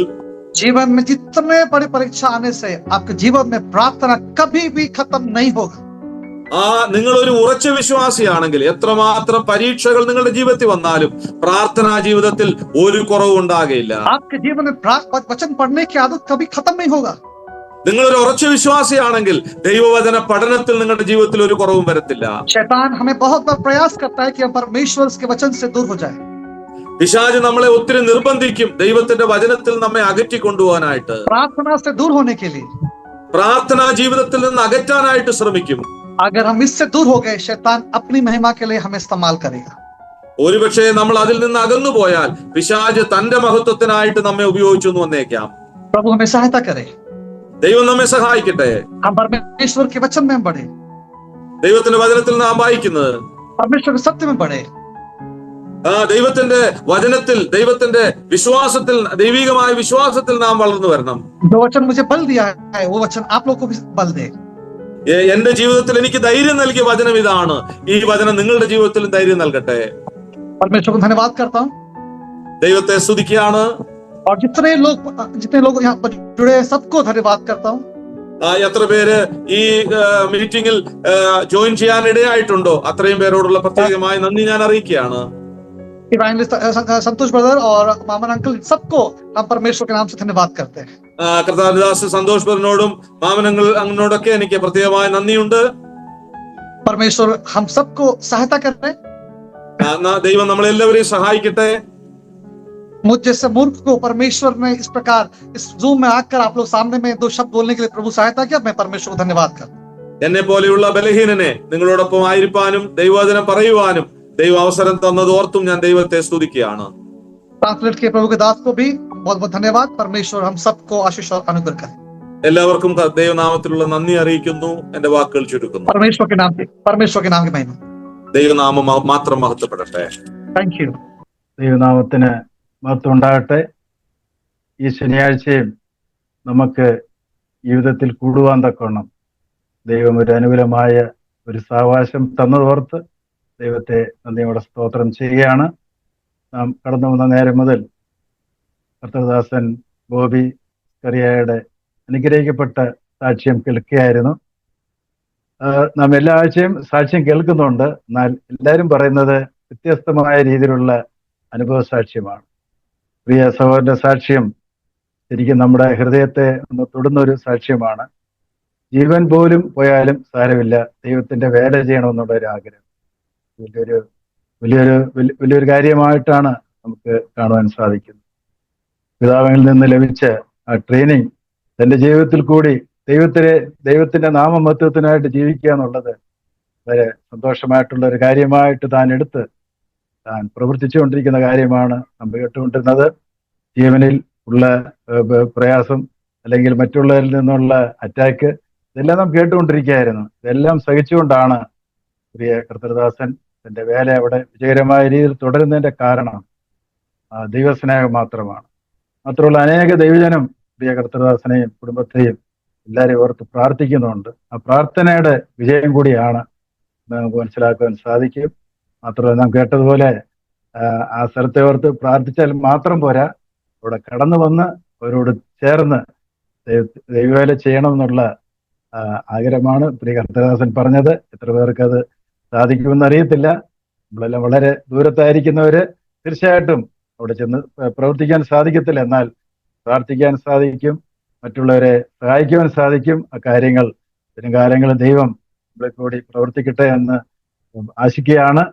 जीवन में जितने बड़ी परीक्षा आने से आपके जीवन में प्रार्थना कभी भी खत्म नहीं होगा। നിങ്ങൾ ഒരു ഉറച്ച വിശ്വാസിയാണെങ്കിൽ എത്രമാത്രം പരീക്ഷകൾ നിങ്ങളുടെ ജീവിതത്തിൽ വന്നാലും പ്രാർത്ഥനാ ജീവിതത്തിൽ ഒരു കുറവും ഉണ്ടാകുകയില്ല. आपके जीवन में वचन पढ़ने की आदत कभी खत्म नहीं होगा। നിങ്ങളൊരു ഉറച്ച വിശ്വാസിയാണെങ്കിൽ ദൈവവചന പഠനത്തിൽ നിങ്ങളുടെ ജീവിതത്തിൽ ഒരു കുറവും വരത്തില്ല. शैतान हमें बहुत बार प्रयास करता है कि हम परमेश्वर के वचन से दूर हो जाए। പിശാച് നമ്മളെ ഒത്തിരി നിർബന്ധിക്കും ദൈവത്തിന്റെ വചനത്തിൽ നമ്മെ അകറ്റി കൊണ്ടുപോകാനായിട്ട്, प्रार्थना से दूर होने के लिए। പ്രാർത്ഥനാ ജീവിതത്തിൽ നിന്ന് അകറ്റാനായിട്ട് ശ്രമിക്കും. अगर हम इससे दूर हो गए, शैतान अपनी महिमा के लिए हमें इस्तेमाल करेगा। ഒരുപക്ഷെ നമ്മൾ അതിൽ നിന്ന് അകന്നു പോയാൽ പിശാച് തന്റെ മഹത്വത്തിനായിട്ട് നമ്മെ ഉപയോഗിച്ചു എന്ന് വന്നേക്കാം. प्रभु हमें सहायता करे, ദൈവം നമ്മെ സഹായിക്കട്ടെ. हम परमेश्वर के वचन में बढ़े, ദൈവത്തിന്റെ വചനത്തിൽ നാം വായിക്കുന്നത്, परमेश्वर के सत्य में बढ़े, ദൈവത്തിന്റെ വചനത്തിൽ, ദൈവത്തിന്റെ വിശ്വാസത്തിൽ, ദൈവികമായ വിശ്വാസത്തിൽ നാം വളർന്നു വരണം. जो वचन मुझे बल दिया है, वो वचन आप लोग को भी बल दे। എന്റെ ജീവിതത്തിൽ എനിക്ക് ധൈര്യം നൽകിയ വചനം ഇതാണ്, ഈ വചനം നിങ്ങളുടെ ജീവിതത്തിലും ധൈര്യം നൽകട്ടെ. परमेश्वर को धन्यवाद करता हूँ, ദൈവത്തെ സ്തുതിക്കുകയാണ്. और जितने लोग यहाँ पर जुड़े हैं सबको धन्यवाद करता हूँ। എത്ര പേര് ഈ മീറ്റിംഗിൽ ജോയിൻ ചെയ്യാൻ ഇടയായിട്ടുണ്ടോ അത്രയും പേരോടുള്ള പ്രത്യേകമായി നന്ദി ഞാൻ അറിയിക്കുകയാണ്. संतोष ब्रदर और मामन अंकल, सबको हम परमेश्वर के नाम से धन्यवाद करते हैं। കർത്താവിദാസ് സന്തോഷ് ബ്രദറിനോടും മാമനങ്ങൾ അങ്ങനോടൊക്കെ എനിക്ക് പ്രത്യേകമായ നന്ദിയുണ്ട്. परमेश्वर हम सबको सहायता करते हैं। ദൈവം നമ്മളെല്ലാവരെയും സഹായിക്കട്ടെ. मुझ जैसे मूर्ख को परमेश्वर ने इस प्रकार इस जूम में आकर आप लोग सामने में दो शब्द बोलने के लिए प्रभु सहायता किया, मैं परमेश्वर को धन्यवाद करता हूं। എന്നെ പോലെയുള്ള ബലഹീനനെ നിങ്ങളോടൊപ്പം ആയിരിക്കാനും ദൈവവചനം പറയുവാനും ദൈവം അവസരം തന്നത് ഓർത്തും ഞാൻ ദൈവത്തെ സ്തുതിക്കുകയാണ്. ट्रांसलेट के प्रभु के दास को भी बहुत बहुत धन्यवाद। परमेश्वर हम सबको आशीष और अनुग्रह करे। എല്ലാവർക്കും ദൈവനാമത്തിലുള്ള നന്ദി അറിയിക്കുന്നു. എന്റെ വാക്കുകൾ ചുരുക്കുന്നു. परमेश्वर के नाम की महिमा। ദൈവനാമം മാത്രം മഹത്വപ്പെടട്ടെ. Thank you. ദൈവനാമത്തിന് മഹത്വം ഉണ്ടാകട്ടെ. ഈ ശനിയാഴ്ചയും നമുക്ക് ജീവിതത്തിൽ കൂടുവാൻ തക്കവണ്ണം ദൈവം ഒരു അനുകൂലമായ ഒരു സാവകാശം തന്നതോർത്ത് ദൈവത്തെ നന്ദിയോടെ സ്തോത്രം ചെയ്യുകയാണ്. നാം കടന്നു വന്ന നേരം മുതൽ കർത്തൃദാസൻ ബോബി കറിയയുടെ അനുഗ്രഹിക്കപ്പെട്ട സാക്ഷ്യം കേൾക്കുകയായിരുന്നു. നാം എല്ലാ ആഴ്ചയും സാക്ഷ്യം കേൾക്കുന്നുണ്ട്. എന്നാൽ എല്ലാവരും പറയുന്നത് വ്യത്യസ്തമായ രീതിയിലുള്ള അനുഭവ സാക്ഷ്യമാണ്. പ്രിയ സഹോദരന്റെ സാക്ഷ്യം ശരിക്കും നമ്മുടെ ഹൃദയത്തെ ഒന്ന് തൊടുന്ന ഒരു സാക്ഷ്യമാണ്. ജീവൻ പോലും പോയാലും സാരമില്ല, ദൈവത്തിന്റെ വേല ചെയ്യണമെന്നുള്ള ഒരു ആഗ്രഹം വലിയൊരു കാര്യമായിട്ടാണ് നമുക്ക് കാണുവാൻ സാധിക്കുന്നത്. പിതാവിൽ നിന്ന് ലഭിച്ച ആ ട്രെയിനിങ് തന്റെ ജീവിതത്തിൽ കൂടി ദൈവത്തിന്റെ നാമമഹത്വത്തിനായിട്ട് ജീവിക്കുക എന്നുള്ളത് വളരെ സന്തോഷമായിട്ടുള്ള ഒരു കാര്യമായിട്ട് താൻ പ്രവർത്തിച്ചുകൊണ്ടിരിക്കുന്ന കാര്യമാണ് നാം കേട്ടുകൊണ്ടിരുന്നത്. ജീവനിൽ ഉള്ള പ്രയാസം അല്ലെങ്കിൽ മറ്റുള്ളവരിൽ നിന്നുള്ള അറ്റാക്ക് ഇതെല്ലാം നാം കേട്ടുകൊണ്ടിരിക്കുകയായിരുന്നു. ഇതെല്ലാം സഹിച്ചുകൊണ്ടാണ് പ്രിയ കർത്തൃദാസൻ തന്റെ വേല അവിടെ വിജയകരമായ രീതിയിൽ തുടരുന്നതിന്റെ കാരണം ദൈവസ്നേഹം മാത്രമാണ്. മാത്രമല്ല അനേക ദൈവജനം പ്രിയ കർത്തൃദാസനെയും കുടുംബത്തെയും എല്ലാവരെയും ഓർത്ത് പ്രാർത്ഥിക്കുന്നുണ്ട്. ആ പ്രാർത്ഥനയുടെ വിജയം കൂടിയാണ് നമുക്ക് മനസ്സിലാക്കുവാൻ സാധിക്കും. മാത്രമല്ല നാം കേട്ടതുപോലെ ആ സ്ഥലത്തെ ഓർത്ത് പ്രാർത്ഥിച്ചാൽ മാത്രം പോരാ, അവിടെ കടന്നു വന്ന് അവരോട് ചേർന്ന് ദൈവവേല ചെയ്യണമെന്നുള്ള ആഗ്രഹമാണ് പ്രിയ കർത്തൃദാസൻ പറഞ്ഞത്. എത്ര പേർക്ക് അത് സാധിക്കുമെന്ന് അറിയത്തില്ല. നമ്മളെല്ലാം വളരെ ദൂരത്തായിരിക്കുന്നവര് തീർച്ചയായിട്ടും അവിടെ ചെന്ന് പ്രവർത്തിക്കാൻ സാധിക്കത്തില്ല, എന്നാൽ പ്രാർത്ഥിക്കാൻ സാധിക്കും, മറ്റുള്ളവരെ സഹായിക്കുവാൻ സാധിക്കും. ആ കാര്യങ്ങൾ വരും കാലങ്ങളിൽ ദൈവം നമ്മളെ കൂടി പ്രവർത്തിക്കട്ടെ എന്ന് ആശിക്കുകയാണ്.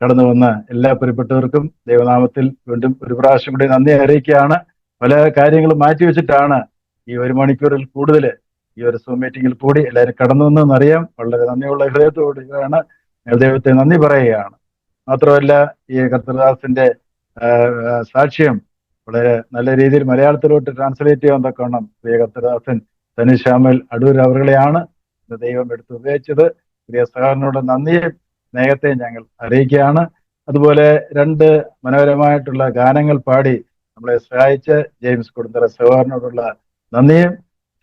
കടന്നു വന്ന എല്ലാ പ്രിയപ്പെട്ടവർക്കും ദൈവനാമത്തിൽ വീണ്ടും ഒരു പ്രാവശ്യം കൂടി നന്ദി അറിയിക്കുകയാണ്. പല കാര്യങ്ങളും മാറ്റിവെച്ചിട്ടാണ് ഈ 1 മണിക്കൂറിൽ കൂടുതൽ ഈ ഒരു സൂം മീറ്റിംഗിൽ കൂടി എല്ലാവരും കടന്നു വന്നെന്നറിയാം. വളരെ നന്ദിയുള്ള ഹൃദയത്തോടെയാണ് ഞാൻ ദൈവത്തെ നന്ദി പറയുകയാണ്. മാത്രമല്ല ഈ കർത്തൃദാസിന്റെ സാക്ഷ്യം വളരെ നല്ല രീതിയിൽ മലയാളത്തിലോട്ട് ട്രാൻസ്ലേറ്റ് ചെയ്യാൻ തക്കവണ്ണം പ്രിയ കർത്തൃദാസൻ തനിശ്യാമൽ അടൂർ അവരുകളെയാണ് ദൈവം എടുത്ത് ഉപയോഗിച്ചത്. പ്രിയ സഹോദരനോട് നന്ദിയും സ്നേഹത്തെയും ഞങ്ങൾ അറിയിക്കുകയാണ്. അതുപോലെ 2 മനോഹരമായിട്ടുള്ള ഗാനങ്ങൾ പാടി നമ്മളെ സഹായിച്ച ജെയിംസ് കൊടുന്തറ സഹോദരനോടുള്ള നന്ദിയും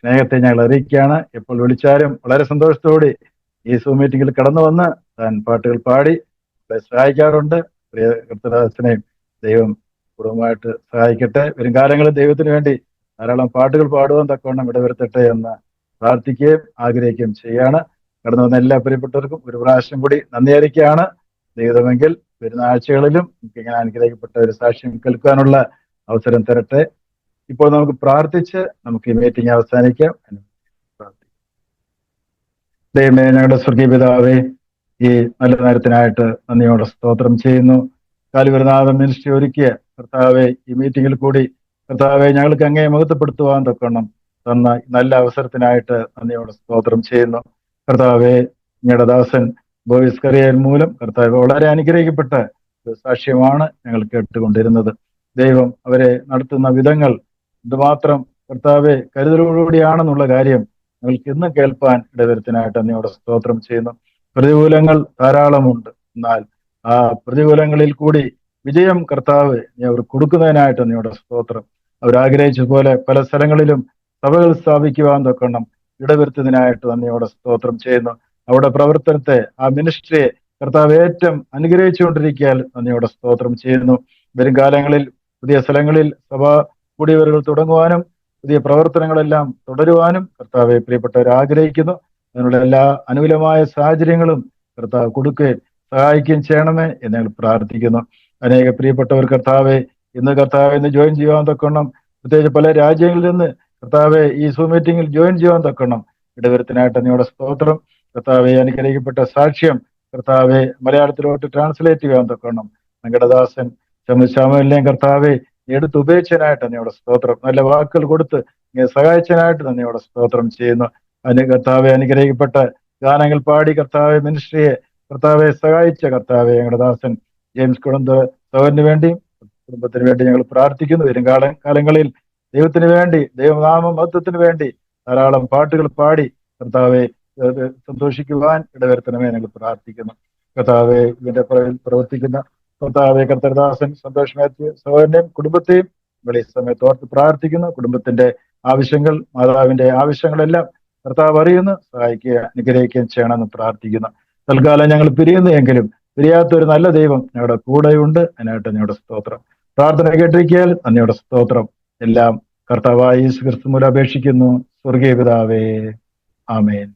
സ്നേഹത്തെ ഞങ്ങൾ അറിയിക്കുകയാണ്. എപ്പോൾ വിളിച്ചാലും വളരെ സന്തോഷത്തോടെ ഈ സൂം മീറ്റിംഗിൽ കടന്നു വന്ന് താൻ പാട്ടുകൾ പാടി നമ്മളെ സഹായിക്കാറുണ്ട്. പ്രിയ കർത്തൃദാസനെയും ദൈവം കുടുംബമായിട്ട് സഹായിക്കട്ടെ. വരും കാലങ്ങളിൽ ദൈവത്തിന് വേണ്ടി ധാരാളം പാട്ടുകൾ പാടുവാൻ തക്കവണ്ണം ഇടവരുത്തട്ടെ എന്ന് പ്രാർത്ഥിക്കുകയും ആഗ്രഹിക്കുകയും ചെയ്യാണ്. കടന്നു വന്ന എല്ലാ പ്രിയപ്പെട്ടവർക്കും ഒരു പ്രാവശ്യം കൂടി നന്ദി അറിയിക്കുകയാണ്. ദൈവമെങ്കിൽ വരുന്ന ആഴ്ചകളിലും ഇങ്ങനെ അനുഗ്രഹിക്കപ്പെട്ട ഒരു സാക്ഷ്യം കേൾക്കാനുള്ള അവസരം തരട്ടെ. ഇപ്പോൾ നമുക്ക് പ്രാർത്ഥിച്ച് നമുക്ക് ഈ മീറ്റിംഗ് അവസാനിക്കാം. ദൈവമേ, ഞങ്ങളുടെ സ്വർഗീയ പിതാവേ, ഈ നല്ല നേരത്തിനായിട്ട് നന്ദിയോടെ സ്തോത്രം ചെയ്യുന്നു. കാലുവരനാഥ മിനിസ്ട്രി ഒരുക്കിയ കർത്താവെ, ഈ മീറ്റിംഗിൽ കൂടി കർത്താവെ ഞങ്ങൾക്ക് അങ്ങേ മഹത്വപ്പെടുത്തുവാൻ തക്കണം തന്ന നല്ല അവസരത്തിനായിട്ട് നന്ദിയോടെ സ്തോത്രം ചെയ്യുന്നു. കർത്താവെ, ഞങ്ങളുടെ ദാസൻ ബോവിസ് കറിയൽ മൂലം കർത്താവ് വളരെ അനുഗ്രഹിക്കപ്പെട്ട ഒരു സാക്ഷ്യമാണ് ഞങ്ങൾ കേട്ടുകൊണ്ടിരുന്നത്. ദൈവം അവരെ നടത്തുന്ന വിധങ്ങൾ എന്തുമാത്രം കർത്താവെ കരുതലോടുകൂടിയാണെന്നുള്ള കാര്യം ഞങ്ങൾക്ക് ഇന്നും കേൾപ്പാൻ ഇടവരുത്തിനായിട്ട് നന്ദിയോടെ സ്തോത്രം ചെയ്യുന്നു. പ്രതികൂലങ്ങൾ ധാരാളമുണ്ട്, എന്നാൽ ആ പ്രതികൂലങ്ങളിൽ കൂടി വിജയം കർത്താവ് നീ അവർ കൊടുക്കുന്നതിനായിട്ട് നന്ദിയോടെ സ്തോത്രം. അവരാഗ്രഹിച്ചതുപോലെ പല സ്ഥലങ്ങളിലും സഭകൾ സ്ഥാപിക്കുവാൻ തൊക്കണം ഇടവരുത്തുന്നതിനായിട്ട് നന്ദിയോടെ സ്തോത്രം ചെയ്യുന്നു. അവിടെ പ്രവർത്തനത്തെ, ആ മിനിസ്ട്രിയെ കർത്താവ് ഏറ്റവും അനുഗ്രഹിച്ചുകൊണ്ടിരിക്കാൻ നന്ദിയോടെ സ്തോത്രം ചെയ്യുന്നു. വരും കാലങ്ങളിൽ പുതിയ സ്ഥലങ്ങളിൽ സഭാ കൂടിയവരുകൾ തുടങ്ങുവാനും പുതിയ പ്രവർത്തനങ്ങളെല്ലാം തുടരുവാനും കർത്താവെ പ്രിയപ്പെട്ടവർ ആഗ്രഹിക്കുന്നു. അതിനുള്ള എല്ലാ അനുകൂലമായ സാഹചര്യങ്ങളും കർത്താവ് കൊടുക്കുകയും സഹായിക്കുകയും ചെയ്യണമേ എന്ന് ഞങ്ങൾ പ്രാർത്ഥിക്കുന്നു. അനേക പ്രിയപ്പെട്ടവർ കർത്താവെ ഇന്ന് ജോയിൻ ചെയ്യുവാൻ തക്കണം, പ്രത്യേകിച്ച് പല രാജ്യങ്ങളിൽ നിന്ന് കർത്താവെ ഈ സൂം മീറ്റിംഗിൽ ജോയിൻ ചെയ്യുവാൻ തക്കണം ഇടവരുത്തിനായിട്ട് നിങ്ങളുടെ സ്തോത്രം. കർത്താവെ അനുഗ്രഹിക്കപ്പെട്ട സാക്ഷ്യം കർത്താവെ മലയാളത്തിലോട്ട് ട്രാൻസ്ലേറ്റ് ചെയ്യാൻ തക്കണം. ഞങ്ങളുടെ ദാസൻ ശാമലിനെയും കർത്താവെ എടുത്ത് ഉപയോഗിച്ചതിനായിട്ട് നന്ദിയോടെ സ്തോത്രം. നല്ല വാക്കുകൾ കൊടുത്ത് സഹായിച്ചതിനായിട്ട് നന്ദിയോടെ സ്തോത്രം ചെയ്യുന്നു. കർത്താവെ അനുഗ്രഹിക്കപ്പെട്ട ഗാനങ്ങൾ പാടി കർത്താവെ മിനിസ്ട്രിയെ കർത്താവെ സഹായിച്ച കർത്താവെ ഞങ്ങളുടെ ദാസൻ ജെയിംസ് കുളന്ത് സഹോദരന് വേണ്ടിയും കുടുംബത്തിന് വേണ്ടി ഞങ്ങൾ പ്രാർത്ഥിക്കുന്നു. വരും കാലങ്ങളിൽ ദൈവത്തിന് വേണ്ടി, ദൈവനാമ മഹത്വത്തിന് വേണ്ടി ധാരാളം പാട്ടുകൾ പാടി കർത്താവെ സന്തോഷിക്കുവാൻ ഇടവരുത്തണമേ ഞങ്ങൾ പ്രാർത്ഥിക്കുന്നു. കർത്താവെ ഇതിന്റെ പ്രവർത്തിക്കുന്ന കർത്താവെ കർത്തൃദാസൻ സന്തോഷ് മാത്യു സഹോദരനെയും കുടുംബത്തെയും ഈ സമയത്ത് ഓർത്ത് പ്രാർത്ഥിക്കുന്നു. കുടുംബത്തിന്റെ ആവശ്യങ്ങൾ, മാതാവിന്റെ ആവശ്യങ്ങളെല്ലാം കർത്താവ് അറിയുന്നു. സഹായിക്കുക, അനുഗ്രഹിക്കുകയും ചെയ്യണമെന്ന് പ്രാർത്ഥിക്കുന്നു. തൽക്കാലം ഞങ്ങൾ പിരിയുന്നു എങ്കിലും പിരിയാത്ത ഒരു നല്ല ദൈവം ഞങ്ങളുടെ കൂടെയുണ്ട്. അതിനായിട്ട് ഞങ്ങളുടെ സ്തോത്രം. പ്രാർത്ഥന കേട്ടിരിക്കാൻ നന്ദിയുടെ സ്തോത്രം. എല്ലാം കർത്താവായ യേശു ക്രിസ്തു മൂലം അപേക്ഷിക്കുന്നു. സ്വർഗീയ പിതാവേ, ആമേൻ.